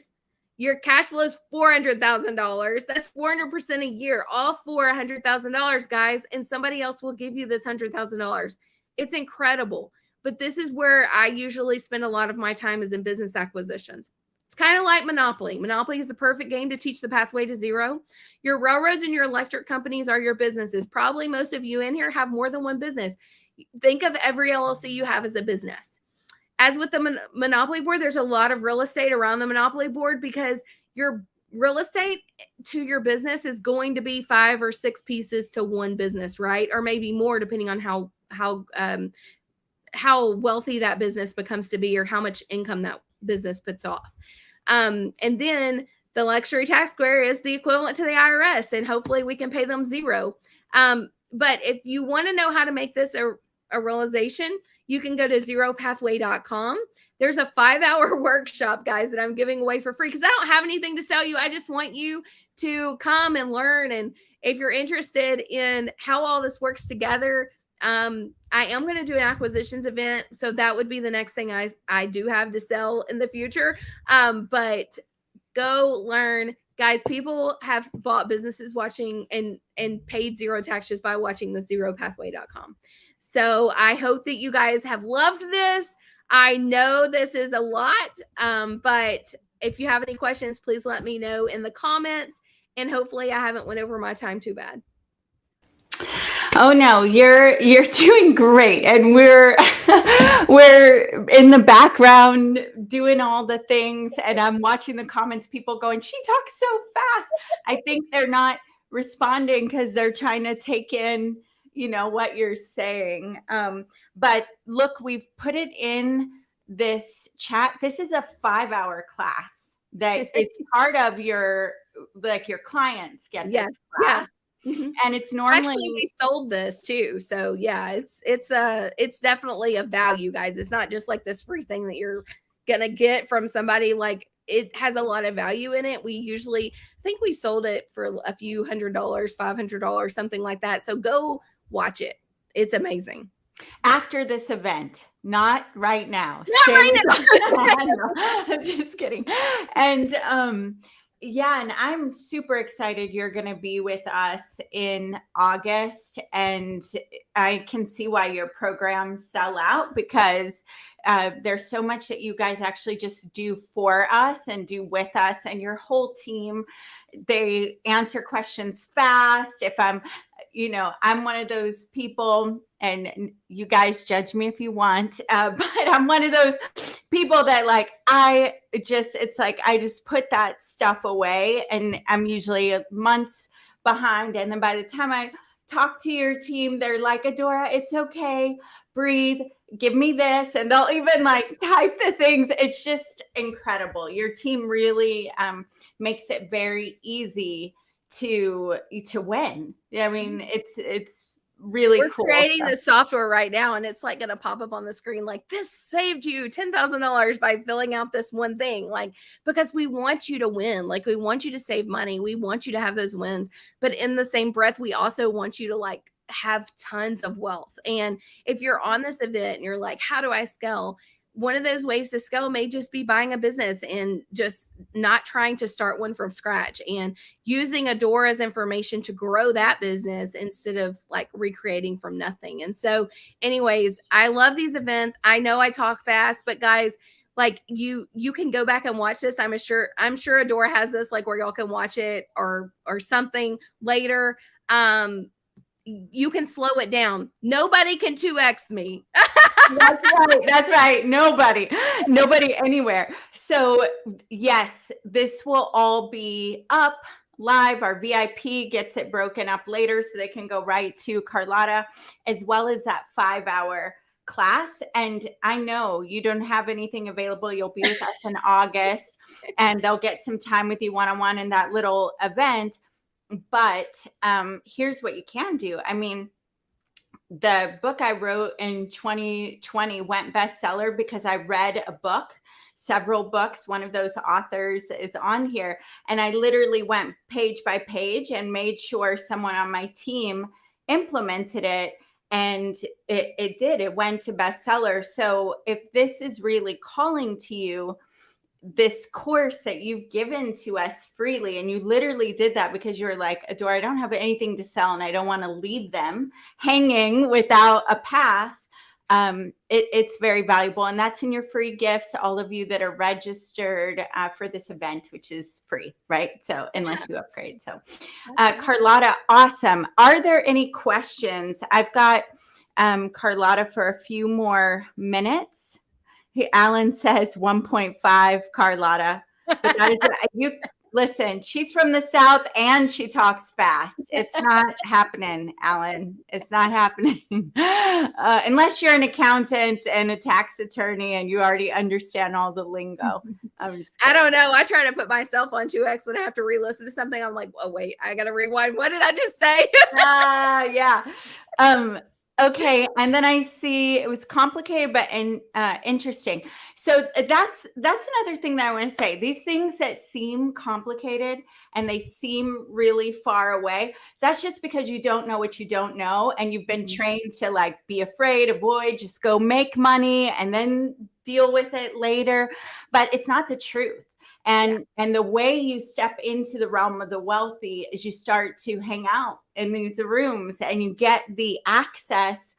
Your cash flow is $400,000. That's 400% a year, all for $100,000, guys. And somebody else will give you this $100,000. It's incredible. But this is where I usually spend a lot of my time is in business acquisitions. It's kind of like Monopoly. Monopoly is the perfect game to teach the pathway to zero. Your railroads and your electric companies are your businesses. Probably most of you in here have more than one business. Think of every LLC you have as a business. As with the Monopoly board, there's a lot of real estate around the Monopoly board because your real estate to your business is going to be 5 or 6 pieces to one business, right? Or maybe more, depending on how how wealthy that business becomes to be, or how much income that business puts off. And then the luxury tax square is the equivalent to the IRS, and hopefully we can pay them zero. But if you want to know how to make this a realization, you can go to zeropathway.com. There's a 5-hour workshop, guys, that I'm giving away for free because I don't have anything to sell you. I just want you to come and learn. And if you're interested in how all this works together, I am going to do an acquisitions event. So that would be the next thing I do have to sell in the future. But go learn. Guys, people have bought businesses watching and paid zero tax just by watching the zeropathway.com. So I hope that you guys have loved this. I know this is a lot, but if you have any questions, please let me know in the comments. And hopefully I haven't went over my time too bad. Oh no, you're doing great, and we're in the background doing all the things, and I'm watching the comments. People going, "She talks so fast." I think they're not responding because they're trying to take in, what you're saying. But look, we've put it in this chat. This is a 5-hour class that is part of your clients get this class. Yeah. Mm-hmm. And it's normally actually we sold this too. So yeah, it's definitely a value, guys. It's not just like this free thing that you're gonna get from somebody. Like, it has a lot of value in it. I think we sold it for a few $100, $500, something like that. So go watch it. It's amazing. After this event, not right now. Not right now. I'm just kidding. And yeah, and I'm super excited you're going to be with us in August. And I can see why your programs sell out, because there's so much that you guys actually just do for us and do with us, and your whole team. They answer questions fast. If I'm one of those people, and you guys judge me if you want, but I'm one of those people that I just put that stuff away, and I'm usually months behind. And then by the time I talk to your team, they're like, "Adora, it's okay, breathe, give me this." And they'll even type the things. It's just incredible. Your team really makes it very easy to win. I mean, it's really cool. We're creating the software right now, and it's going to pop up on the screen this saved you $10,000 by filling out this one thing, because we want you to win. We want you to save money. We want you to have those wins, but in the same breath, we also want you to have tons of wealth. And if you're on this event and you're like, how do I scale? One of those ways to scale may just be buying a business and just not trying to start one from scratch, and using Adora's information to grow that business instead of recreating from nothing. And so anyways, I love these events. I know I talk fast, but guys, you can go back and watch this. I'm sure Adora has this where y'all can watch it or something later. You can slow it down. Nobody can 2x me. That's right. Nobody anywhere. So yes, this will all be up live. Our VIP gets it broken up later so they can go right to Carlotta, as well as that 5-hour class. And I know you don't have anything available. You'll be with us in August, and they'll get some time with you one-on-one in that little event. But here's what you can do. I mean, the book I wrote in 2020 went bestseller because I read several books. One of those authors is on here. And I literally went page by page and made sure someone on my team implemented it. And it did. It went to bestseller. So if this is really calling to you, this course that you've given to us freely, and you literally did that because you're like, Adora, I don't have anything to sell and I don't want to leave them hanging without a path. It's very valuable. And that's in your free gifts, all of you that are registered for this event, which is free, right? So unless you upgrade. So Carlotta, awesome. Are there any questions? I've got Carlotta for a few more minutes. Alan says 1.5, Carlotta. But that is, Listen, she's from the South and she talks fast. It's not happening, Alan. It's not happening. Unless you're an accountant and a tax attorney and you already understand all the lingo. I don't know. I try to put myself on 2X when I have to re-listen to something. I'm like, oh, wait, I got to rewind. What did I just say? Yeah. Okay. And then I see it was complicated, but interesting. So that's another thing that I want to say. These things that seem complicated and they seem really far away, that's just because you don't know what you don't know. And you've been trained to like be afraid, avoid, just go make money and then deal with it later. But it's not the truth. And the way you step into the realm of the wealthy is you start to hang out in these rooms and you get the access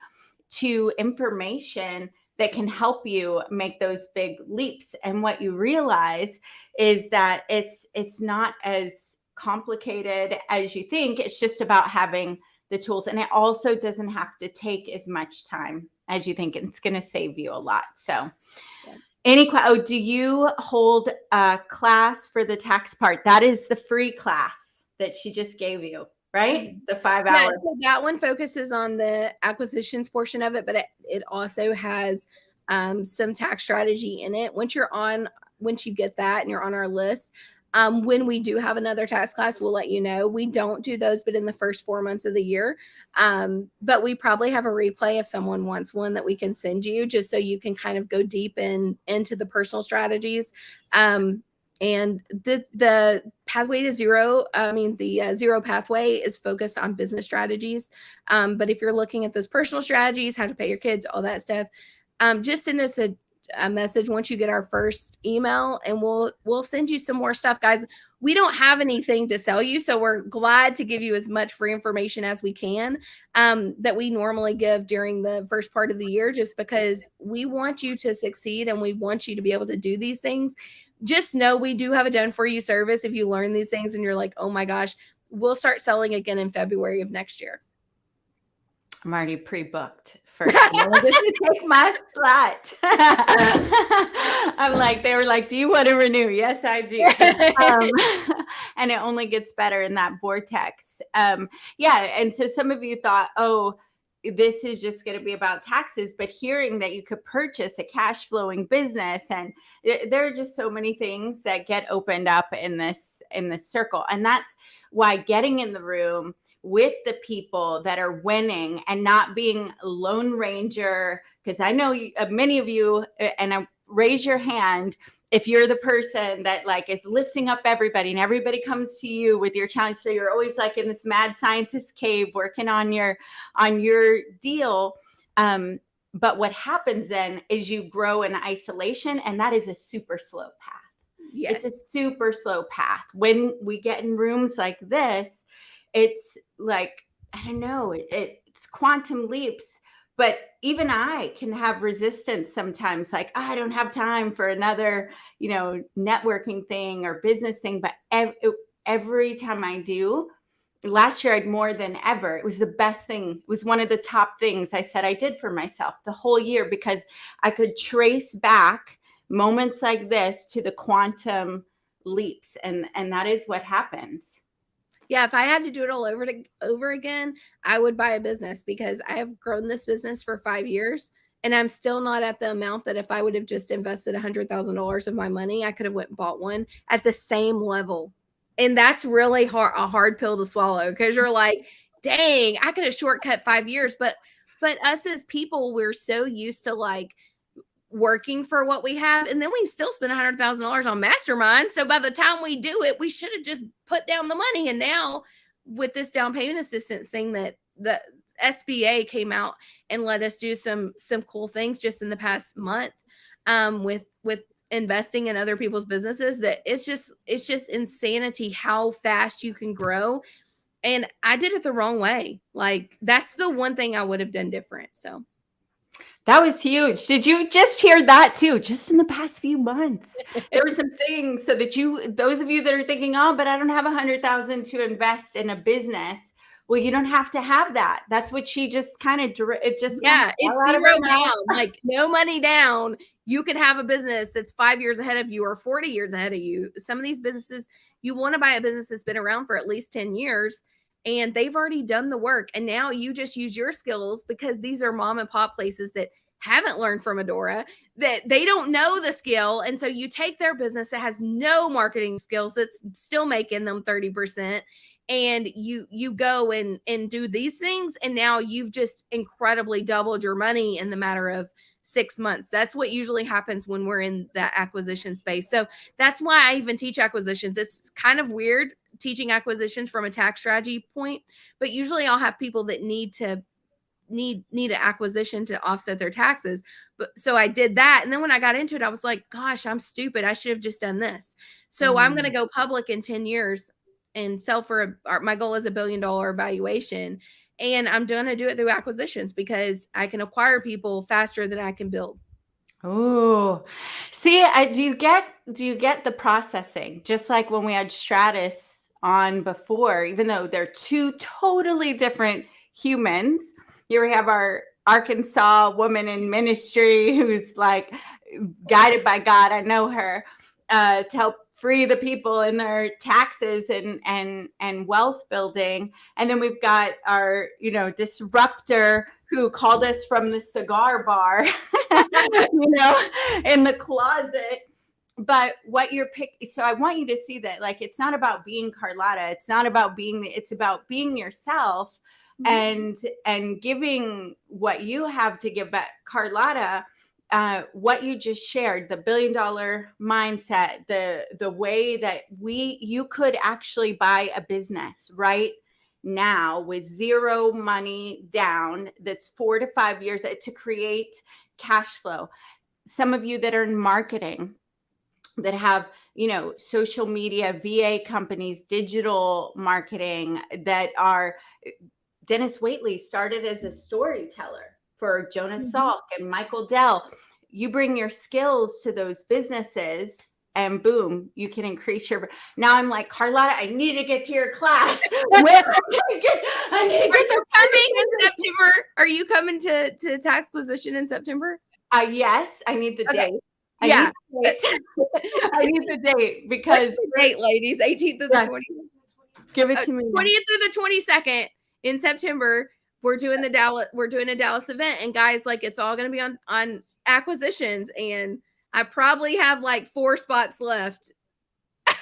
to information that can help you make those big leaps. And what you realize is that it's not as complicated as you think. It's just about having the tools. And it also doesn't have to take as much time as you think. It's going to save you a lot. So do you hold a class for the tax part? That is the free class that she just gave you, right? The 5 hours. Yeah, so that one focuses on the acquisitions portion of it, but it also has some tax strategy in it. Once you get that and you're on our list, when we do have another tax class, we'll let you know. We don't do those, but in the first 4 months of the year. But we probably have a replay if someone wants one that we can send you, just so you can kind of go deep into the personal strategies. And the pathway to zero, the zero pathway is focused on business strategies. But if you're looking at those personal strategies, how to pay your kids, all that stuff, just send us a message once you get our first email and we'll send you some more stuff, guys. We don't have anything to sell you, so we're glad to give you as much free information as we can that we normally give during the first part of the year, just because we want you to succeed and we want you to be able to do these things. Just know we do have a done for you service. If you learn these things and you're like, oh my gosh, we'll start selling again in February of next year. I'm already pre-booked for this to take my slot. They were like, do you want to renew? Yes, I do. And it only gets better in that vortex. And so some of you thought, oh, this is just going to be about taxes, but hearing that you could purchase a cash flowing business, and there are just so many things that get opened up in this circle. And that's why getting in the room with the people that are winning and not being Lone Ranger, because I know many of you, and raise your hand if you're the person that like is lifting up everybody and everybody comes to you with your challenge. So you're always like in this mad scientist cave working on your deal. But what happens then is you grow in isolation, and that is a super slow path. Yes. It's a super slow path. When we get in rooms like this, it's like, I don't know, it's quantum leaps. But even I can have resistance sometimes, like, I don't have time for another, networking thing or business thing. But every time I do, last year I had more than ever. It was the best thing. It was one of the top things I said I did for myself the whole year, because I could trace back moments like this to the quantum leaps. And that is what happens. Yeah, if I had to do it all over again, I would buy a business, because I have grown this business for 5 years and I'm still not at the amount that if I would have just invested $100,000 of my money, I could have went and bought one at the same level. And that's really a hard pill to swallow, because you're like, dang, I could have shortcut 5 years. But us as people, we're so used to like working for what we have, and then we still spend $100,000 on mastermind. So by the time we do it, we should have just put down the money. And now with this down payment assistance thing, that the SBA came out and let us do some cool things just in the past month with investing in other people's businesses, that it's just insanity how fast you can grow. And I did it the wrong way. Like, that's the one thing I would have done different. So that was huge. Did you just hear that too? Just in the past few months, there were some things so that those of you that are thinking, oh, but I don't have $100,000 to invest in a business. Well, you don't have to have that. That's what she just kind of, it just Yeah, it's fell out of zero her mouth. down, like no money down. You could have a business that's 5 years ahead of you or 40 years ahead of you. Some of these businesses, you want to buy a business that's been around for at least 10 years and they've already done the work. And now you just use your skills, because these are mom and pop places that haven't learned from Adora, that they don't know the skill. And so you take their business that has no marketing skills, that's still making them 30%, and you go and do these things, and now you've just incredibly doubled your money in the matter of 6 months. That's what usually happens when we're in that acquisition space. So that's why I even teach acquisitions. It's kind of weird teaching acquisitions from a tax strategy point, but usually I'll have people that need an acquisition to offset their taxes. But so I did that. And then when I got into it, I was like, gosh, I'm stupid. I should have just done this. So I'm going to go public in 10 years and sell for my goal is $1 billion valuation. And I'm going to do it through acquisitions, because I can acquire people faster than I can build. Oh, see, do you get the processing? Just like when we had Stratus on before, even though they're two totally different humans. Here we have our Arkansas woman in ministry who's like guided by God. I know her to help free the people in their taxes and wealth building. And then we've got our, disruptor who called us from the cigar bar, in the closet. But what you're picking, so I want you to see that, like, it's not about being Carlotta. It's not about it's about being yourself and giving what you have to give back. Carlotta, what you just shared, the $1 billion mindset, the way that you could actually buy a business right now with zero money down, that's 4 to 5 years to create cash flow. Some of you that are in marketing, that have, social media, VA companies, digital marketing, that are, Dennis Waitley started as a storyteller for Jonas Salk and Michael Dell. You bring your skills to those businesses and boom, you can increase your. Now I'm like, Carlotta, I need to get to your class. I need to get Are you coming in September? Are you coming to tax acquisition in September? Yes, I need the date. Yeah. I need the date because what's the date, ladies? 18th through the 20th. Give it to me. 20th through the 22nd in September. We're doing a Dallas event, and guys, like, it's all going to be on acquisitions, and I probably have like 4 spots left.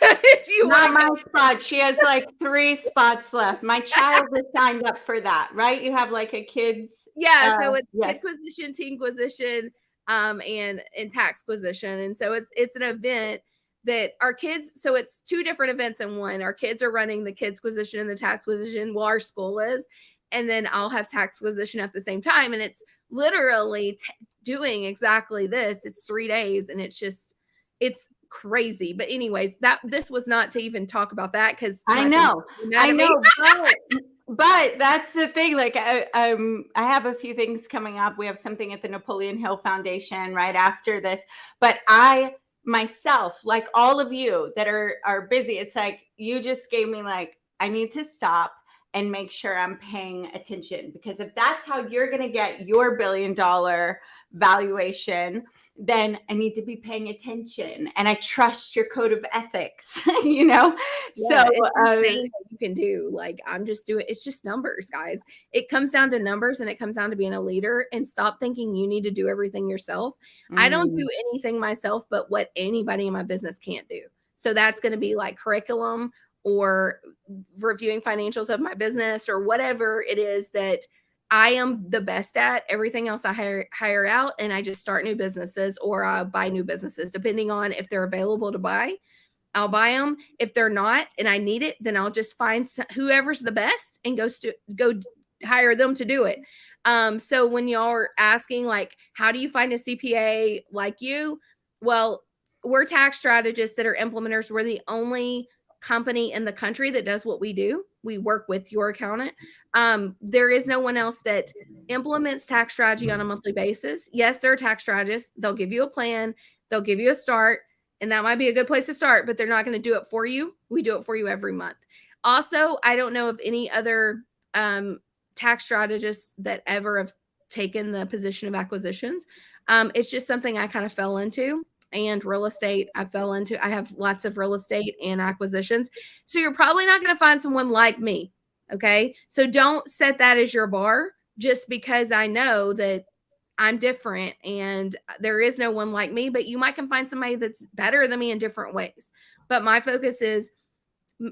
If you not my spot, she has like 3 spots left. My child is signed up for that, right? You have like a kids. So it's acquisition, teen acquisition, and tax acquisition, and so it's an event that our kids. So it's 2 different events in one. Our kids are running the kids acquisition and the tax acquisition while our school is, and then I'll have tax acquisition at the same time, and it's literally doing exactly this. It's 3 days, and it's crazy. But anyways, this was not to even talk about that, because I know, but that's the thing. Like, I have a few things coming up. We have something at the Napoleon Hill Foundation right after this. But I myself, like all of you that are busy, it's like you just gave me like, I need to stop and make sure I'm paying attention, because if that's how you're going to get your $1 billion valuation, then I need to be paying attention, and I trust your code of ethics, so it's insane what you can do. Like, it's just numbers, guys. It comes down to numbers, and it comes down to being a leader, and stop thinking you need to do everything yourself. I don't do anything myself but what anybody in my business can't do. So that's going to be like curriculum, or reviewing financials of my business, or whatever it is that I am the best at. Everything else I hire out, and I just start new businesses, or I buy new businesses, depending on if they're available to buy. I'll buy them. If they're not and I need it, then I'll just find whoever's the best and go hire them to do it. So when y'all are asking, like, how do you find a CPA like you? Well, we're tax strategists that are implementers. We're the only company in the country that does what we do. We work with your accountant. There is no one else that implements tax strategy on a monthly basis. Yes, they're tax strategists. They'll give you a plan. They'll give you a start, and that might be a good place to start, but they're not going to do it for you. We do it for you every month. Also, I don't know of any other tax strategists that ever have taken the position of acquisitions. It's just something I kind of fell into. And real estate, I have lots of real estate and acquisitions. So you're probably not going to find someone like me. Okay. So don't set that as your bar just because I know that I'm different and there is no one like me, but you might can find somebody that's better than me in different ways. But my focus is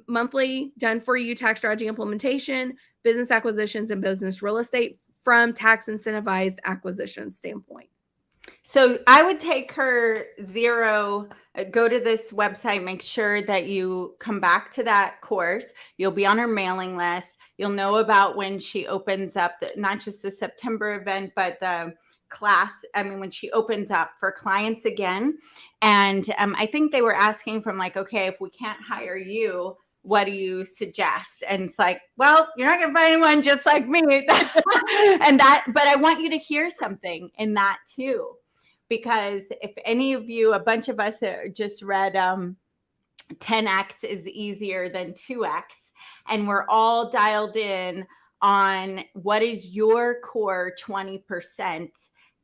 monthly done for you tax strategy implementation, business acquisitions, and business real estate from tax incentivized acquisition standpoint. So I would take her zero, go to this website, make sure that you come back to that course. You'll be on her mailing list. You'll know about when she opens up, not just the September event, but the class. I mean, when she opens up for clients again. And I think they were asking from like, okay, if we can't hire you, what do you suggest? And it's like, well, you're not going to find anyone just like me. But I want you to hear something in that too. Because if any of you, a bunch of us just read 10x is easier than 2x, and we're all dialed in on what is your core 20%,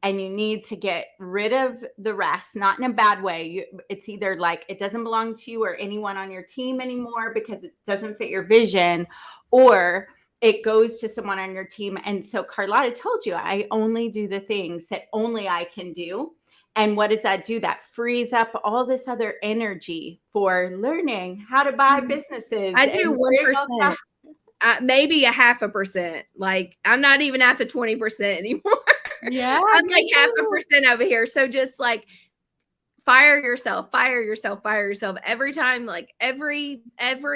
and you need to get rid of the rest, not in a bad way. It's either like it doesn't belong to you or anyone on your team anymore because it doesn't fit your vision, or it goes to someone on your team. And so Carlotta told you, I only do the things that only I can do. And what does that do? That frees up all this other energy for learning how to buy businesses. I do 1%, maybe a 0.5%. Like I'm not even at the 20% anymore. Yeah, I'm like 0.5% over here. So just like fire yourself every time. Like every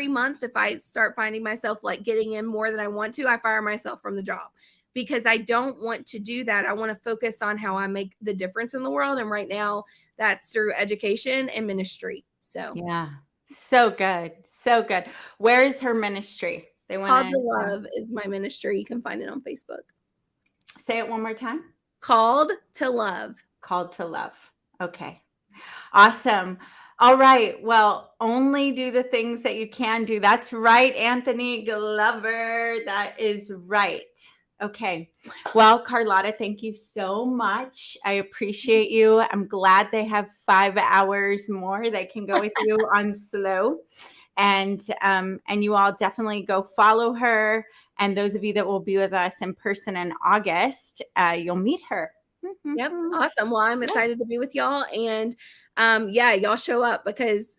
month, if I start finding myself like getting in more than I want to, I fire myself from the job. Because I don't want to do that. I want to focus on how I make the difference in the world. And right now that's through education and ministry. So yeah, so good. So good. Where is her ministry? They want Called to Love is my ministry. You can find it on Facebook. Say it one more time. Called to Love. Called to Love. Okay. Awesome. All right. Well, only do the things that you can do. That's right, Anthony Glover. That is right. Okay. Well, Carlotta, thank you so much. I appreciate you. I'm glad they have 5 hours more. They can go with you on slow. And you all definitely go follow her. And those of you that will be with us in person in August, you'll meet her. Yep. Awesome. Well, I'm excited to be with y'all. And y'all show up because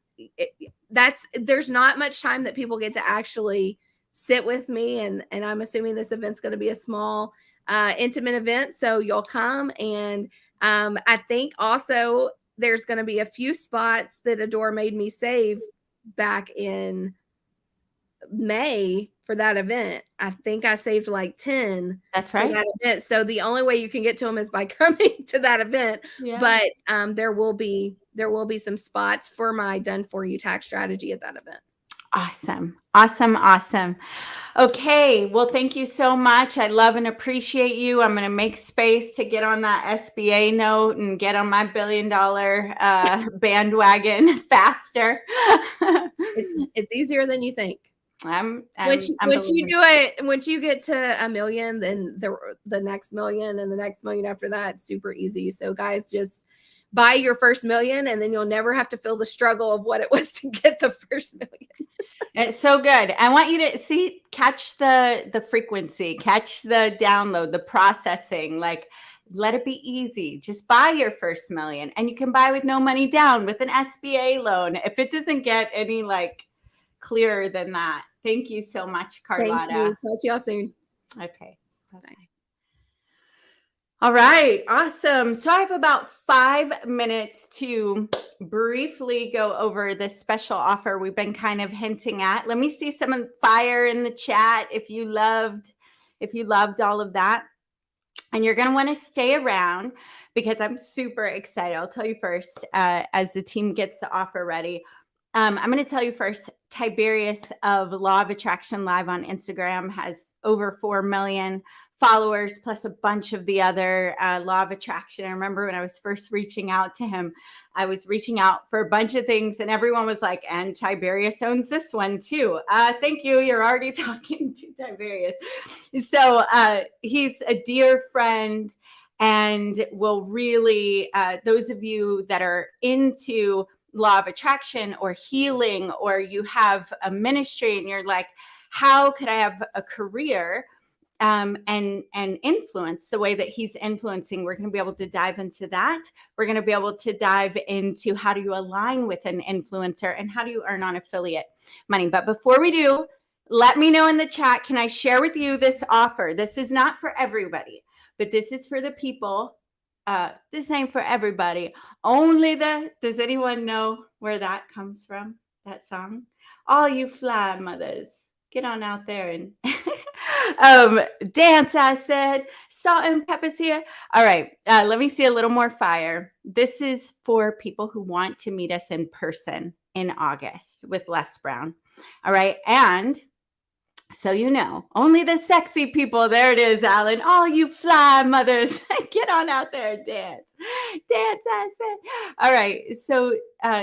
there's not much time that people get to actually sit with me. And I'm assuming this event's going to be a small, intimate event. So y'all come. And I think also there's going to be a few spots that Adore made me save back in May for that event. I think I saved like 10. That's right. For that event. So the only way you can get to them is by coming to that event. Yeah. But there will be some spots for my done for you tax strategy at that event. Awesome. Awesome. Awesome. Okay. Well, thank you so much. I love and appreciate you. I'm going to make space to get on that SBA note and get on my $1 billion bandwagon faster. It's easier than you think. Once you get to $1 million, then the next million and the next million after that, it's super easy. So guys, just buy your first $1 million and then you'll never have to feel the struggle of what it was to get the first $1 million. It's so good. I want you to catch the frequency, catch the download, the processing, like let it be easy. Just buy your first $1 million and you can buy with no money down with an SBA loan. If it doesn't get any like clearer than that. Thank you so much, Carlotta. Thank you. Talk to y'all soon. Okay. Bye-bye. All right. Awesome. So I have about 5 minutes to briefly go over this special offer we've been kind of hinting at. Let me see some fire in the chat if you loved all of that. And you're going to want to stay around because I'm super excited. I'll tell you first, as the team gets the offer ready. I'm going to tell you first, Tiberius of Law of Attraction Live on Instagram has over 4 million followers, plus a bunch of the other Law of Attraction. I remember when I was first reaching out to him, I was reaching out for a bunch of things and everyone was like, and Tiberius owns this one too. Thank you. You're already talking to Tiberius. So he's a dear friend and will really, those of you that are into law of attraction or healing, or you have a ministry and you're like, how could I have a career and influence the way that he's influencing? We're going to be able to dive into that. We're going to be able to dive into how do you align with an influencer and how do you earn on affiliate money. But before we do, let me know in the chat, can I share with you this offer? This is not for everybody, but this is for the people. This ain't for everybody. Only does anyone know where that comes from? That song? All you fly mothers, get on out there and dance, I said. Salt and pepper's here. All right, let me see a little more fire. This is for people who want to meet us in person in August with Les Brown. All right, and so you know, only the sexy people, there it is, Alan. All you fly mothers, get on out there and dance. Dance, I said. All right, so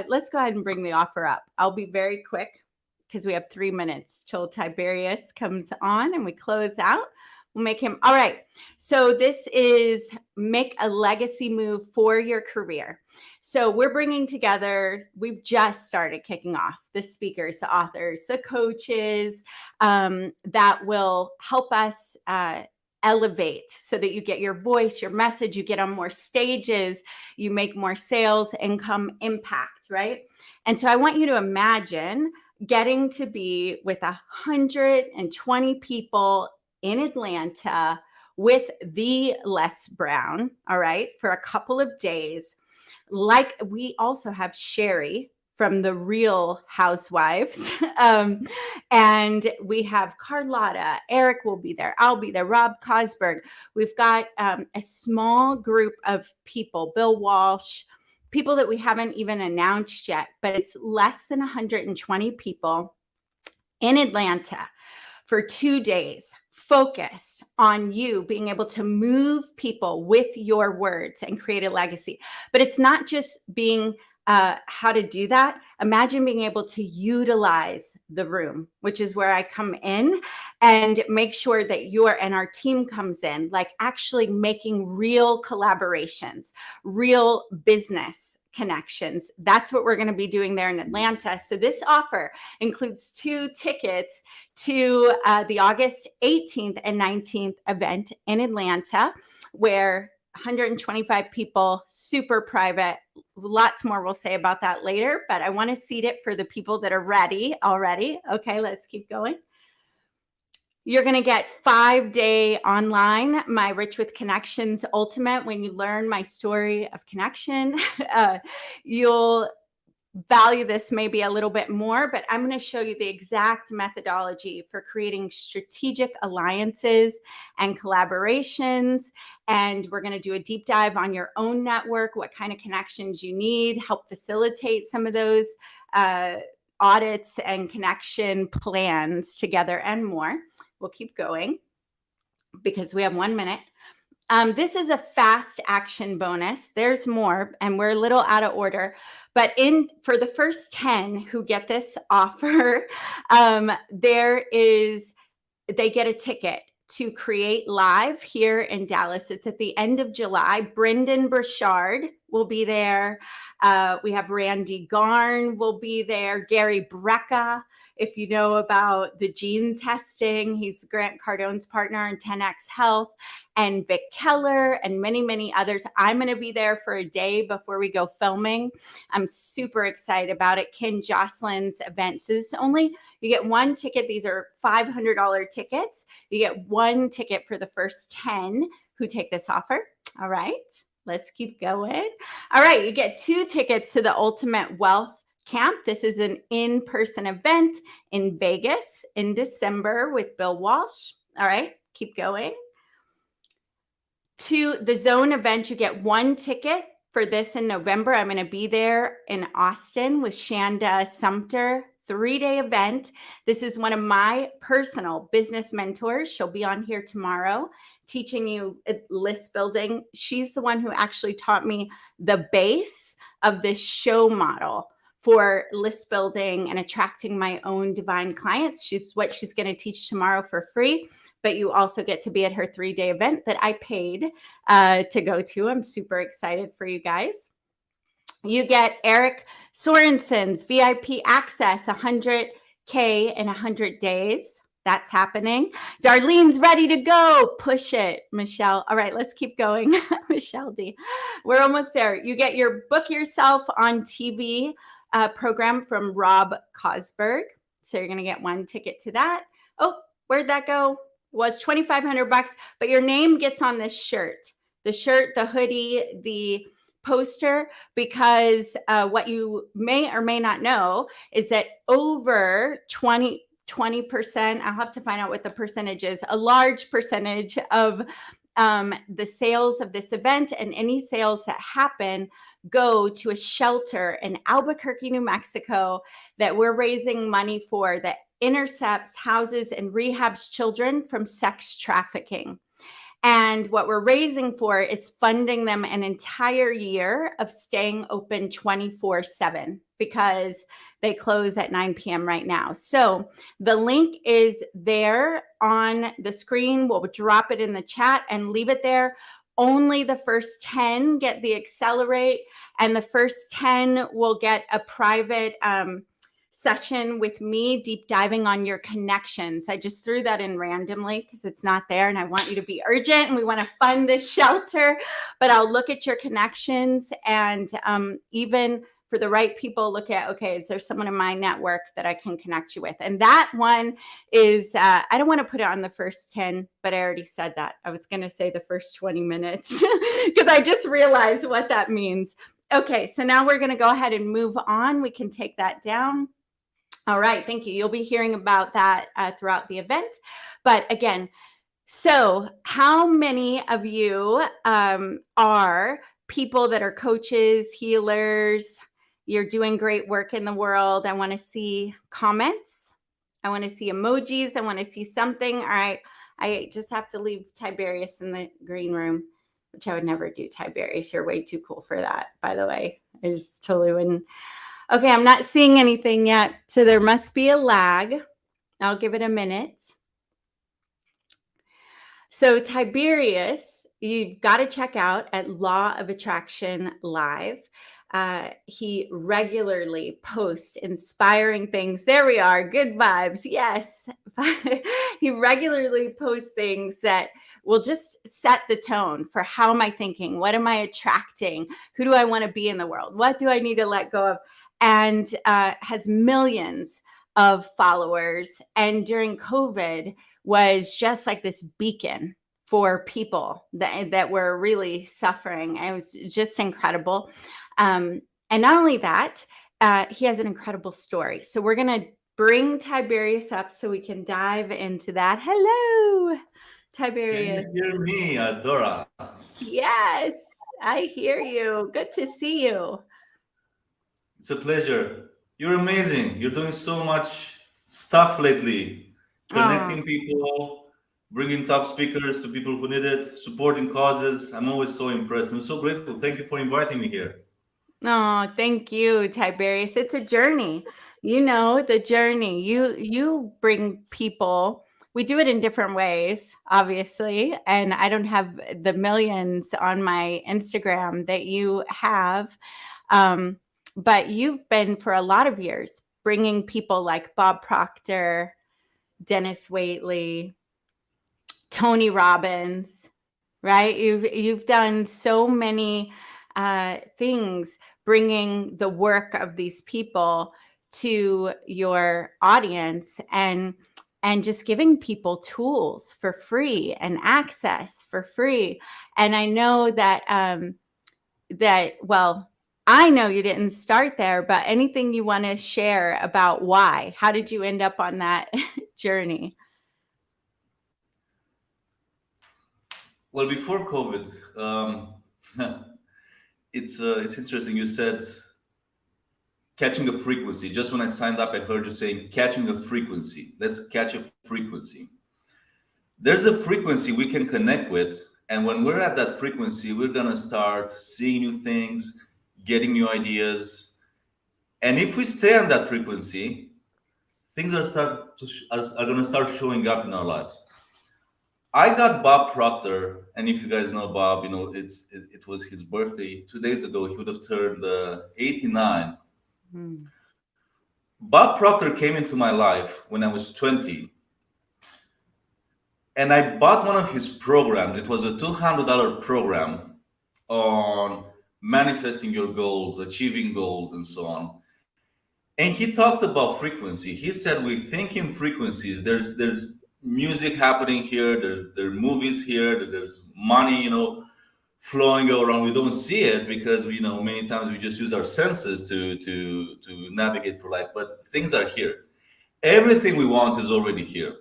let's go ahead and bring the offer up. I'll be very quick because we have 3 minutes till Tiberius comes on and we close out. We'll make him, all right. So this is make a legacy move for your career. So we're bringing together, we've just started kicking off the speakers, the authors, the coaches that will help us elevate so that you get your voice, your message, you get on more stages, you make more sales, income, impact, right? And so I want you to imagine getting to be with 120 people in Atlanta with the Les Brown, all right, for a couple of days. Like we also have Sherry from The Real Housewives. And we have Carlotta, Eric will be there, I'll be there, Rob Cosberg. We've got a small group of people, Bill Walsh, people that we haven't even announced yet, but it's less than 120 people in Atlanta for 2 days, focused on you being able to move people with your words and create a legacy. But it's not just being how to do that. Imagine being able to utilize the room, which is where I come in and make sure that and our team comes in, like actually making real collaborations, real business connections. That's what we're going to be doing there in Atlanta. So this offer includes 2 tickets to the August 18th and 19th event in Atlanta, where 125 people, super private. Lots more we'll say about that later, but I want to seed it for the people that are ready already. Okay, let's keep going. You're going to get 5-day online, my Rich with Connections Ultimate. When you learn my story of connection, you'll value this maybe a little bit more, but I'm going to show you the exact methodology for creating strategic alliances and collaborations. And we're going to do a deep dive on your own network, what kind of connections you need, help facilitate some of those audits and connection plans together and more. We'll keep going because we have 1 minute. This is a fast action bonus. There's more, and we're a little out of order. But for the first 10 who get this offer, they get a ticket to Create Live here in Dallas. It's at the end of July. Brendan Burchard will be there. We have Randy Garn will be there. Gary Brecka. If you know about the gene testing, he's Grant Cardone's partner in 10X Health, and Vic Keller and many, many others. I'm going to be there for a day before we go filming. I'm super excited about it. Ken Jocelyn's event. So this you get 1 ticket. These are $500 tickets. You get 1 ticket for the first 10 who take this offer. All right, let's keep going. All right, you get 2 tickets to the Ultimate Wealth Camp. This is an in-person event in Vegas in December with Bill Walsh. All right, keep going. To the Zone event, you get 1 ticket for this in November. I'm going to be there in Austin with Shanda Sumter, 3-day event. This is one of my personal business mentors. She'll be on here tomorrow teaching you list building. She's the one who actually taught me the base of this show model for list building and attracting my own divine clients. She's what she's going to teach tomorrow for free. But you also get to be at her 3-day event that I paid to go to. I'm super excited for you guys. You get Eric Sorensen's VIP access, 100K in 100 days. That's happening. Darlene's ready to go. Push it, Michelle. All right, let's keep going. Michelle D. We're almost there. You get your Book Yourself on TV program from Rob Cosberg. So you're going to get 1 ticket to that. Oh, where'd that go? It was $2,500, but your name gets on this shirt. The shirt, the hoodie, the poster, because what you may or may not know is that over 20%, I'll have to find out what the percentage is, a large percentage of the sales of this event and any sales that happen go to a shelter in Albuquerque, New Mexico, that we're raising money for, that intercepts, houses, and rehabs children from sex trafficking. And what we're raising for is funding them an entire year of staying open 24/7 because they close at 9 p.m. right now. So the link is there on the screen. We'll drop it in the chat and leave it there. Only the first 10 get the Accelerate, and the first 10 will get a private session with me deep diving on your connections. I just threw that in randomly because it's not there and I want you to be urgent and we want to fund this shelter, but I'll look at your connections and even for the right people, look at, okay, is there someone in my network that I can connect you with? And that one is, I don't want to put it on the first 10, but I already said that. I was going to say the first 20 minutes because I just realized what that means. Okay, so now we're going to go ahead and move on. We can take that down. All right, thank you. You'll be hearing about that throughout the event. But again, so how many of you are people that are coaches, healers? You're doing great work in the world. I want to see comments. I want to see emojis. I want to see something. All right, I just have to leave Tiberius in the green room, which I would never do, Tiberius. You're way too cool for that, by the way. I just totally wouldn't. Okay, I'm not seeing anything yet, so there must be a lag. I'll give it a minute. So Tiberius, you've got to check out at Law of Attraction Live. He regularly posts inspiring things. There we are. Good vibes. Yes. He regularly posts things that will just set the tone for how am I thinking? What am I attracting? Who do I want to be in the world? What do I need to let go of? And has millions of followers. And during COVID was just like this beacon for people that were really suffering. It was just incredible. And not only that, he has an incredible story. So we're going to bring Tiberius up so we can dive into that. Hello, Tiberius. Can you hear me, Dora? Yes, I hear you. Good to see you. It's a pleasure. You're amazing. You're doing so much stuff lately, connecting people, bringing top speakers to people who need it, supporting causes. I'm always so impressed. I'm so grateful. Thank you for inviting me here. Oh, thank you, Tiberius. It's a journey. You know, the journey. You bring people. We do it in different ways, obviously. And I don't have the millions on my Instagram that you have. But you've been for a lot of years bringing people like Bob Proctor, Dennis Waitley, Tony Robbins, right? You've done so many things, bringing the work of these people to your audience and just giving people tools for free and access for free. And I know that I know you didn't start there, but anything you want to share about why? How did you end up on that journey? Well, before COVID, it's interesting. You said catching a frequency. Just when I signed up, I heard you saying catching a frequency. Let's catch a frequency. There's a frequency we can connect with, and when we're at that frequency, we're gonna start seeing new things, getting new ideas, and if we stay on that frequency, things are gonna start showing up in our lives. I got Bob Proctor, and if you guys know Bob, you know it was his birthday 2 days ago. He would have turned 89. Bob Proctor came into my life when I was 20, and I bought one of his programs. It was a $200 program on manifesting your goals, achieving goals, and so on. And he talked about frequency. He said we think in frequencies. There's music happening here. There are movies here. There's money, flowing around. We don't see it because many times we just use our senses to navigate for life. But things are here. Everything we want is already here.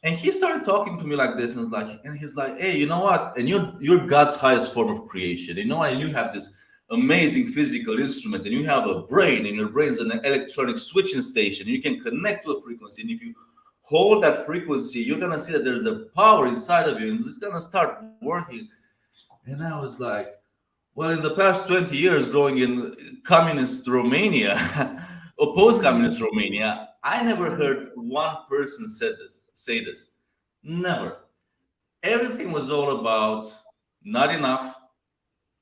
And he started talking to me like this, and he's like, hey, you know what? And you're God's highest form of creation. You know what? And you have this amazing physical instrument, and you have a brain, and your brain's an electronic switching station. You can connect to a frequency, and if you hold that frequency, you're gonna see that there's a power inside of you, and it's gonna start working. And I was like, well, in the past 20 years, growing in communist Romania, or post-communist Romania, I never heard one person say this. Never. Everything was all about not enough.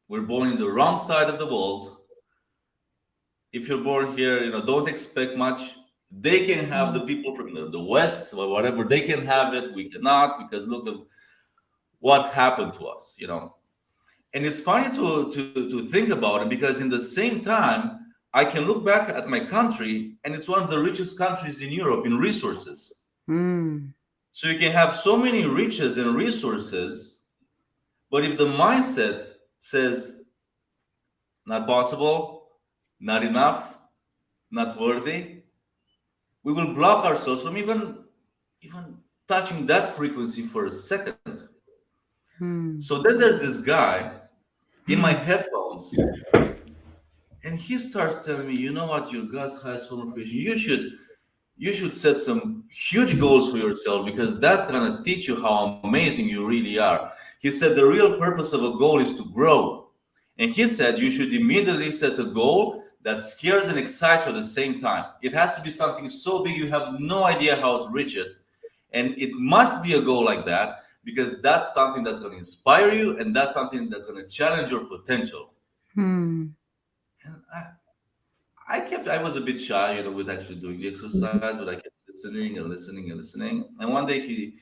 We're born in the wrong side of the world. If you're born here, don't expect much. They can have the people from the West or whatever. They can have it. We cannot, because look at what happened to us, And it's funny to think about it, because in the same time, I can look back at my country, and it's one of the richest countries in Europe in resources. So you can have so many riches and resources, but if the mindset says not possible, not enough, not worthy, we will block ourselves from even touching that frequency for a second. So then there's this guy in my headphones, and he starts telling me, you know what, your God's highest form of creation, you should set some huge goals for yourself, because that's gonna teach you how amazing you really are. He said the real purpose of a goal is to grow. And he said you should immediately set a goal that scares and excites you at the same time. It has to be something so big you have no idea how to reach it. And it must be a goal like that, because that's something that's going to inspire you, and that's something that's going to challenge your potential. And I was a bit shy, with actually doing the exercise, but I kept listening. And one day he,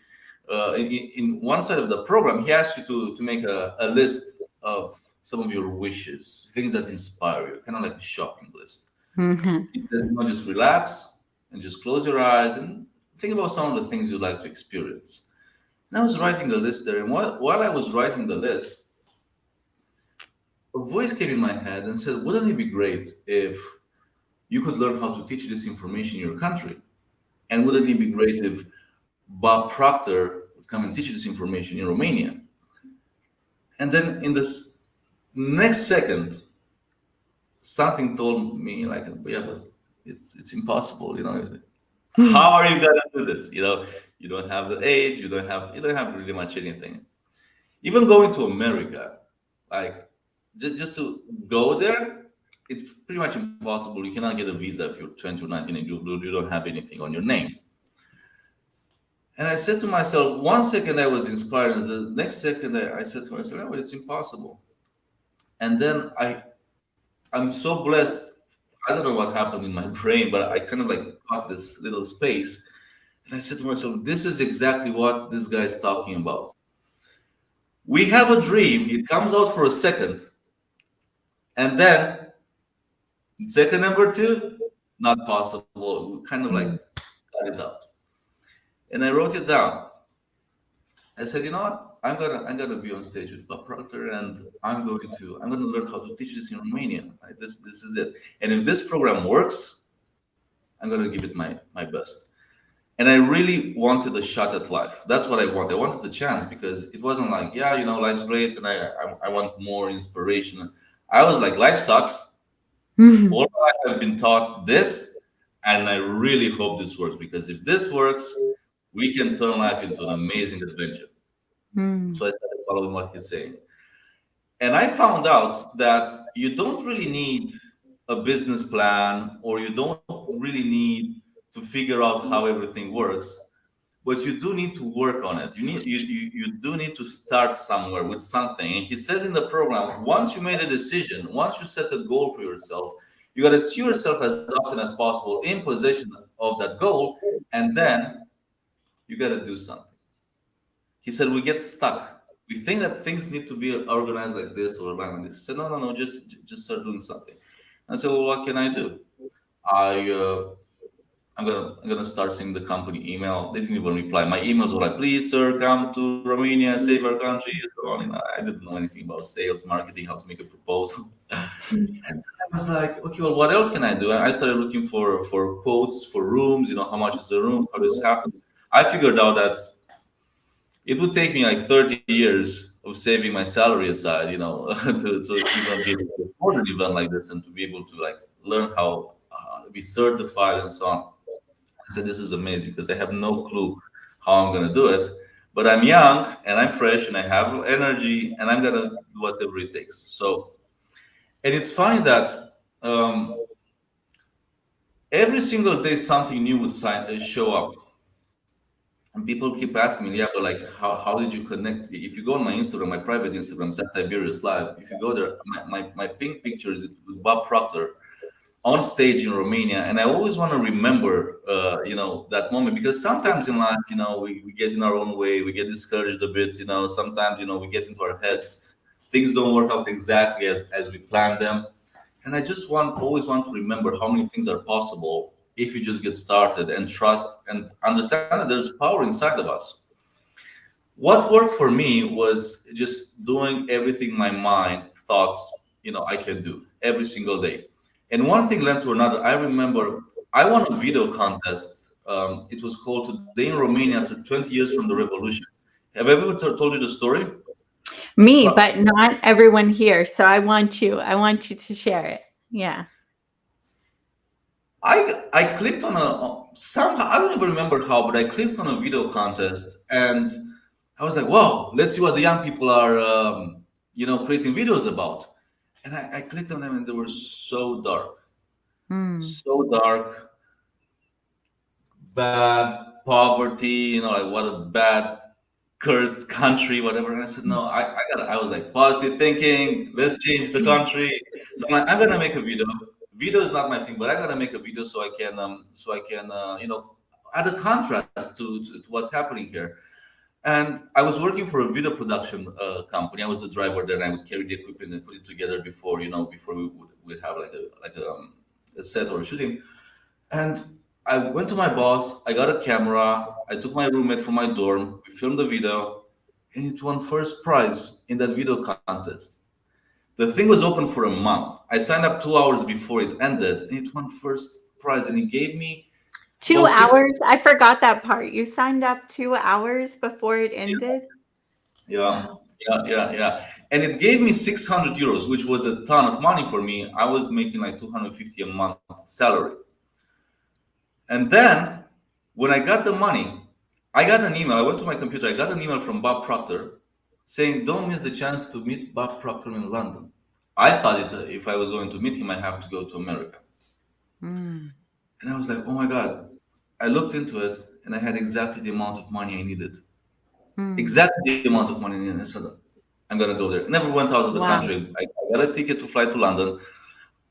in one side of the program, he asked you to make a list of some of your wishes, things that inspire you, kind of like a shopping list. He said, just relax and just close your eyes and think about some of the things you'd like to experience. And I was writing a list there, and while I was writing the list, a voice came in my head and said, wouldn't it be great if you could learn how to teach this information in your country? And wouldn't it be great if Bob Proctor would come and teach this information in Romania? And then in this next second, something told me like, yeah, but it's impossible, How are you gonna do this? You don't have the age, you don't have really much anything. Even going to America, like just to go there, it's pretty much impossible. You cannot get a visa if you're 20 or 19 and you don't have anything on your name. And I said to myself, one second I was inspired, and the next second I said to myself, well, it's impossible. And then I'm so blessed. I don't know what happened in my brain, but I kind of like caught this little space. And I said to myself, this is exactly what this guy is talking about. We have a dream. It comes out for a second. And then second number 2, not possible. We kind of like cut it out. And I wrote it down. I said, you know what? I'm gonna be on stage with Bob Proctor, and I'm gonna learn how to teach this in Romania. This is it. And if this program works, I'm gonna give it my best. And I really wanted a shot at life. That's what I wanted. I wanted the chance, because it wasn't like, yeah, life's great and I want more inspiration. I was like, life sucks. All my life I've been taught this, and I really hope this works, because if this works, we can turn life into an amazing adventure. So I started following what he's saying. And I found out that you don't really need a business plan, or you don't really need to figure out how everything works, but you do need to work on it. You do need to start somewhere with something. And he says in the program, once you made a decision, once you set a goal for yourself, you got to see yourself as often as possible in possession of that goal, and then you got to do something. He said we get stuck. We think that things need to be organized like this or like this. He said, no, just start doing something. I said, well, what can I do? I I'm gonna start sending the company email. They didn't even reply. My emails were like, please, sir, come to Romania, save our country, and so on. I didn't know anything about sales, marketing, how to make a proposal. And I was like, okay, well, what else can I do? I started looking for quotes for rooms. How much is the room? How this happens? I figured out that it would take me like 30 years of saving my salary aside, to even be able to afford an event like this and to be able to like learn how to be certified and so on. I said, this is amazing because I have no clue how I'm going to do it. But I'm young and I'm fresh and I have energy and I'm going to do whatever it takes. So, and it's funny that every single day something new would show up. And people keep asking me, yeah, but like, how did you connect? If you go on my Instagram, my private Instagram is at Tiberius Live. If you go there, my pink picture is with Bob Proctor on stage in Romania, and I always want to remember, that moment, because sometimes in life, we get in our own way, we get discouraged a bit, sometimes, we get into our heads, things don't work out exactly as we planned them, and I just always want to remember how many things are possible if you just get started and trust and understand that there's power inside of us. What worked for me was just doing everything my mind thought, I can do every single day. And one thing led to another. I remember I won a video contest. It was called Today in Romania after 20 years from the revolution. Have I ever told you the story? Me, but not everyone here. So I want you to share it. Yeah. I clicked on somehow, I don't even remember how, but I clicked on a video contest and I was like, wow, let's see what the young people are, creating videos about. And I clicked on them and they were so dark. So dark, bad, poverty, like what a bad, cursed country, whatever. And I said, no, I was like, positive thinking, let's change the country. So I'm gonna make a video. Video is not my thing, but I gotta make a video so I can, add a contrast to what's happening here. And I was working for a video production company. I was the driver there, and I would carry the equipment and put it together before we would have a set or a shooting. And I went to my boss. I got a camera. I took my roommate from my dorm. We filmed the video, and it won first prize in that video contest. The thing was open for a month. I signed up 2 hours before it ended, and it won first prize. And it gave me 2 hours. I forgot that part. You signed up 2 hours before it ended. Yeah. And it gave me 600 euros, which was a ton of money for me. I was making like 250 a month salary. And then when I got the money, I got an email. I went to my computer. I got an email from Bob Proctor saying, don't miss the chance to meet Bob Proctor in London. I thought if I was going to meet him, I have to go to America. And I was like, oh my God. I looked into it and I had exactly the amount of money I needed. Exactly the amount of money I needed. I said, I'm going to go there. Never went out of the country. I got a ticket to fly to London.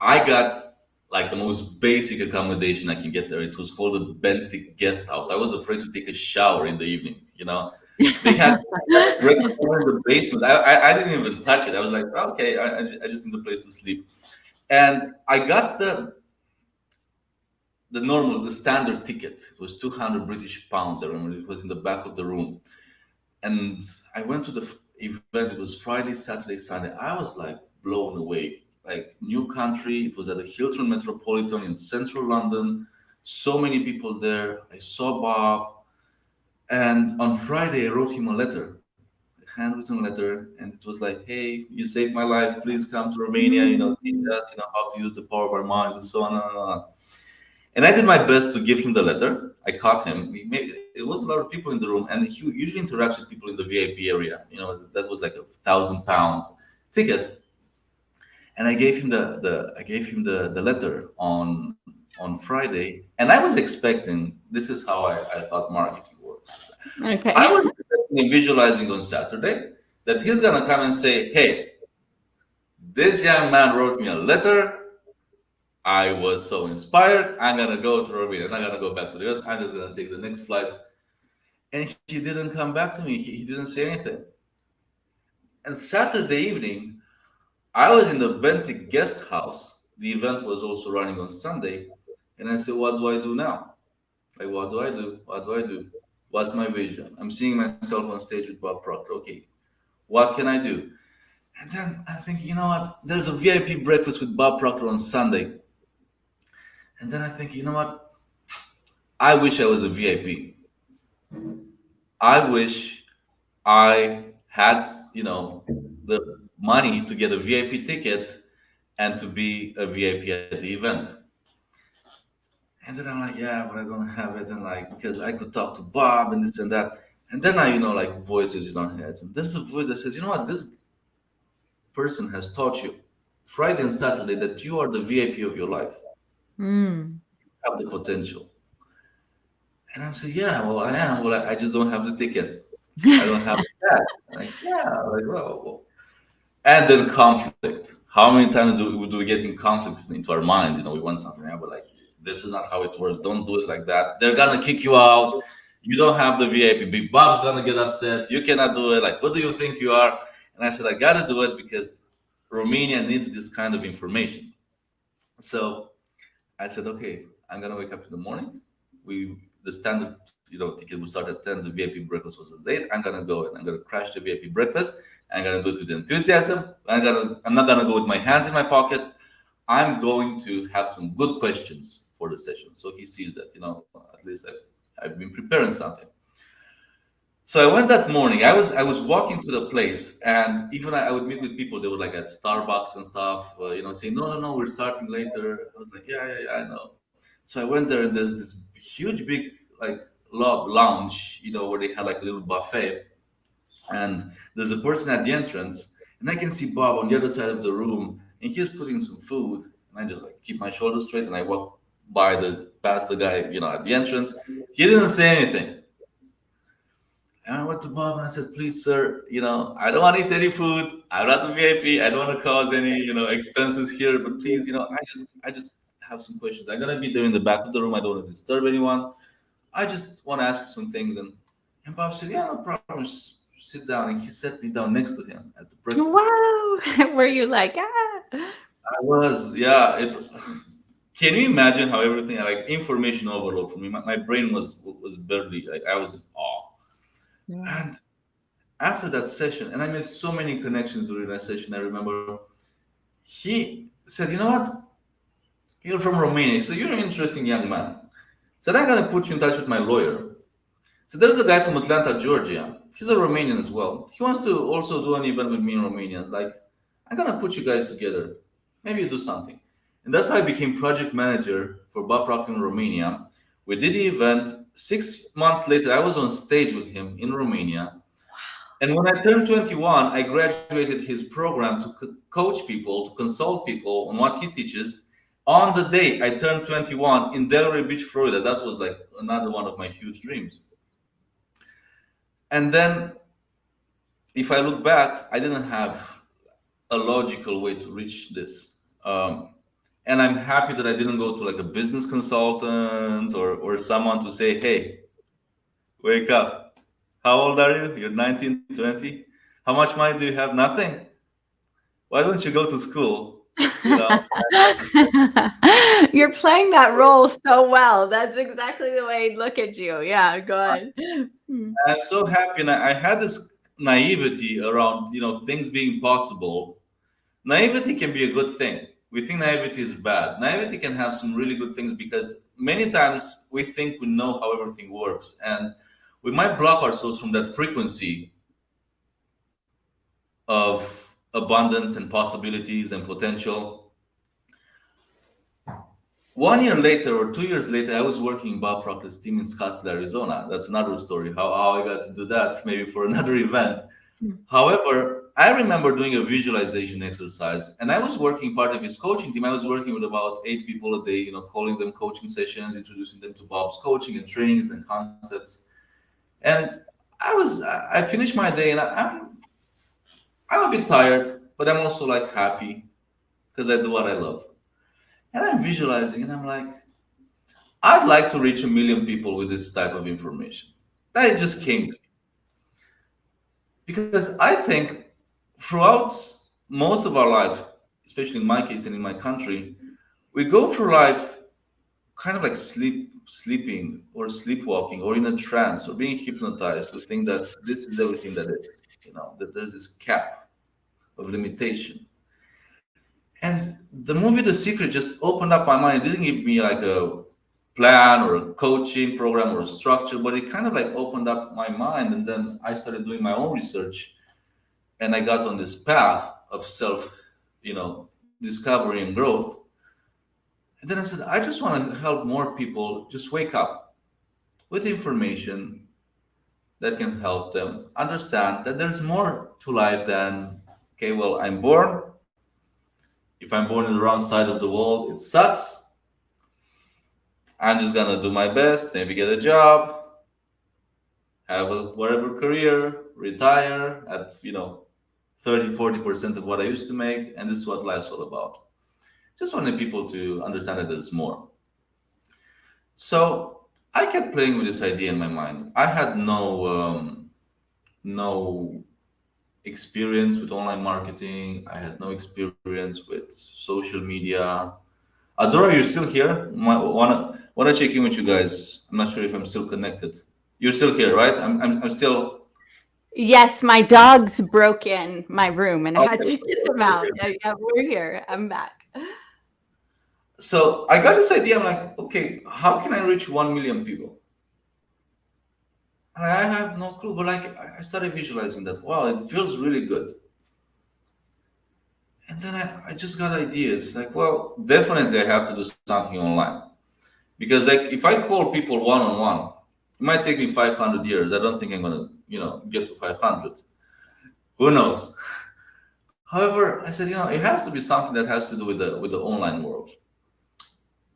I got like the most basic accommodation I can get there. It was called a Bentic guest house. I was afraid to take a shower in the evening, They had breakfast in the basement. I didn't even touch it. I was like, okay, I just need a place to sleep. And I got the standard ticket. It was 200 British pounds. I remember it was in the back of the room. And I went to the event. It was Friday, Saturday, Sunday. I was like blown away. Like new country. It was at the Hilton Metropolitan in central London. So many people there. I saw Bob. And on Friday, I wrote him a letter, a handwritten letter. And it was like, hey, you saved my life. Please come to Romania, teach us, how to use the power of our minds and so on and on. And I did my best to give him the letter. I caught him. It was a lot of people in the room, and he usually interacts with people in the VIP area. That was like £1,000 ticket. And I gave him the letter on Friday, and I was expecting, this is how I thought marketing works. Okay. I was expecting and visualizing on Saturday that he's gonna come and say, "Hey, this young man wrote me a letter. I was so inspired. I'm gonna go to Romania. I'm not gonna go back to the US. I'm just gonna take the next flight." And he didn't come back to me. He didn't say anything. And Saturday evening, I was in the Bentic guest house. The event was also running on Sunday. And I said, what do I do now? Like, what do I do? What do I do? What's my vision? I'm seeing myself on stage with Bob Proctor. Okay, what can I do? And then I think, you know what? There's a VIP breakfast with Bob Proctor on Sunday. And then I think, you know what? I wish I was a VIP. I wish I had, the money to get a VIP ticket and to be a VIP at the event. And then I'm like, yeah, but I don't have it. And like, because I could talk to Bob and this and that. And then I, like voices in our heads. And there's a voice that says, you know what? This person has taught you Friday and Saturday that you are the VIP of your life. You have the potential. And I'm saying, yeah, well, I am. Well, I just don't have the ticket. I don't have that. Like, yeah, like, well. And then conflict. How many times do we get in conflicts into our minds? We want something, but like, this is not how it works. Don't do it like that. They're gonna kick you out. You don't have the VIP. Big Bob's gonna get upset. You cannot do it. Like, what do you think you are? And I said, I gotta do it because Romania needs this kind of information. So I said, okay, I'm gonna wake up in the morning. The standard, ticket will start at 10. The VIP breakfast was at 8. I'm gonna go and I'm gonna crash the VIP breakfast. I'm gonna do it with enthusiasm. I'm not gonna go with my hands in my pockets. I'm going to have some good questions for the session. So he sees that, at least I've been preparing something. So I went that morning. I was walking to the place, and even I would meet with people. They were like at Starbucks and stuff, saying, no, we're starting later. I was like, yeah, I know. So I went there, and there's this huge, big, like, lounge, where they had like a little buffet. And there's a person at the entrance, and I can see Bob on the other side of the room, and he's putting some food. And I just like keep my shoulders straight, and I walk past the guy, at the entrance. He didn't say anything. And I went to Bob and I said, please, sir, I don't want to eat any food. I'm not a VIP. I don't want to cause any, expenses here. But please, I just have some questions. I'm going to be there in the back of the room. I don't want to disturb anyone. I just want to ask you some things. And Bob said, yeah, no problem. Just sit down. And he sat me down next to him at the breakfast. Wow. Were you like, I was, yeah. Can you imagine how everything, like information overload for me? My brain was barely, like, I was in awe. Yeah. And after that session, and I made so many connections during that session, I remember he said, you know what? You're from Romania, so you're an interesting young man. So I'm going to put you in touch with my lawyer. So there's a guy from Atlanta, Georgia. He's a Romanian as well. He wants to also do an event with me in Romania. Like, I'm going to put you guys together. Maybe you do something. And that's how I became project manager for Bob Proctor in Romania. We did the event. 6 months later, I was on stage with him in Romania. Wow. And when I turned 21, I graduated his program to coach people, to consult people on what he teaches. On the day I turned 21 in Delray Beach, Florida, that was like another one of my huge dreams. And then, if I look back, I didn't have a logical way to reach this. And I'm happy that I didn't go to like a business consultant or someone to say, hey, wake up. How old are you? You're 19, 20. How much money do you have? Nothing. Why don't you go to school? You're playing that role so well. That's exactly the way I'd look at you. Yeah, go ahead. I'm so happy. And I had this naivety around, things being possible. Naivety can be a good thing. We think naivety is bad. Naivety can have some really good things because many times we think we know how everything works, and we might block ourselves from that frequency of abundance and possibilities and potential. 1 year later or 2 years later, I was working in Bob Proctor's team in Scottsdale, Arizona. That's another story, how I got to do that, maybe for another event. However, I remember doing a visualization exercise, and I was working part of his coaching team. I was working with about 8 people a day, calling them coaching sessions, introducing them to Bob's coaching and trainings and concepts. And I finished my day, and I'm a bit tired, but I'm also like happy because I do what I love. And I'm visualizing, and I'm like, I'd like to reach 1 million people with this type of information. That just came to me. Because I think throughout most of our life, especially in my case and in my country, we go through life kind of like sleeping or sleepwalking or in a trance or being hypnotized to think that this is everything that is, that there's this cap of limitation. And the movie The Secret just opened up my mind. It didn't give me like a plan or a coaching program or a structure, but it kind of like opened up my mind. And then I started doing my own research, and I got on this path of self, discovery and growth. And then I said, I just want to help more people just wake up with information that can help them understand that there's more to life than, okay, well, I'm born. If I'm born in the wrong side of the world, it sucks. I'm just gonna do my best, maybe get a job, have a whatever career, retire at 30-40% of what I used to make, and this is what life's all about. Just wanted people to understand that there's more. So I kept playing with this idea in my mind. I had no experience with online marketing. I had no experience with social media. Adora, you're still here? Want to check in with you guys. I'm not sure if I'm still connected. You're still here, right? I'm still. Yes, my dogs broke in my room and I had Okay. to get them out. Yeah, we're here. I'm back. So I got this idea. I'm like, okay, how can I reach 1 million people? And I have no clue, but like I started visualizing that. Wow, it feels really good. And then I just got ideas. Like, well, definitely I have to do something online. Because like if I call people one-on-one, it might take me 500 years. I don't think I'm gonna, get to 500. Who knows? However, I said, it has to be something that has to do with the online world.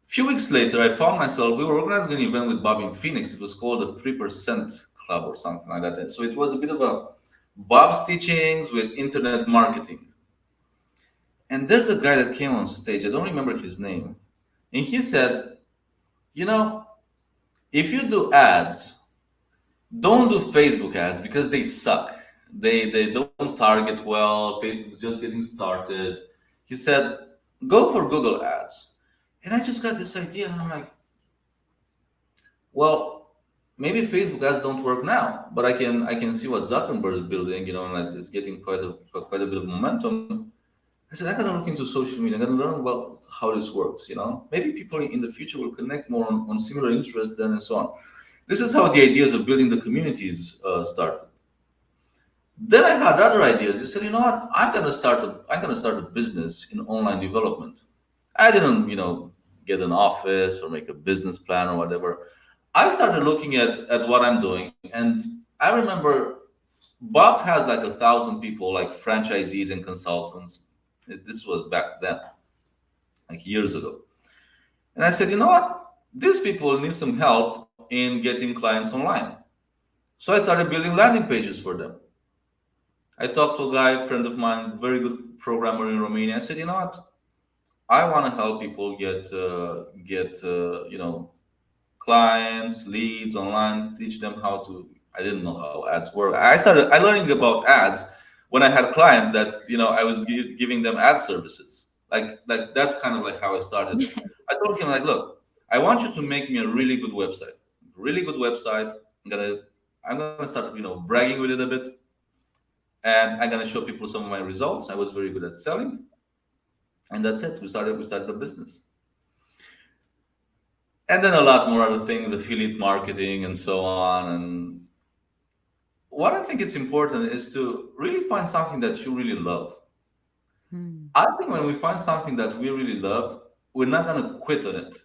A few weeks later, I found myself, we were organizing an event with Bob in Phoenix. It was called the 3% Club or something like that. And so it was a bit of a Bob's teachings with internet marketing. And there's a guy that came on stage. I don't remember his name. And he said, if you do ads, don't do Facebook ads because they suck. They don't target well. Facebook's just getting started. He said, go for Google ads. And I just got this idea, and I'm like, well, maybe Facebook ads don't work now, but I can see what Zuckerberg is building, and it's getting quite a bit of momentum. I said, I gotta look into social media. I gotta learn about how this works. Maybe people in the future will connect more on similar interests and so on. This is how the ideas of building the communities started. Then I had other ideas. You said, you know what? I'm gonna start a business in online development. I didn't, get an office or make a business plan or whatever. I started looking at what I'm doing, and I remember Bob has like 1,000 people, like franchisees and consultants. This was back then, like years ago. And I said, you know what? These people need some help in getting clients online. So I started building landing pages for them. I talked to a guy, a friend of mine, very good programmer in Romania. I said, you know what? I want to help people get clients, leads online, teach them how to. I didn't know how ads work. I learning about ads when I had clients that I was giving them ad services. Like that's kind of like how I started. I told him, like, look, I want you to make me a really good website. Really good website. I'm gonna start bragging with it a bit, and I'm gonna show people some of my results. I was very good at selling. And that's it. We started a business. And then a lot more other things, affiliate marketing and so on. And what I think it's important is to really find something that you really love. Hmm. I think when we find something that we really love, we're not going to quit on it.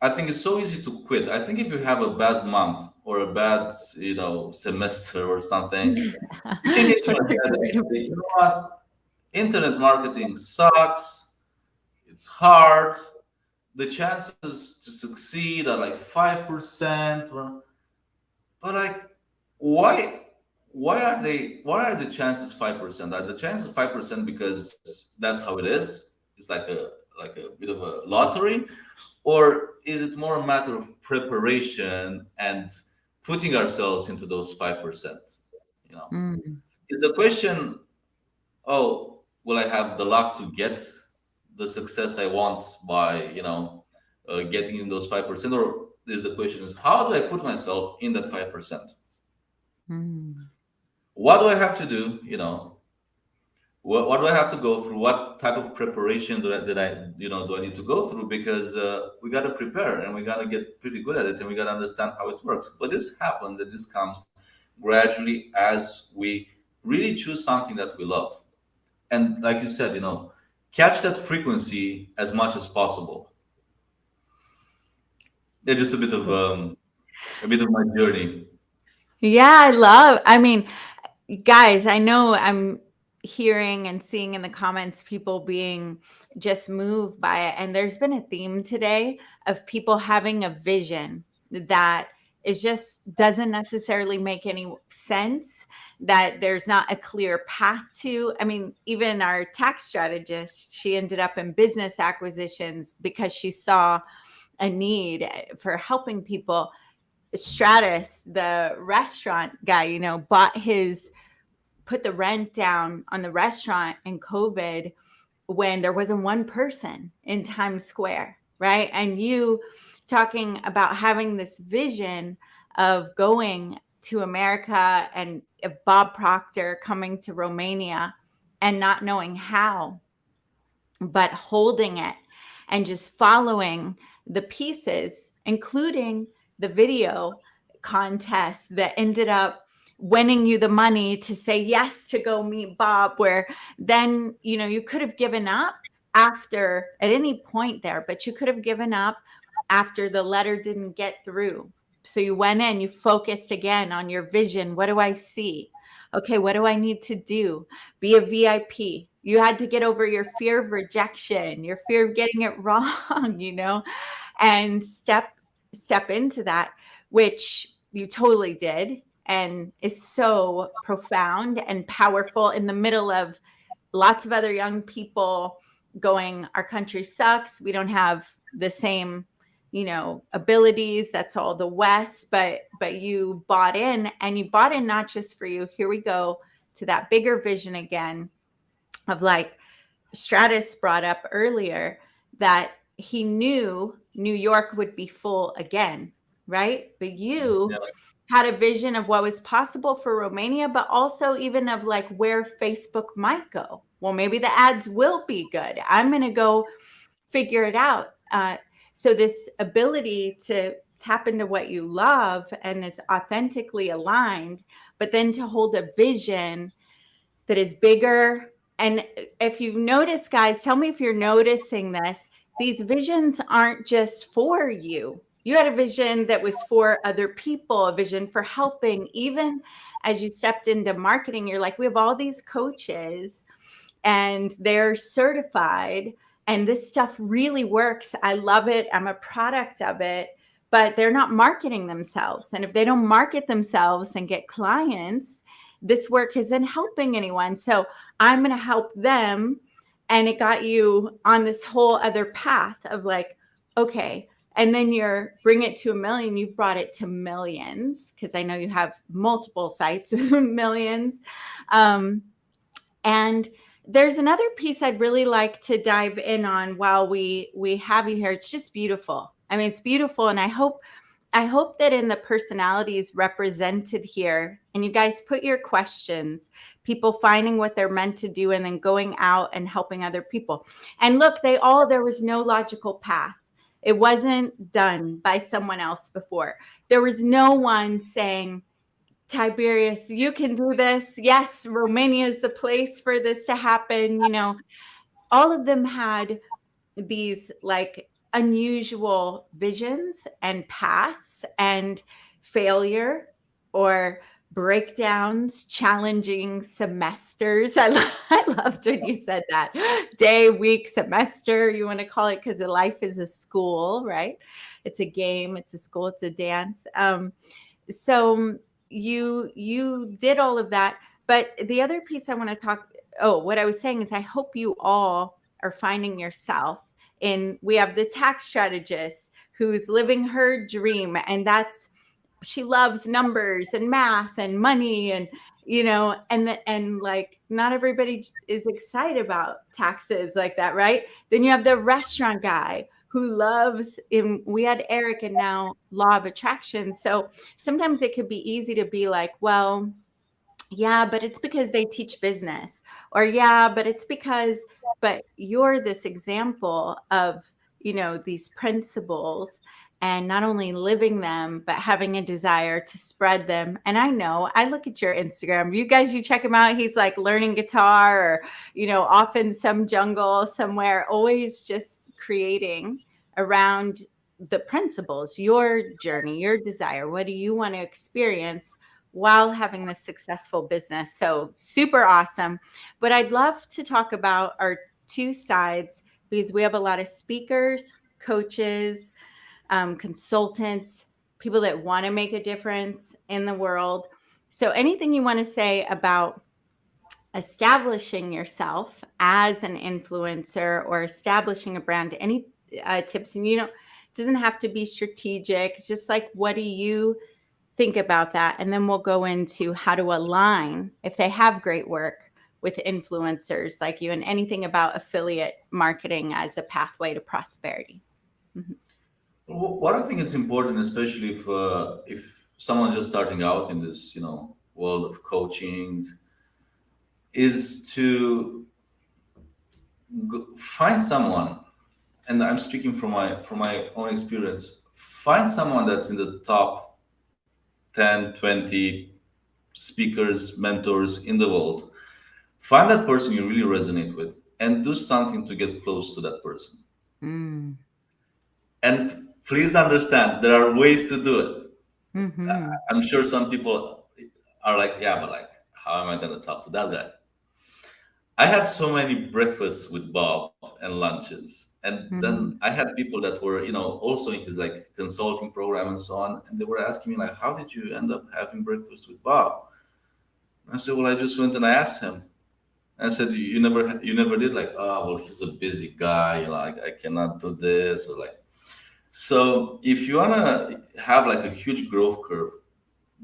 I think it's so easy to quit. I think if you have a bad month or a bad, semester or something, you can get in your head and say, you know what? Internet marketing sucks. It's hard. The chances to succeed are like 5%. But like, why? Why are the chances 5%? Are the chances 5% because that's how it is? It's like a bit of a lottery, or is it more a matter of preparation and putting ourselves into those 5%? You know, Mm. is the question, oh, will I have the luck to get the success I want by, getting in those 5%? Or is the question is, how do I put myself in that 5%? Mm. What do I have to do? What do I have to go through? What type of preparation do I need to go through? Because we got to prepare and we got to get pretty good at it and we got to understand how it works. But this happens and this comes gradually as we really choose something that we love. And like you said, catch that frequency as much as possible. It's just a bit of my journey. Yeah, I mean, guys, I know I'm hearing and seeing in the comments people being just moved by it. And there's been a theme today of people having a vision that is just doesn't necessarily make any sense, that there's not a clear path to. I mean, even our tax strategist, she ended up in business acquisitions because she saw a need for helping people. Stratus, the restaurant guy, put the rent down on the restaurant in COVID when there wasn't one person in Times Square, right? And you talking about having this vision of going to America and Bob Proctor coming to Romania and not knowing how, but holding it and just following the pieces, including the video contest that ended up winning you the money to say yes to go meet Bob, where then, you could have given up after at any point there, but you could have given up after the letter didn't get through. So you went in, you focused again on your vision. What do I see? Okay, what do I need to do? Be a VIP. You had to get over your fear of rejection, your fear of getting it wrong, and step into that, which you totally did and is so profound and powerful in the middle of lots of other young people going, our country sucks. We don't have the same, abilities. That's all the West, but you bought in, and you bought in not just for you. Here we go to that bigger vision again of, like Stratus brought up earlier, that he knew New York would be full again, right? But you Yeah. had a vision of what was possible for Romania, but also even of like where Facebook might go. Well, maybe the ads will be good. I'm going to go figure it out. So this ability to tap into what you love and is authentically aligned, but then to hold a vision that is bigger. And if you've noticed, guys, tell me if you're noticing this. These visions aren't just for you. You had a vision that was for other people, a vision for helping. Even as you stepped into marketing, you're like, we have all these coaches and they're certified, and this stuff really works. I love it. I'm a product of it, but they're not marketing themselves. And if they don't market themselves and get clients, this work isn't helping anyone. So I'm going to help them. And it got you on this whole other path of like, okay. And then bring it to 1 million. You've brought it to millions, because I know you have multiple sites with millions. And there's another piece I'd really like to dive in on while we have you here. It's just beautiful. I mean, it's beautiful. And I hope that in the personalities represented here, and you guys put your questions, people finding what they're meant to do and then going out and helping other people. And look, there was no logical path. It wasn't done by someone else before. There was no one saying, Tiberius, you can do this. Yes, Romania is the place for this to happen. You know, all of them had these like unusual visions and paths and failure or breakdowns, challenging semesters. I loved when you said that. Day, week, semester, you want to call it, because life is a school, right? It's a game, it's a school, it's a dance. So you did all of that. But the other piece I want to talk, what I was saying is I hope you all are finding yourself in, we have the tax strategist who's living her dream, and that's, she loves numbers and math and money, and you know, and like not everybody is excited about taxes like that, right? Then you have the restaurant guy who loves, in, we had Eric and now law of attraction. So sometimes it could be easy to be like, well, yeah, but it's because they teach business, or yeah, but it's because, but you're this example of, you know, these principles, and not only living them, but having a desire to spread them. And I know, I look at your Instagram, you guys, you check him out. He's like learning guitar, or, you know, off in some jungle somewhere, always just creating around the principles, your journey, your desire. What do you want to experience while having this successful business? So super awesome. But I'd love to talk about our two sides, because we have a lot of speakers, coaches, consultants, people that want to make a difference in the world. So anything you want to say about establishing yourself as an influencer or establishing a brand, any tips? And you know, it doesn't have to be strategic. It's just like, what do you think about that? And then we'll go into how to align, if they have great work, with influencers like you, and anything about affiliate marketing as a pathway to prosperity. Mm-hmm. What I think is important, especially if someone's just starting out in this, world of coaching, is to find someone. And I'm speaking from my own experience. Find someone that's in the top 10, 20 speakers, mentors in the world. Find that person you really resonate with, and do something to get close to that person. Mm. And please understand, there are ways to do it. Mm-hmm. I'm sure some people are like, yeah, but like, how am I going to talk to that guy? I had so many breakfasts with Bob and lunches. And then I had people that were, also in his like consulting program and so on. And they were asking me like, how did you end up having breakfast with Bob? And I said, well, I just went and I asked him. And I said, you never did? Like, oh, well, he's a busy guy. Like, I cannot do this. Or like, so if you want to have like a huge growth curve,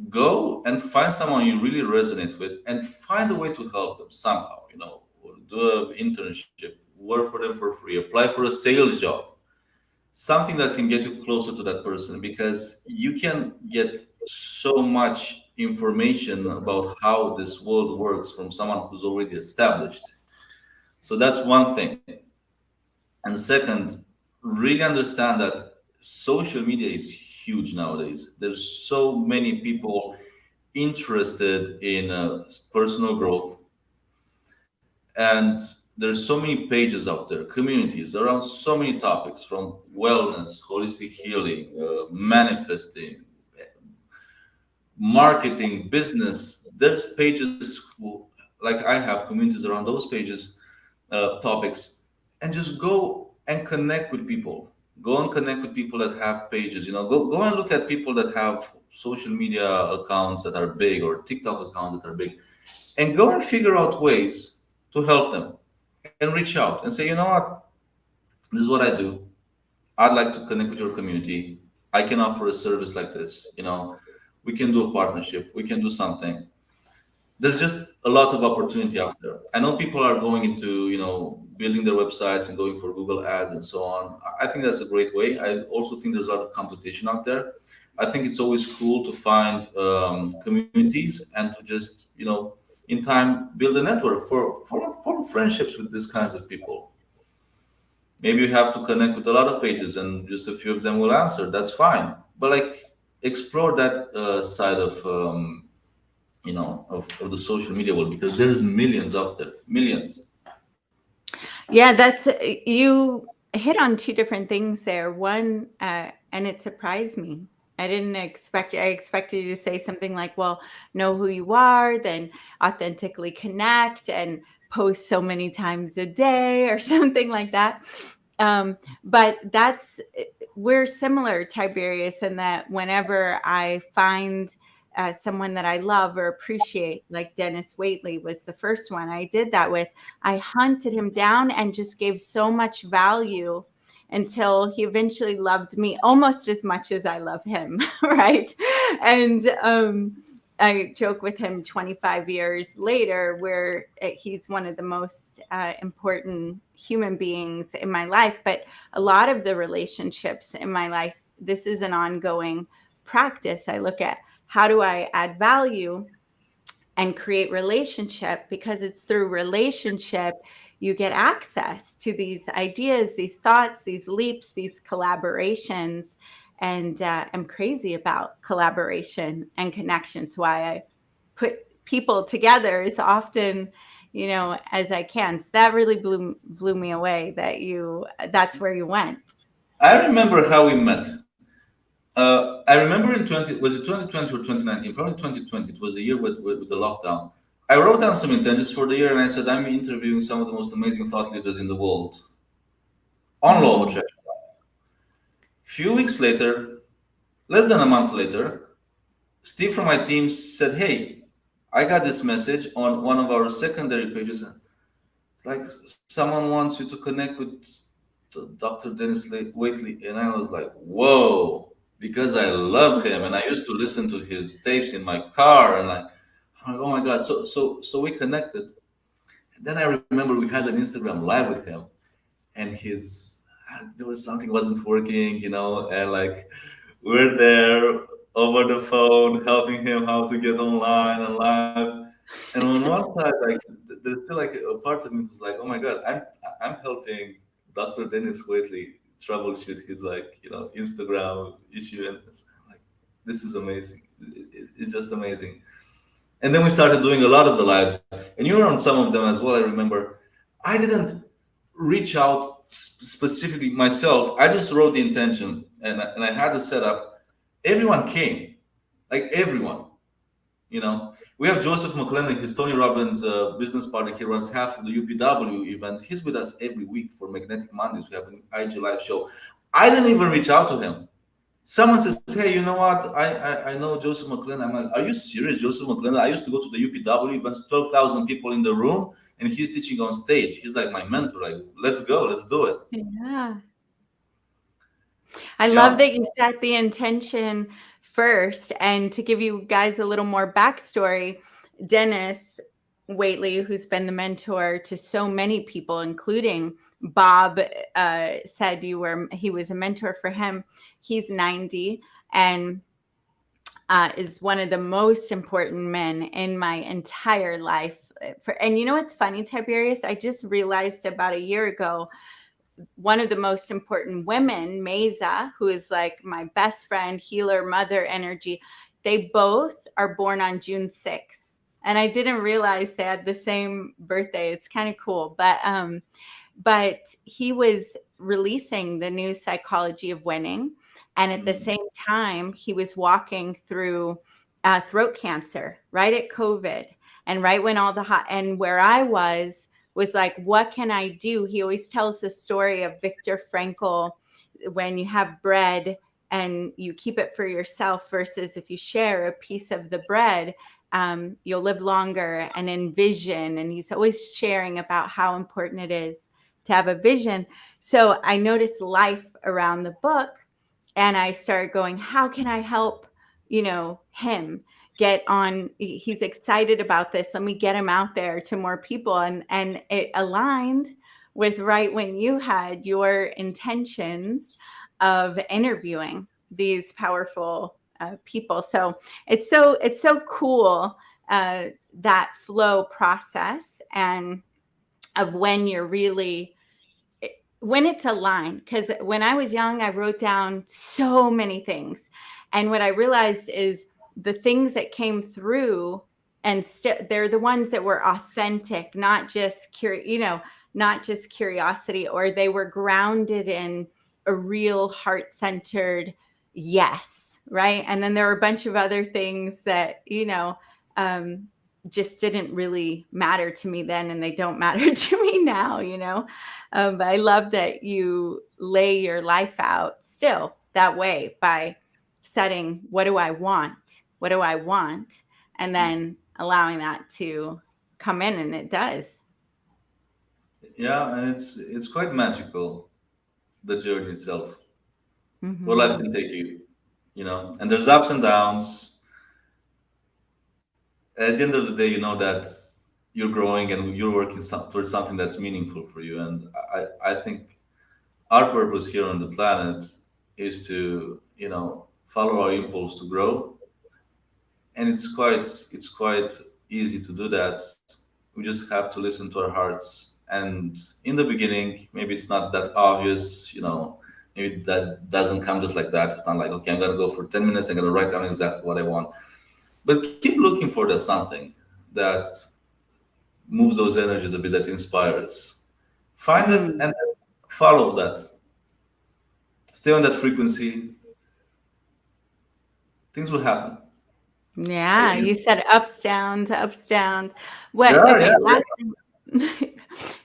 go and find someone you really resonate with and find a way to help them somehow, do an internship, work for them for free, apply for a sales job, something that can get you closer to that person, because you can get so much information about how this world works from someone who's already established. So that's one thing. And second, really understand that social media is huge nowadays. There's so many people interested in personal growth, and there's so many pages out there, communities around so many topics, from wellness, holistic healing, manifesting, marketing, business. There's pages like I have communities around those pages, topics, and just go and connect with people. Go and connect with people that have pages. Go and look at people that have social media accounts that are big, or TikTok accounts that are big, and go and figure out ways to help them, and reach out and say, you know what, this is what I do. I'd like to connect with your community. I can offer a service like this. We can do a partnership. We can do something. There's just a lot of opportunity out there. I know people are going into, building their websites and going for Google ads and so on. I think that's a great way. I also think there's a lot of competition out there. I think it's always cool to find communities and to just, in time, build a network, form friendships with these kinds of people. Maybe you have to connect with a lot of pages and just a few of them will answer. That's fine. But like explore that side of of the social media world, because there's millions out there, millions. Yeah, that's you hit on two different things there. One, and it surprised me. I didn't expect I expected you to say something like, well, know who you are, then authentically connect and post so many times a day or something like that. But we're similar, Tiberius, in that whenever I find someone that I love or appreciate, like Dennis Waitley was the first one I did that with, I hunted him down and just gave so much value until he eventually loved me almost as much as I love him, right? And I joke with him 25 years later, where he's one of the most important human beings in my life. But a lot of the relationships in my life, this is an ongoing practice. I look at how do I add value and create relationship, because it's through relationship you get access to these ideas, these thoughts, these leaps, these collaborations. And I'm crazy about collaboration and connections. Why I put people together as often, as I can. So that really blew me away that that's where you went. I remember how we met. I remember in 20, was it 2020 or 2019? Probably 2020. It was the year with the lockdown. I wrote down some intentions for the year and I said, I'm interviewing some of the most amazing thought leaders in the world on law of attraction. Few weeks later, less than a month later, Steve from my team said, hey, I got this message on one of our secondary pages. It's like someone wants you to connect with Dr. Dennis Waitley. And I was like, whoa, because I love him. And I used to listen to his tapes in my car. And I'm like, oh my God. So we connected. And then I remember we had an Instagram live with him. And there was something wasn't working, and like we're there over the phone helping him how to get online and live. And on one side, like there's still like a part of me was like, oh my God, I'm helping Dr. Dennis Waitley troubleshoot his Instagram issue, and I'm like, this is amazing. It's just amazing. And then we started doing a lot of the lives, and you were on some of them as well. I remember. I didn't reach out specifically myself. I just wrote the intention, and I had the setup. Everyone came, like everyone. We have Joseph McClendon, his Tony Robbins business partner. He runs half of the UPW events. He's with us every week for Magnetic Mondays. We have an IG live show. I didn't even reach out to him. Someone says, hey, you know what? I know Joseph McClendon. I'm like, are you serious, Joseph McClendon? I used to go to the UPW events, 12,000 people in the room, and he's teaching on stage. He's like my mentor. Like, let's go, let's do it. Yeah. I Yeah. love that you set the intention first. And to give you guys a little more backstory, Dennis Waitley, who's been the mentor to so many people, including Bob, said he was a mentor for him. He's 90 and is one of the most important men in my entire life. And you know what's funny, Tiberius? I just realized about a year ago, one of the most important women, Mesa, who is like my best friend, healer, mother energy, they both are born on June 6th. And I didn't realize they had the same birthday. It's kind of cool. But he was releasing the new Psychology of Winning. And at the same time, he was walking through throat cancer right at COVID. And right when all and where I was like, what can I do? He always tells the story of Viktor Frankl, when you have bread and you keep it for yourself versus if you share a piece of the bread, you'll live longer and envision. And he's always sharing about how important it is to have a vision. So I noticed life around the book and I started going, how can I help, him get on? He's excited about this. Let me get him out there to more people. And it aligned with right when you had your intentions of interviewing these powerful people. So it's so cool, that flow process and of when you're really when it's aligned, because when I was young, I wrote down so many things. And what I realized is the things that came through and they're the ones that were authentic, not just not just curiosity, or they were grounded in a real heart-centered yes, right? And then there were a bunch of other things that, just didn't really matter to me then, and they don't matter to me now, but I love that you lay your life out still that way by setting, what do I want? What do I want? And then allowing that to come in, and it does. Yeah, and it's quite magical, the journey itself, where life Mm-hmm. can take you, and there's ups and downs. At the end of the day, you know that you're growing and you're working towards something that's meaningful for you. And I think our purpose here on the planet is to, follow our impulse to grow. And it's quite easy to do that. We just have to listen to our hearts. And in the beginning, maybe it's not that obvious, maybe that doesn't come just like that. It's not like, okay, I'm gonna go for 10 minutes, I'm gonna write down exactly what I want. But keep looking for the something that moves those energies a bit, that inspires. Find it and follow that. Stay on that frequency. Things will happen. Yeah, you said ups, downs, ups, downs. What? Yeah, Okay, yeah. last thing.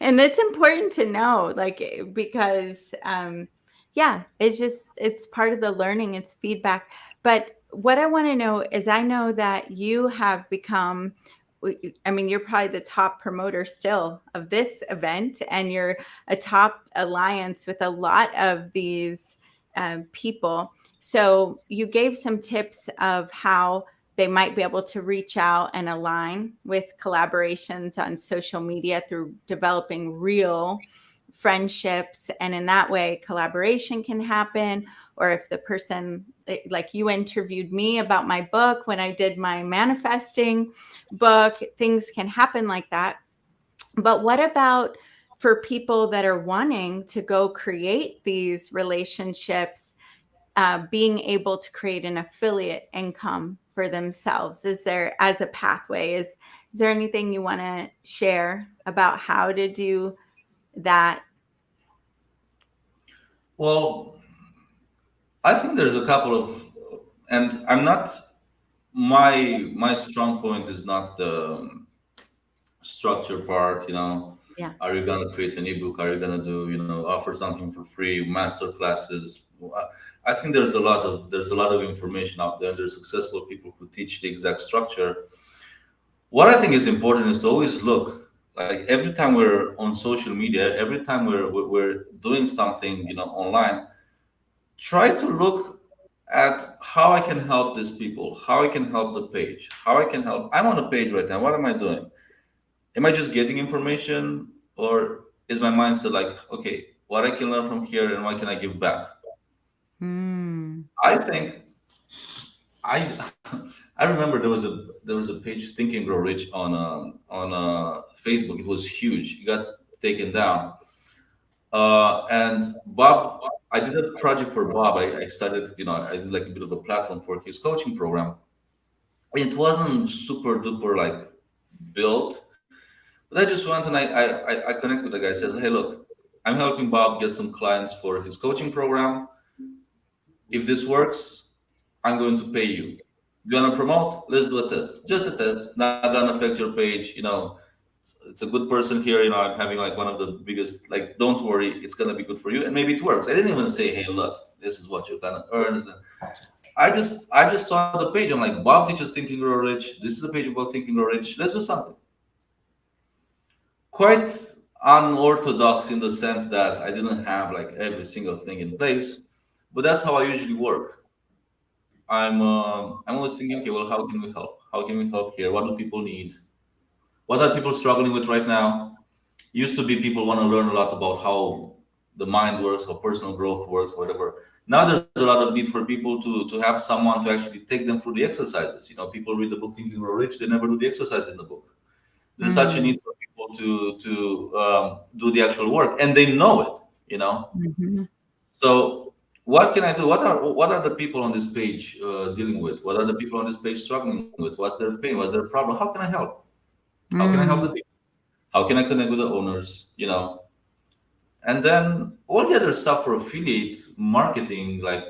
And it's important to know, because it's part of the learning, it's feedback. But what I want to know is, I know that you have become, I mean, you're probably the top promoter still of this event, and you're a top alliance with a lot of these people. So you gave some tips of how they might be able to reach out and align with collaborations on social media through developing real friendships. And in that way, collaboration can happen. Or if the person, like you interviewed me about my book when I did my manifesting book, things can happen like that. But what about for people that are wanting to go create these relationships, being able to create an affiliate income for themselves? Is there, as a pathway, is there anything you want to share about how to do that? Well, I think there's a couple of, and I'm not, my strong point is not the structure part. Yeah. Are you gonna create an ebook? Are you gonna do, offer something for free, master classes? I think there's a lot of information out there. There's successful people who teach the exact structure. What I think is important is to always look, like every time we're on social media, every time we're doing something, online, try to look at how I can help these people, how I can help the page, how I can help. I'm on a page right now. What am I doing? Am I just getting information, or is my mindset like, okay, what I can learn from here and what can I give back? I think I I remember there was a page, Think and Grow Rich, on Facebook. It was huge. It got taken down. And Bob, I did a project for Bob. I started, I did like a bit of a platform for his coaching program. It wasn't super duper like built, but I just went and I connected with the guy. I said, hey, look, I'm helping Bob get some clients for his coaching program. If this works, I'm going to pay you. You want to promote? Let's do a test. Just a test. Not gonna affect your page. It's a good person here. I'm having like one of the biggest. Like, don't worry, it's gonna be good for you, and maybe it works. I didn't even say, hey, look, this is what you're gonna earn. I just saw the page. I'm like, Bob teaches Think and Grow Rich. This is a page about Think and Grow Rich. Let's do something. Quite unorthodox in the sense that I didn't have like every single thing in place, but that's how I usually work. I'm always thinking, okay, well, how can we help? How can we help here? What do people need? What are people struggling with right now? Used to be people want to learn a lot about how the mind works, how personal growth works, whatever. Now there's a lot of need for people to have someone to actually take them through the exercises. People read the book Think and Grow Rich, they never do the exercise in the book. There's such a need for people to do the actual work, and they know it. you know. Mhm. So what can I do? What are the people on this page dealing with? What are the people on this page struggling with? What's their pain? What's their problem? How can I help? How can I help the Mm. people? How can I connect with the owners? You know, and then all the other stuff for affiliate marketing, like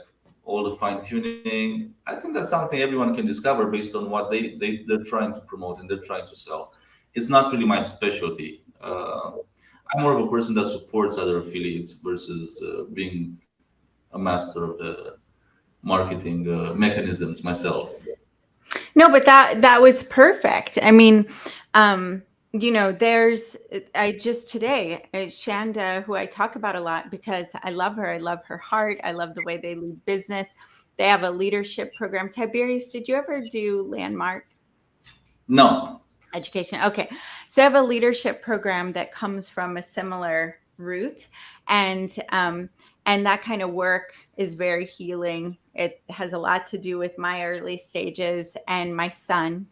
all the fine tuning. I think that's something everyone can discover based on what they're trying to promote and they're trying to sell. It's not really my specialty. I'm more of a person that supports other affiliates versus being a master of the marketing mechanisms myself. No, but that was perfect. I mean, there's I just today, Shanda, who I talk about a lot because I love her. I love her heart. I love the way they lead business. They have a leadership program. Tiberius, did you ever do Landmark No. Education? Okay. So I have a leadership program that comes from a similar route. And that kind of work is very healing. It has a lot to do with my early stages and my son,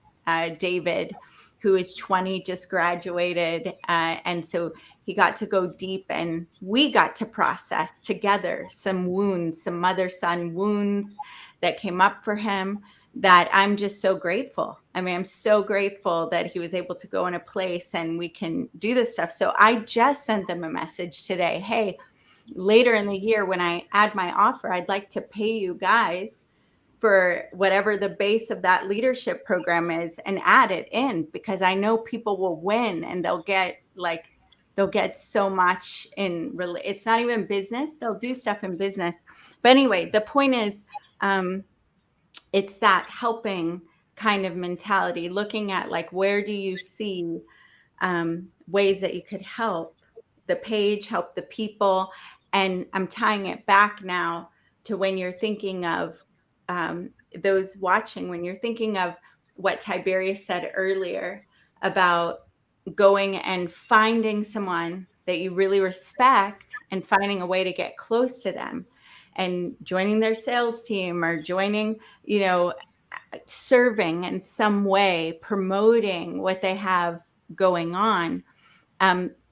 David, who is 20, just graduated. And so he got to go deep and we got to process together some wounds, some mother-son wounds that came up for him that I'm just so grateful. I mean, I'm so grateful that he was able to go in a place and we can do this stuff. So I just sent them a message today. Hey, later in the year, when I add my offer, I'd like to pay you guys for whatever the base of that leadership program is and add it in, because I know people will win and they'll get so much it's not even business. They'll do stuff in business. But anyway, the point is, it's that helping kind of mentality, looking at like, where do you see ways that you could help the page, help the people. And I'm tying it back now to when you're thinking of those watching, when you're thinking of what Tiberius said earlier about going and finding someone that you really respect and finding a way to get close to them and joining their sales team or joining, serving in some way, promoting what they have going on.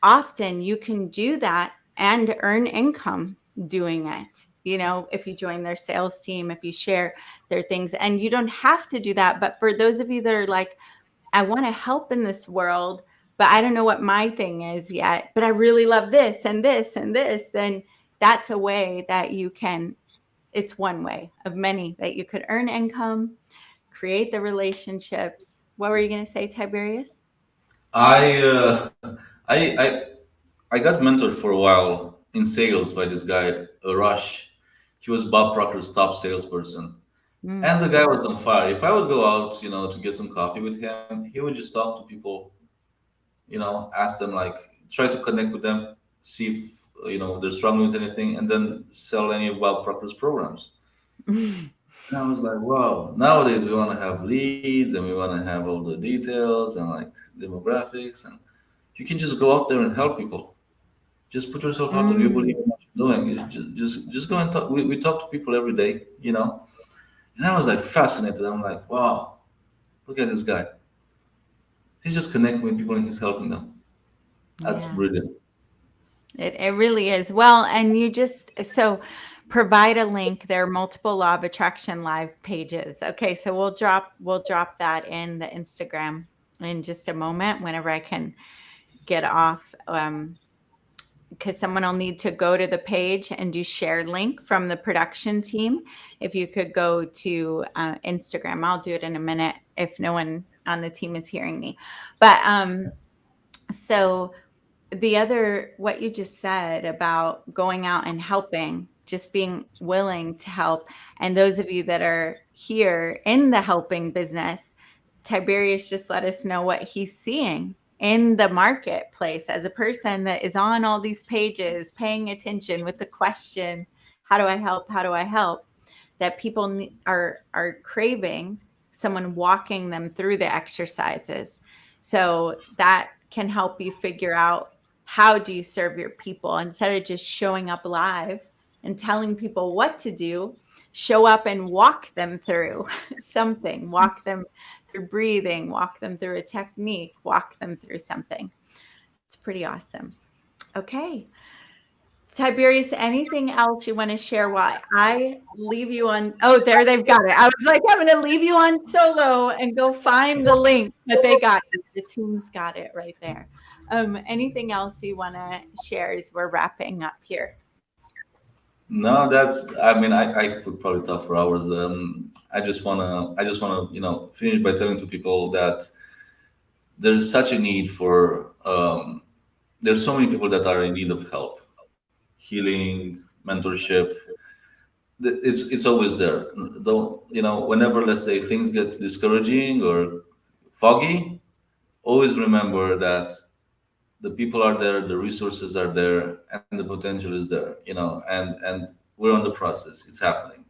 Often you can do that and earn income doing it. If you join their sales team, if you share their things, and you don't have to do that. But for those of you that are like, I want to help in this world, but I don't know what my thing is yet, but I really love this and this and this, then that's a way that you can, it's one way of many that you could earn income, create the relationships. What were you going to say, Tiberius? I I got mentored for a while in sales by this guy, Rush. He was Bob Proctor's top salesperson. Mm. And the guy was on fire. If I would go out, to get some coffee with him, he would just talk to people, ask them, like, try to connect with them, see if, they're struggling with anything, and then sell any of Bob Proctor's programs. And I was like, wow, nowadays we want to have leads and we want to have all the details and like demographics. And you can just go out there and help people. Just put yourself out there. You believe in what you're doing. You just go and talk. We talk to people every day. And I was like fascinated. I'm like, wow, look at this guy. He's just connecting with people and he's helping them. That's Yeah. brilliant. It really is. Well, and so provide a link. There are multiple Law of Attraction live pages. Okay, so we'll drop that in the Instagram in just a moment whenever I can get off. Because someone will need to go to the page and do share link from the production team. If you could go to Instagram, I'll do it in a minute if no one on the team is hearing me. But so what you just said about going out and helping, just being willing to help. And those of you that are here in the helping business, Tiberius just let us know what he's seeing in the marketplace as a person that is on all these pages, paying attention with the question, how do I help? How do I help? That people are craving someone walking them through the exercises. So that can help you figure out, how do you serve your people instead of just showing up live and telling people what to do. Show up and walk them through something, walk them through breathing, walk them through a technique, walk them through something. It's pretty awesome. Okay. Tiberius, anything else you want to share while I leave you on? Oh, there, they've got it. I was like, I'm going to leave you on solo and go find the link, but they got it. The team's got it right there. Anything else you want to share as we're wrapping up here? No, I mean, I could probably talk for hours. I just wanna, finish by telling to people that there's such a need for, there's so many people that are in need of help, healing, mentorship. It's always there. Don't, whenever, let's say, things get discouraging or foggy, always remember that the people are there, the resources are there, and the potential is there, and we're on the process. It's happening.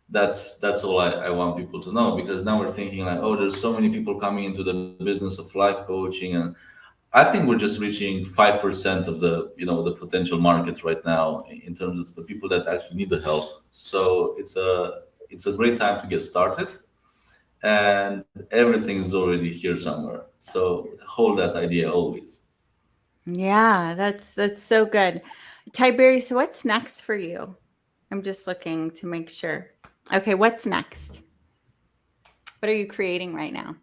That's all I want people to know, because now we're thinking like, oh, there's so many people coming into the business of life coaching, and I think we're just reaching 5% of the potential market right now in terms of the people that actually need the help. So it's a great time to get started, and everything is already here somewhere. So hold that idea always. Yeah, that's so good. Tiberius, what's next for you? I'm just looking to make sure. Okay, what's next? What are you creating right now?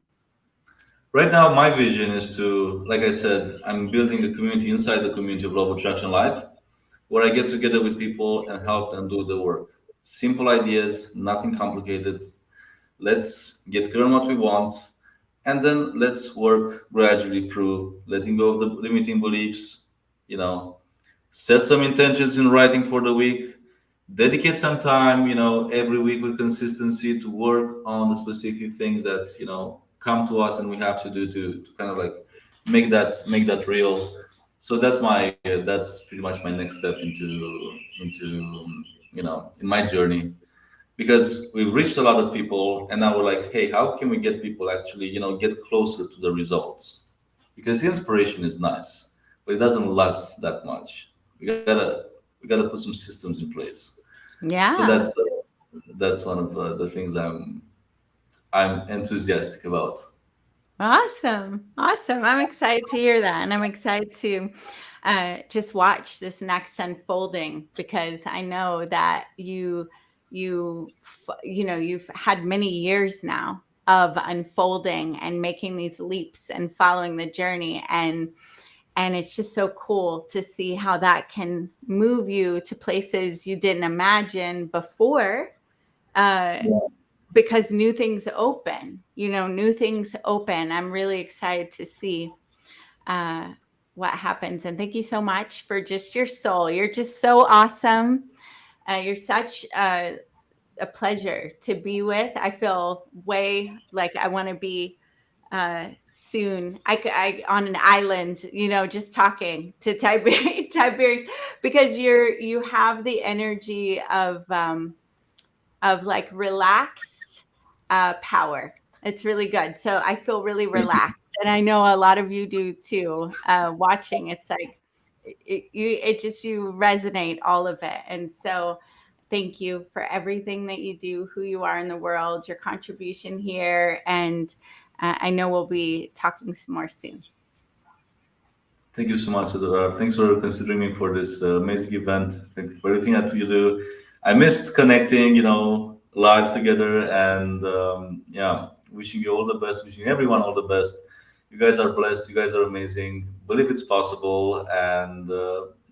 Right now, my vision is to, like I said, I'm building a community inside the community of Love Attraction Life, where I get together with people and help them do the work. Simple ideas, nothing complicated. Let's get clear on what we want, and then let's work gradually through letting go of the limiting beliefs, you know, set some intentions in writing for the week, dedicate some time, every week with consistency to work on the specific things that, come to us and we have to do to kind of like make that real. So that's pretty much my next step into in my journey, because we've reached a lot of people and now we're like, hey, how can we get people actually, get closer to the results? Because inspiration is nice, but it doesn't last that much. We gotta put some systems in place. So Yeah. that's one of the things I'm enthusiastic about. Awesome. Awesome. I'm excited to hear that. And I'm excited to just watch this next unfolding, because I know that you've had many years now of unfolding and making these leaps and following the journey. And it's just so cool to see how that can move you to places you didn't imagine before. Because new things open, new things open. I'm really excited to see what happens. And thank you so much for just your soul. You're just so awesome. You're such a pleasure to be with. I feel way like I want to be soon. I on an island, just talking to Tiberius, because you have the energy of like relaxed power. It's really good. So I feel really relaxed, and I know a lot of you do too. Watching, it's like you resonate all of it, and so thank you for everything that you do, who you are in the world, your contribution here, and I know we'll be talking some more soon. Thank you so much. Thanks for considering me for this amazing event. Thank you for everything that you do. I missed connecting, live together, and yeah, wishing you all the best, wishing everyone all the best. You guys are blessed. You guys are amazing. Believe it's possible, and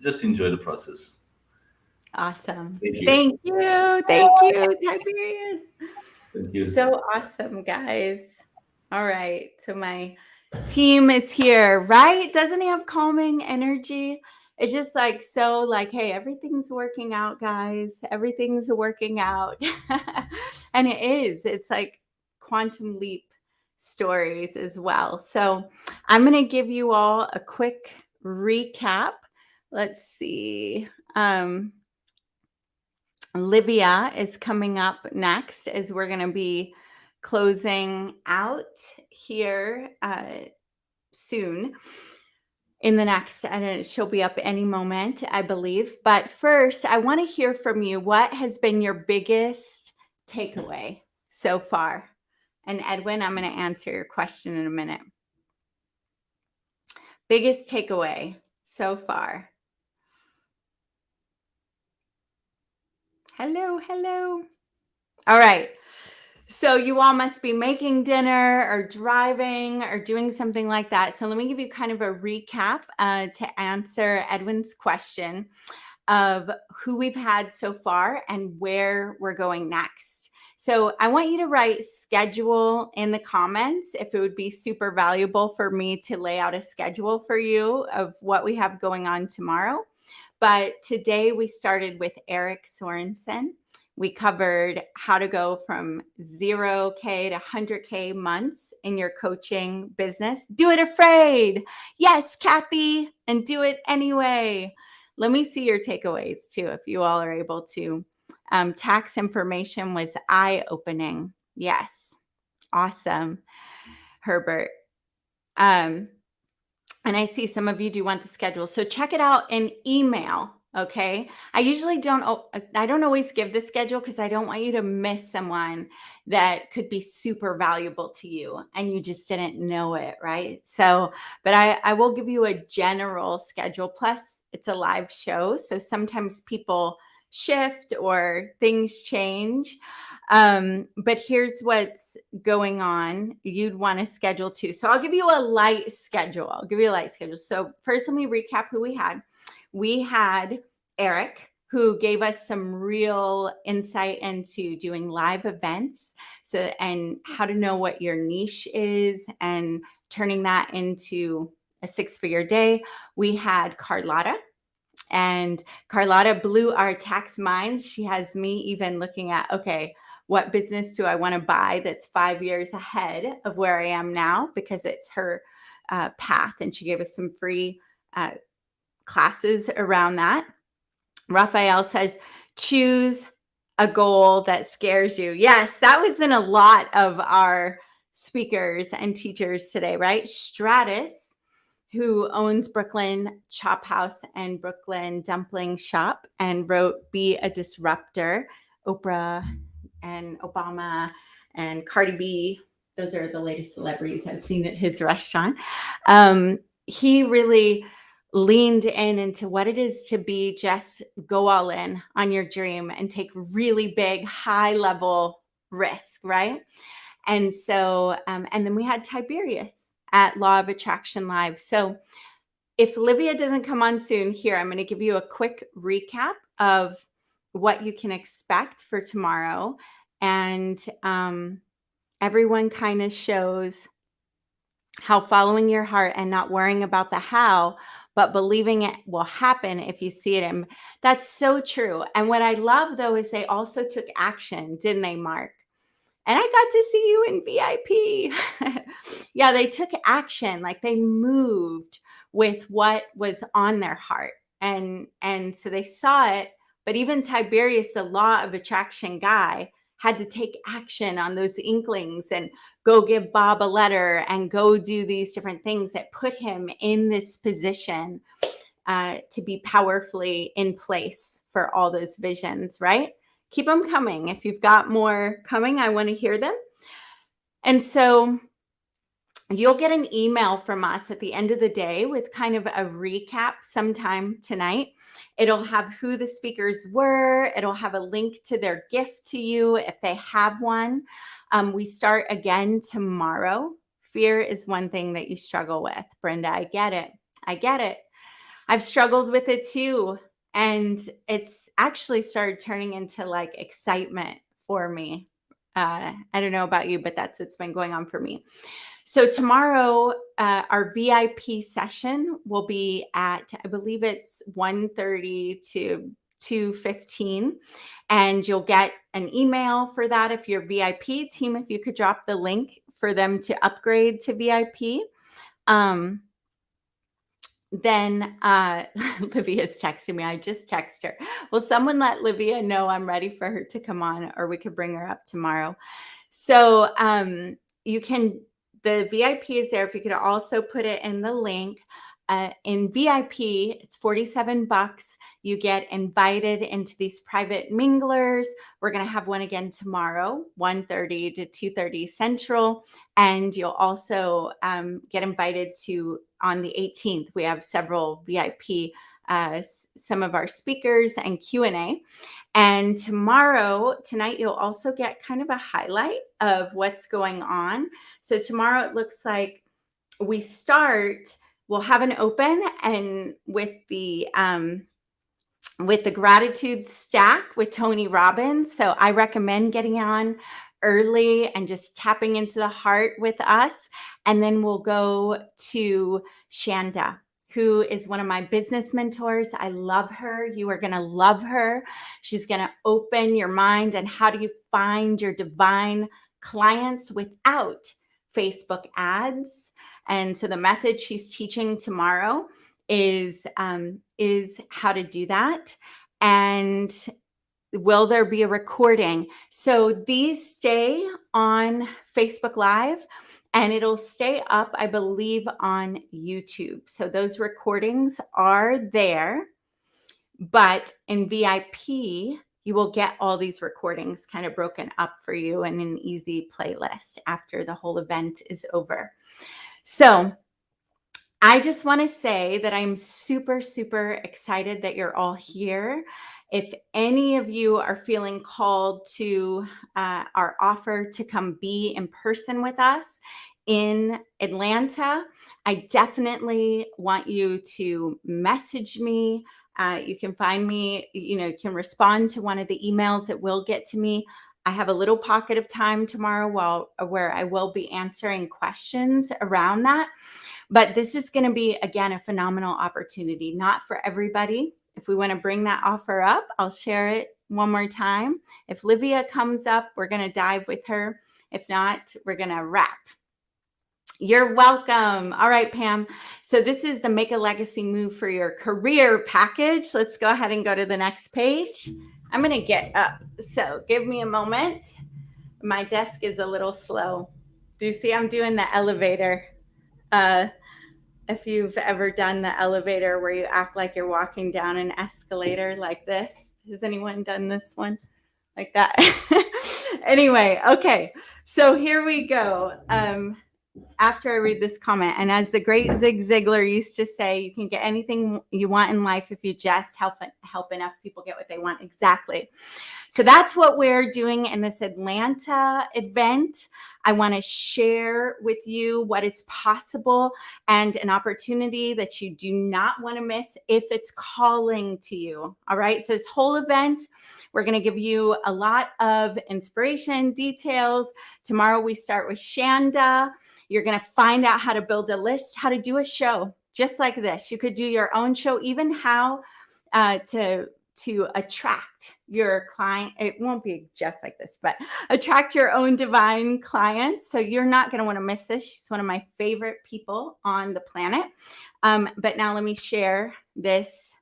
just enjoy the process. Awesome. Thank you. Thank you. Thank you, Tiberius. Thank you. So awesome, guys. All right. So my team is here, right? Doesn't he have calming energy? It's just like, so like, hey, everything's working out, guys. Everything's working out. And it is. It's like quantum leap stories as well. So I'm going to give you all a quick recap. Let's see. Livia is coming up next, as we're going to be closing out here soon in the next, she'll be up any moment, I believe. But first, I want to hear from you. What has been your biggest takeaway so far? And Edwin, I'm going to answer your question in a minute. Biggest takeaway so far. Hello, hello. All right. So you all must be making dinner or driving or doing something like that. So let me give you kind of a recap to answer Edwin's question of who we've had so far and where we're going next. So I want you to write schedule in the comments if it would be super valuable for me to lay out a schedule for you of what we have going on tomorrow. But today we started with Eric Sorensen. We covered how to go from 0K to 100K months in your coaching business. Do it afraid. Yes, Kathy, and do it anyway. Let me see your takeaways too, if you all are able to. Tax information was eye-opening. Yes. Awesome, Herbert. And I see some of you do want the schedule. So check it out in email. Okay. I don't always give the schedule because I don't want you to miss someone that could be super valuable to you and you just didn't know it. Right. So, but I will give you a general schedule. Plus it's a live show. So sometimes people shift or things change. But here's what's going on. You'd want to schedule too. So I'll give you a light schedule. So first, let me recap who we had. We had Eric, who gave us some real insight into doing live events. So, and how to know what your niche is and turning that into a 6-figure day. We had Carlotta. And Carlotta blew our tax minds. She has me even looking at, okay, what business do I want to buy that's 5 years ahead of where I am now, because it's her path. And she gave us some free classes around that. Raphael says, choose a goal that scares you. Yes, that was in a lot of our speakers and teachers today, right? Stratus, who owns Brooklyn Chop House and Brooklyn Dumpling Shop and wrote Be a Disruptor. Oprah and Obama and Cardi B, those are the latest celebrities I've seen at his restaurant. He really leaned into what it is to be just go all in on your dream and take really big, high level risk, right? And so, and then we had Tiberius at Law of Attraction Live. So if Livia doesn't come on soon, here, I'm going to give you a quick recap of what you can expect for tomorrow. And everyone kind of shows how following your heart and not worrying about the how, but believing it will happen if you see it. And that's so true. And what I love, though, is they also took action, didn't they, Mark? And I got to see you in VIP. Yeah, they took action, like they moved with what was on their heart. And so they saw it. But even Tiberius, the law of attraction guy, had to take action on those inklings and go give Bob a letter and go do these different things that put him in this position to be powerfully in place for all those visions, right? Keep them coming. If you've got more coming, I want to hear them. And so you'll get an email from us at the end of the day with kind of a recap sometime tonight. It'll have who the speakers were. It'll have a link to their gift to you if they have one. We start again tomorrow. Fear is one thing that you struggle with. Brenda, I get it. I've struggled with it too. And it's actually started turning into like excitement for me. I don't know about you, but that's what's been going on for me. So tomorrow, our VIP session will be at, I believe it's 1:30 to 2:15. And you'll get an email for that if you're VIP team, if you could drop the link for them to upgrade to VIP. Then Livia's texting me. I just texted her. Will someone let Livia know I'm ready for her to come on, or we could bring her up tomorrow? So you can, the VIP is there. If you could also put it in the link. In VIP, it's $47. You get invited into these private minglers. We're going to have one again tomorrow, 1:30 to 2:30 Central. And you'll also get invited to, on the 18th, we have several VIP some of our speakers and Q&A. And tonight, you'll also get kind of a highlight of what's going on. So tomorrow, it looks like we'll have an open and with the gratitude stack with Tony Robbins. So I recommend getting on early and just tapping into the heart with us. And then we'll go to Shanda, who is one of my business mentors. I love her. You are going to love her. She's going to open your mind and how do you find your divine clients without Facebook ads. And so the method she's teaching tomorrow is how to do that. And will there be a recording? So these stay on Facebook Live and it'll stay up, I believe, on YouTube. So those recordings are there, but in VIP, you will get all these recordings kind of broken up for you in an easy playlist after the whole event is over. So I just want to say that I'm super, super excited that you're all here. If any of you are feeling called to our offer to come be in person with us in Atlanta, I definitely want you to message me. You can find me, you can respond to one of the emails that will get to me. I have a little pocket of time tomorrow where I will be answering questions around that. But this is going to be, again, a phenomenal opportunity, not for everybody. If we want to bring that offer up, I'll share it one more time. If Livia comes up, we're going to dive with her. If not, we're going to wrap. You're welcome. All right, Pam. So this is the Make a Legacy Move for Your Career package. Let's go ahead and go to the next page. I'm going to get up. So give me a moment. My desk is a little slow. Do you see I'm doing the elevator? If you've ever done the elevator where you act like you're walking down an escalator like this. Has anyone done this one like that? Anyway, okay. So here we go. After I read this comment, and as the great Zig Ziglar used to say, you can get anything you want in life if you just help enough people get what they want. Exactly. So that's what we're doing in this Atlanta event. I want to share with you what is possible and an opportunity that you do not want to miss if it's calling to you. All right. So this whole event, we're going to give you a lot of inspiration, details. Tomorrow we start with Shanda. You're going to find out how to build a list, how to do a show just like this. You could do your own show, even how to attract your client. It won't be just like this, but attract your own divine clients. So you're not going to want to miss this. She's one of my favorite people on the planet. But now let me share this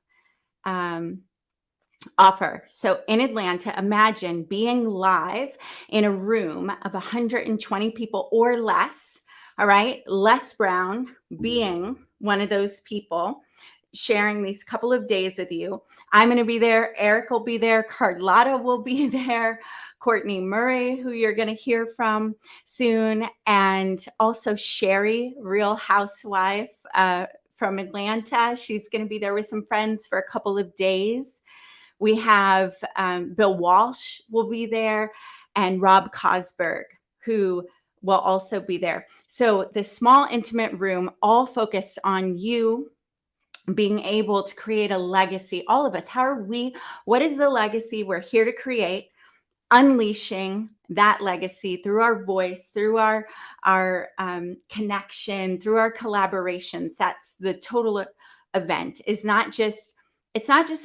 offer. So in Atlanta, imagine being live in a room of 120 people or less. All right. Les Brown being one of those people, sharing these couple of days with you. I'm going to be there. Eric will be there. Carlotta will be there. Courtney Murray, who you're going to hear from soon. And also Sherry, Real Housewife from Atlanta. She's going to be there with some friends for a couple of days. We have Bill Walsh will be there and Rob Cosberg, who will also be there. So the small, intimate room, all focused on you being able to create a legacy. All of us, what is the legacy we're here to create? Unleashing that legacy through our voice, through our connection, through our collaborations. That's the total event. It's not just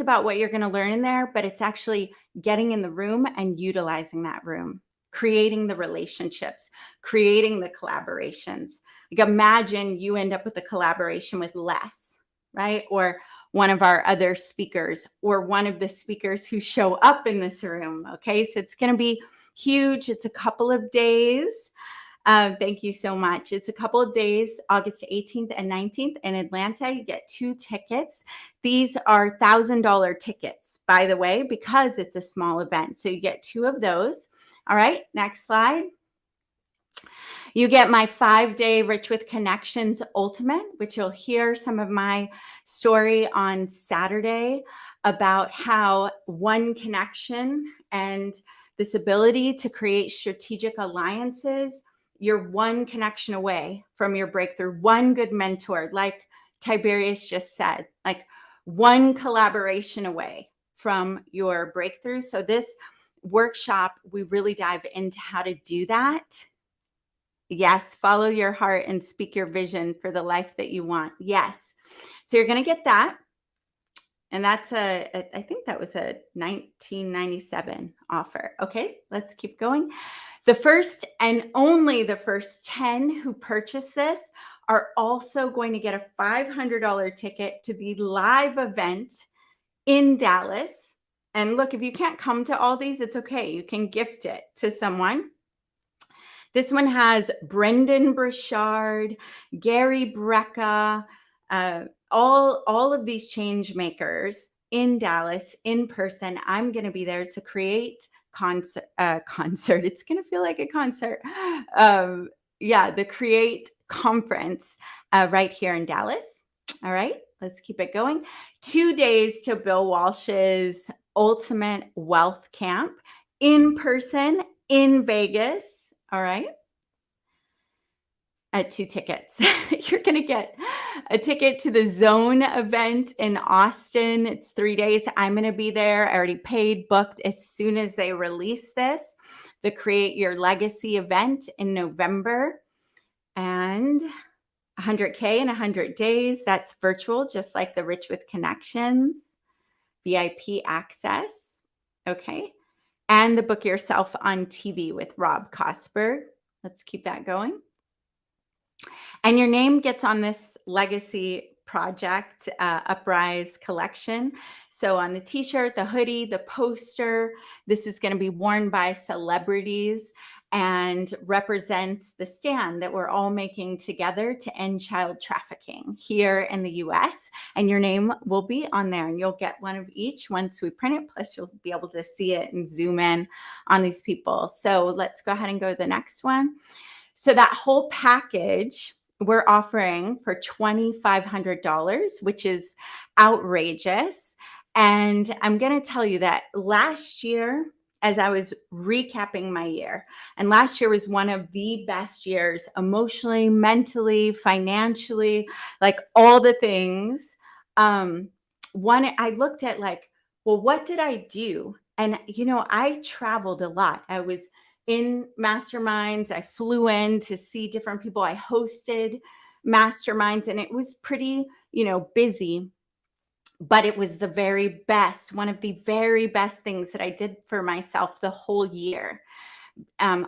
about what you're going to learn in there, but it's actually getting in the room and utilizing that room, creating the relationships, creating the collaborations. Like imagine you end up with a collaboration with Les, right? Or one of our other speakers or one of the speakers who show up in this room. Okay. So it's going to be huge. It's a couple of days. Thank you so much. It's a couple of days, August 18th and 19th in Atlanta. You get 2 tickets. These are $1,000 tickets, by the way, because it's a small event. So you get 2 of those. All right. Next slide. You get my 5-day Rich with Connections Ultimate, which you'll hear some of my story on Saturday about how one connection and this ability to create strategic alliances, you're one connection away from your breakthrough, one good mentor, like Tiberius just said, like one collaboration away from your breakthrough. So this workshop, we really dive into how to do that. Yes, follow your heart and speak your vision for the life that you want. Yes. So you're going to get that. And that's I think that was a 1997 offer. Okay, let's keep going. The first and only the first 10 who purchase this are also going to get a $500 ticket to the live event in Dallas. And look, if you can't come to all these, it's okay. You can gift it to someone. This one has Brendan Burchard, Gary Brecka, all of these change makers in Dallas in person. I'm going to be there to create concert. It's going to feel like a concert. The Create Conference right here in Dallas. All right, let's keep it going. 2 days to Bill Walsh's Ultimate Wealth Camp in person in Vegas. All right. 2 tickets. You're going to get a ticket to the Zone event in Austin. It's 3 days. I'm going to be there. I already paid, booked as soon as they release this. The Create Your Legacy event in November. And 100K in 100 days. That's virtual, just like the Rich with Connections. VIP access. Okay. And the Book Yourself on TV with Rob Kosberg. Let's keep that going. And your name gets on this legacy project, Uprise collection. So on the t-shirt, the hoodie, the poster, this is going to be worn by celebrities and represents the stand that we're all making together to end child trafficking here in the US. And your name will be on there, and you'll get one of each once we print it. Plus you'll be able to see it and zoom in on these people. So let's go ahead and go to the next one. So that whole package we're offering for $2,500, which is outrageous. And I'm going to tell you that last year, as I was recapping my year, and last year was one of the best years emotionally, mentally, financially, like all the things. I looked at like, well, what did I do? And, I traveled a lot. I was in masterminds. I flew in to see different people. I hosted masterminds, and it was pretty, busy, but it was the very best, one of the very best things that I did for myself the whole year.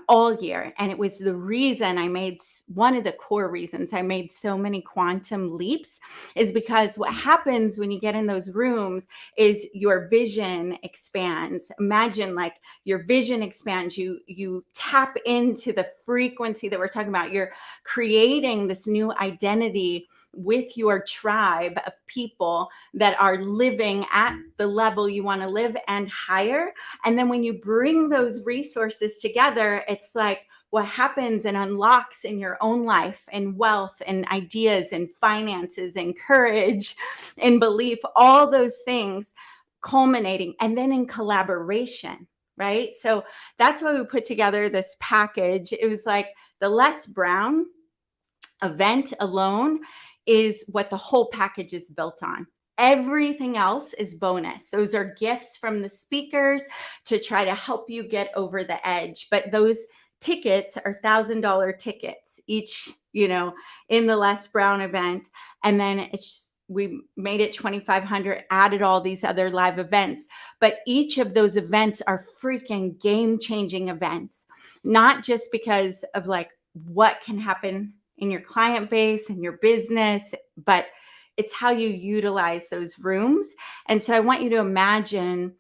All year. And it was the reason one of the core reasons I made so many quantum leaps is because what happens when you get in those rooms is your vision expands. Imagine like your vision expands, you tap into the frequency that we're talking about. You're creating this new identity with your tribe of people that are living at the level you want to live and higher. And then when you bring those resources together, it's like what happens and unlocks in your own life, and wealth and ideas and finances and courage and belief, all those things culminating, and then in collaboration, right? So that's why we put together this package. It was like the Les Brown event alone is what the whole package is built on. Everything else is bonus. Those are gifts from the speakers to try to help you get over the edge. But those tickets are $1,000 tickets each, in the Les Brown event. And then we made it 2,500, added all these other live events. But each of those events are freaking game-changing events, not just because of like what can happen in your client base and your business, but it's how you utilize those rooms. And so I want you to imagine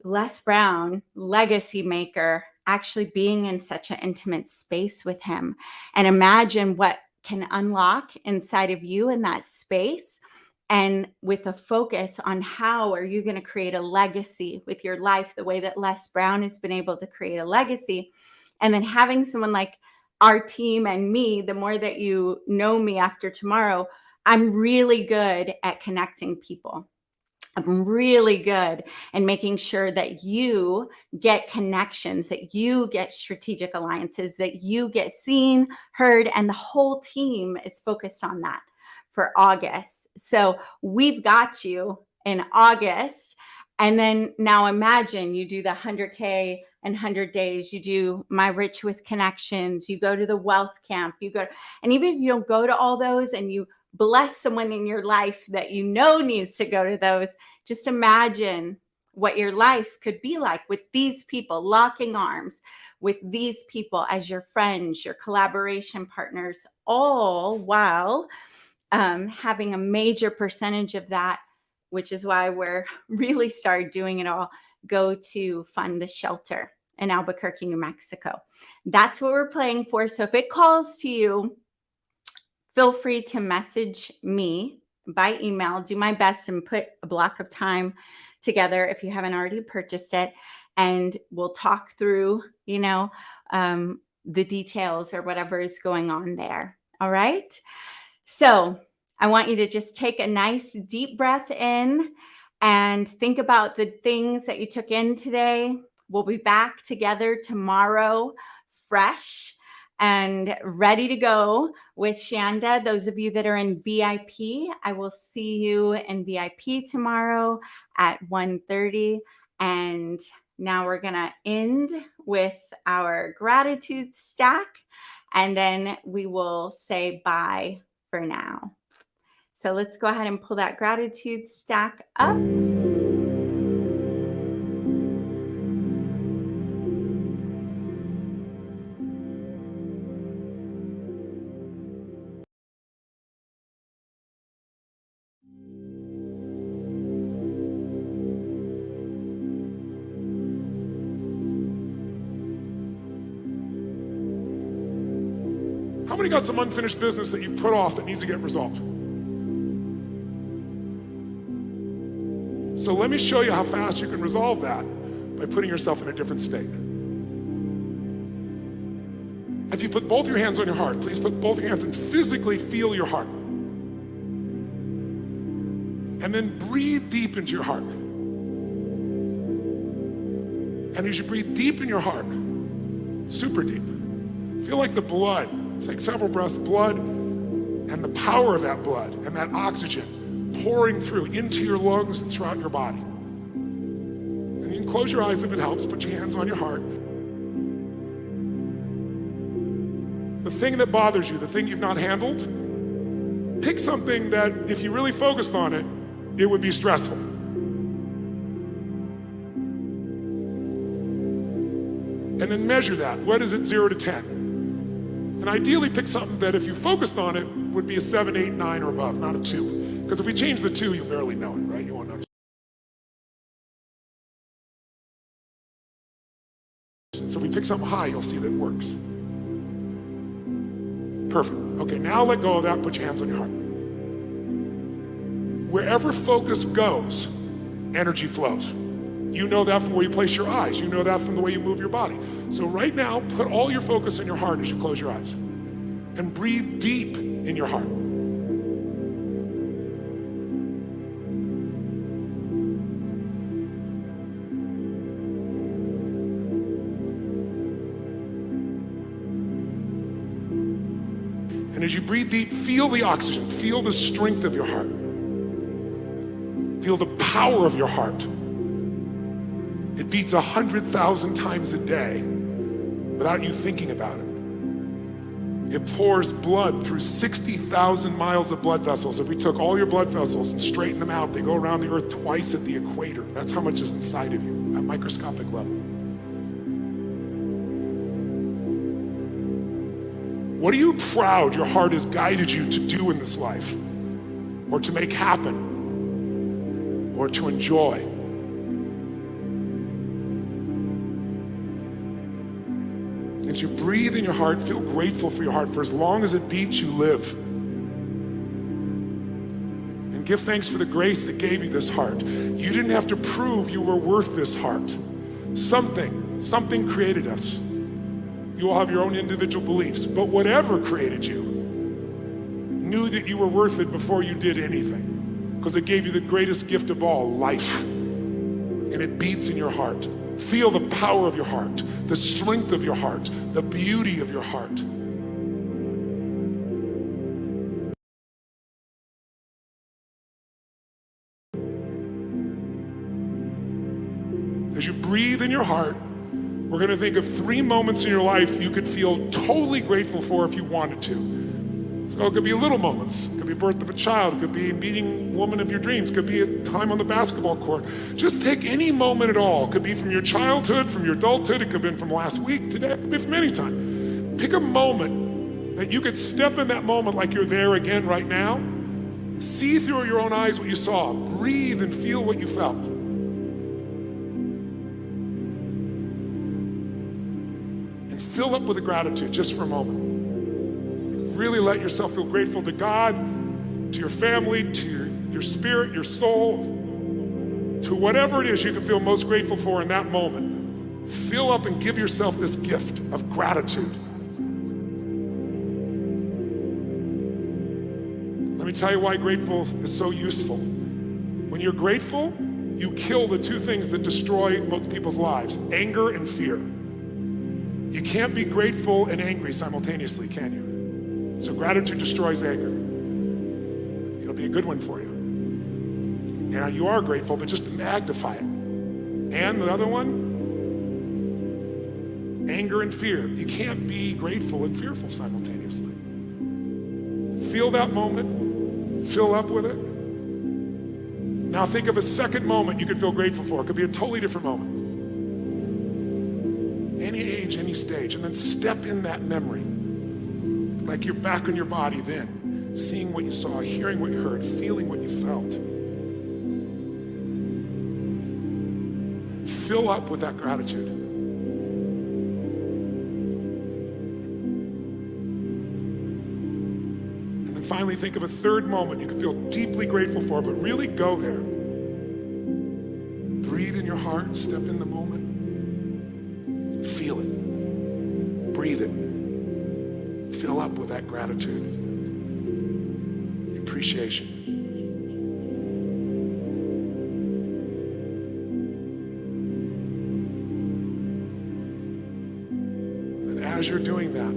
Les Brown, legacy maker, actually being in such an intimate space with him, and imagine what can unlock inside of you in that space. And with a focus on how are you going to create a legacy with your life, the way that Les Brown has been able to create a legacy. And then having someone like our team and me, the more that you know me after tomorrow, I'm really good at connecting people. I'm really good at making sure that you get connections, that you get strategic alliances, that you get seen, heard, and the whole team is focused on that for August. So we've got you in August. And then now imagine you do the 100K and 100 days, you do My Rich with Connections, you go to the wealth camp, you go, and even if you don't go to all those and you bless someone in your life that you know needs to go to those, just imagine what your life could be like with these people, locking arms with these people as your friends, your collaboration partners, all while having a major percentage of that, which is why we're really started doing it all, go to fund the shelter in Albuquerque, New Mexico. That's what we're playing for. So if it calls to you, feel free to message me by email. Do my best and put a block of time together if you haven't already purchased it. And we'll talk through, the details or whatever is going on there. All right. So I want you to just take a nice deep breath in and think about the things that you took in today. We'll be back together tomorrow, fresh and ready to go with Shanda. Those of you that are in VIP, I will see you in VIP tomorrow at 1:30. And now we're going to end with our gratitude stack, and then we will say bye for now. So let's go ahead and pull that gratitude stack up. How many got some unfinished business that you put off that needs to get resolved? So let me show you how fast you can resolve that by putting yourself in a different state. If you put both your hands on your heart, please put both your hands and physically feel your heart. And then breathe deep into your heart. And as you breathe deep in your heart, super deep, feel like the blood, take several breaths, blood and the power of that blood and that oxygen pouring through into your lungs and throughout your body. And you can close your eyes if it helps, put your hands on your heart. The thing that bothers you, the thing you've not handled, pick something that if you really focused on it, it would be stressful. And then measure that. What is it, 0 to 10? And ideally pick something that if you focused on it would be a 7, 8, 9 or above, not a 2. Because if we change the 2, you'll barely know it, right? You won't notice. So if we pick something high, you'll see that it works. Perfect. Okay, now let go of that, put your hands on your heart. Wherever focus goes, energy flows. You know that from where you place your eyes. You know that from the way you move your body. So right now, put all your focus in your heart as you close your eyes. And breathe deep in your heart. And as you breathe deep, feel the oxygen. Feel the strength of your heart. Feel the power of your heart. It beats 100,000 times a day without you thinking about it. It pours blood through 60,000 miles of blood vessels. If we took all your blood vessels and straightened them out, they go around the earth twice at the equator. That's how much is inside of you at microscopic level. What are you proud your heart has guided you to do in this life, or to make happen, or to enjoy? As you breathe in your heart, feel grateful for your heart. For as long as it beats, you live. And give thanks for the grace that gave you this heart. You didn't have to prove you were worth this heart. Something created us. You all have your own individual beliefs, but whatever created you knew that you were worth it before you did anything, because it gave you the greatest gift of all, life. And it beats in your heart. Feel the power of your heart, the strength of your heart, the beauty of your heart. As you breathe in your heart, we're going to think of 3 moments in your life you could feel totally grateful for if you wanted to. So it could be little moments. It could be birth of a child. It could be meeting the woman of your dreams. It could be a time on the basketball court. Just take any moment at all. It could be from your childhood, from your adulthood. It could have been from last week, today. It could be from any time. Pick a moment that you could step in that moment like you're there again right now. See through your own eyes what you saw. Breathe and feel what you felt. Fill up with the gratitude just for a moment. Really let yourself feel grateful to God, to your family, to your spirit, your soul, to whatever it is you can feel most grateful for in that moment. Fill up and give yourself this gift of gratitude. Let me tell you why grateful is so useful. When you're grateful, you kill the 2 things that destroy most people's lives, anger and fear. You can't be grateful and angry simultaneously, can you? So gratitude destroys anger. It'll be a good one for you. Now you are grateful, but just to magnify it. And the other one, anger and fear. You can't be grateful and fearful simultaneously. Feel that moment, fill up with it. Now think of a second moment you could feel grateful for. It could be a totally different moment. Any age, any stage, and then step in that memory. Like you're back in your body then, seeing what you saw, hearing what you heard, feeling what you felt. Fill up with that gratitude. And then finally think of a third moment you can feel deeply grateful for, but really go there. Breathe in your heart, step in the moment. Feel it. Breathe it. Fill up with that gratitude, appreciation. And as you're doing that,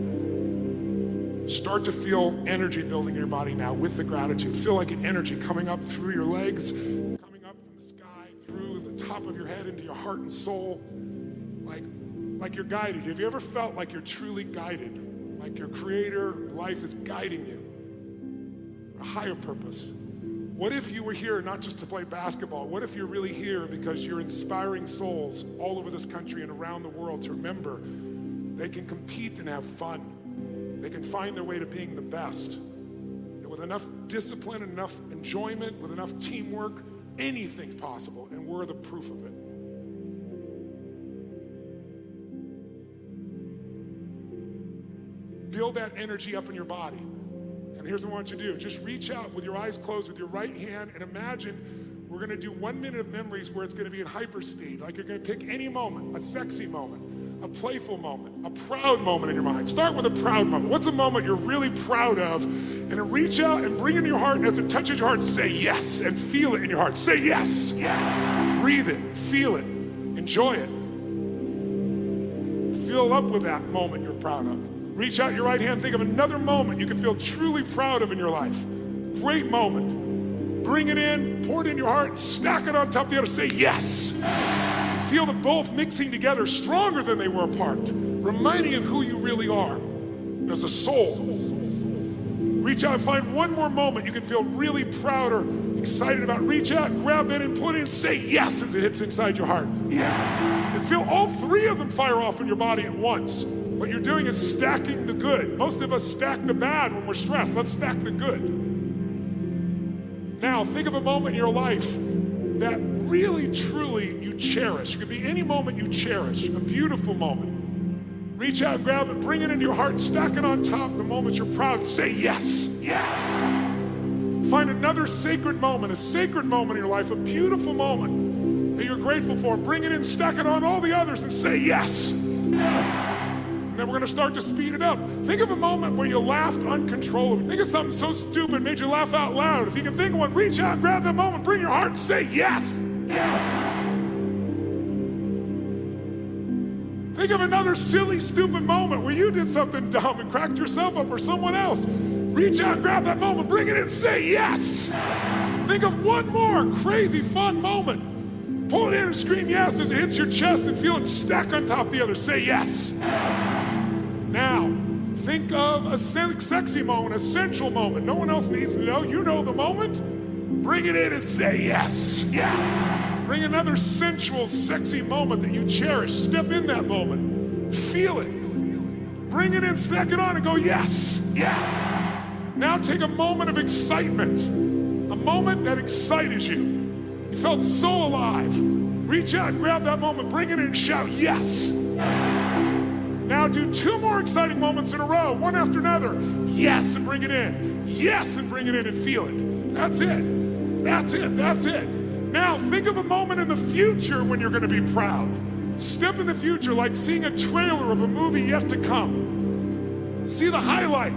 start to feel energy building in your body now with the gratitude. Feel like an energy coming up through your legs, coming up from the sky, through the top of your head into your heart and soul, like you're guided. Have you ever felt like you're truly guided? Like your creator, life is guiding you? A higher purpose. What if you were here not just to play basketball? What if you're really here because you're inspiring souls all over this country and around the world to remember they can compete and have fun. They can find their way to being the best. And with enough discipline, enough enjoyment, with enough teamwork, anything's possible, and we're the proof of it. Build that energy up in your body. And here's what I want you to do. Just reach out with your eyes closed with your right hand and imagine we're gonna do 1 minute of memories where it's gonna be in hyperspeed. Like you're gonna pick any moment, a sexy moment, a playful moment, a proud moment in your mind. Start with a proud moment. What's a moment you're really proud of? And then reach out and bring it in your heart, and as it touches your heart, say yes, and feel it in your heart. Say yes. Yes. Breathe it, feel it, enjoy it. Fill up with that moment you're proud of. Reach out your right hand, think of another moment you can feel truly proud of in your life. Great moment. Bring it in, pour it in your heart, stack it on top of the other, say yes. And feel them both mixing together stronger than they were apart, reminding you of who you really are as a soul. Reach out and find one more moment you can feel really proud or excited about. Reach out and grab that and put it in, say yes as it hits inside your heart. Yeah. And feel all 3 of them fire off in your body at once. What you're doing is stacking the good. Most of us stack the bad when we're stressed. Let's stack the good. Now, think of a moment in your life that really, truly you cherish. It could be any moment you cherish, a beautiful moment. Reach out and grab it, bring it into your heart, stack it on top the moments you're proud, and say yes, yes. Find another sacred moment, a sacred moment in your life, a beautiful moment that you're grateful for. Bring it in, stack it on all the others, and say yes, yes. And then we're gonna start to speed it up. Think of a moment where you laughed uncontrollably. Think of something so stupid made you laugh out loud. If you can think of one, reach out, grab that moment, bring your heart and say yes, yes. Think of another silly, stupid moment where you did something dumb and cracked yourself up or someone else. Reach out, grab that moment, bring it in, say yes. Think of one more crazy, fun moment. Pull it in and scream yes as it hits your chest and feel it stack on top of the other. Say yes. Now, think of a sexy moment, a sensual moment. No one else needs to know. You know the moment. Bring it in and say yes. Yes. Bring another sensual, sexy moment that you cherish. Step in that moment. Feel it. Bring it in, stack it on, and go yes. Yes. Now take a moment of excitement. A moment that excited you. You felt so alive. Reach out and grab that moment, bring it in and shout yes. Now do 2 more exciting moments in a row, one after another. Yes, and bring it in. Yes, and bring it in and feel it. That's it. That's it. That's it. Now think of a moment in the future when you're going to be proud. Step in the future like seeing a trailer of a movie yet to come. See the highlight.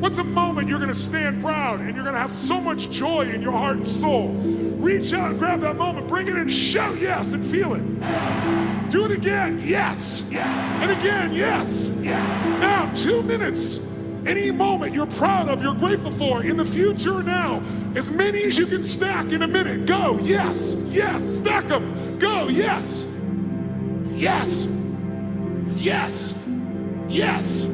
What's a moment you're going to stand proud and you're going to have so much joy in your heart and soul? Reach out and grab that moment, bring it in, shout yes and feel it. Yes. Do it again, yes. Yes. And again, yes. Yes. Now, 2 minutes. Any moment you're proud of, you're grateful for, in the future or now, as many as you can stack in a minute. Go, yes, yes, stack them. Go, yes, yes, yes, yes,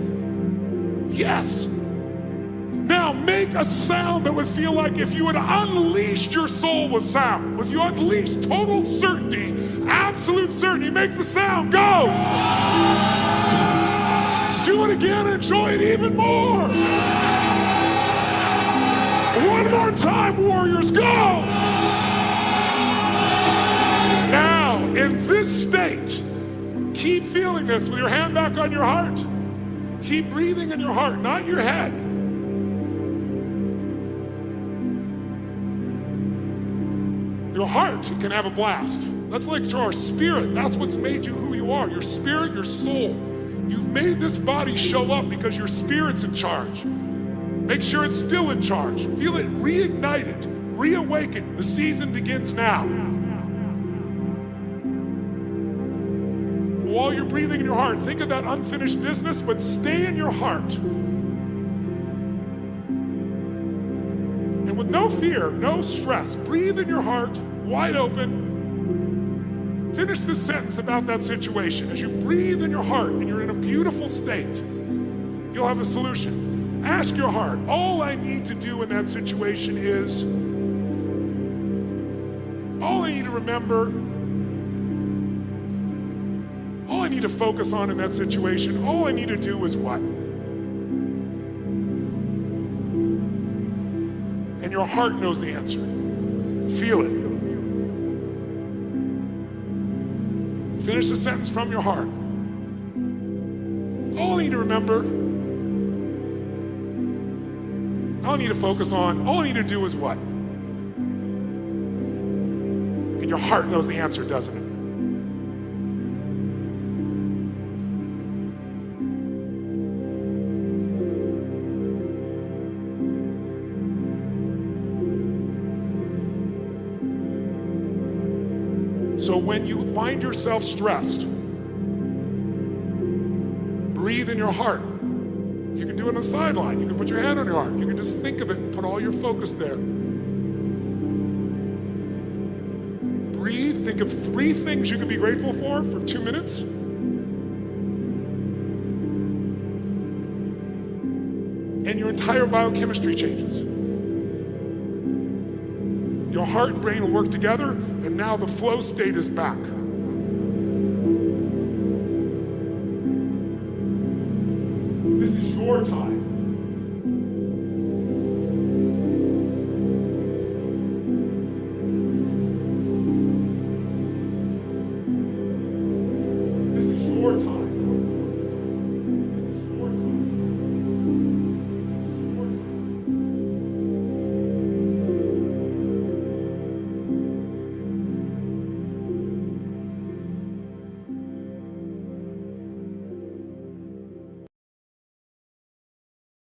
yes. Now make a sound that would feel like if you had unleashed your soul with sound. If you unleashed total certainty, absolute certainty, make the sound, go. Do it again, enjoy it even more. One more time, warriors, go. Now, in this state, keep feeling this with your hand back on your heart. Keep breathing in your heart, not your head. Your heart can have a blast. That's like your spirit. That's what's made you who you are. Your spirit, your soul. You've made this body show up because your spirit's in charge. Make sure it's still in charge. Feel it reignited, reawakened. The season begins now. While you're breathing in your heart, think of that unfinished business, but stay in your heart. And with no fear, no stress, breathe in your heart, wide open. Finish this sentence about that situation. As you breathe in your heart and you're in a beautiful state, you'll have a solution. Ask your heart, all I need to do in that situation is, all I need to remember, all I need to focus on in that situation, all I need to do is what? And your heart knows the answer. Feel it. Finish the sentence from your heart. All I need to remember, all I need to focus on, all I need to do is what? And your heart knows the answer, doesn't it? So when you find yourself stressed, breathe in your heart. You can do it on the sideline. You can put your hand on your heart. You can just think of it and put all your focus there. Breathe. Think of 3 things you could be grateful for 2 minutes. And your entire biochemistry changes. Your heart and brain will work together, and now the flow state is back. This is your time.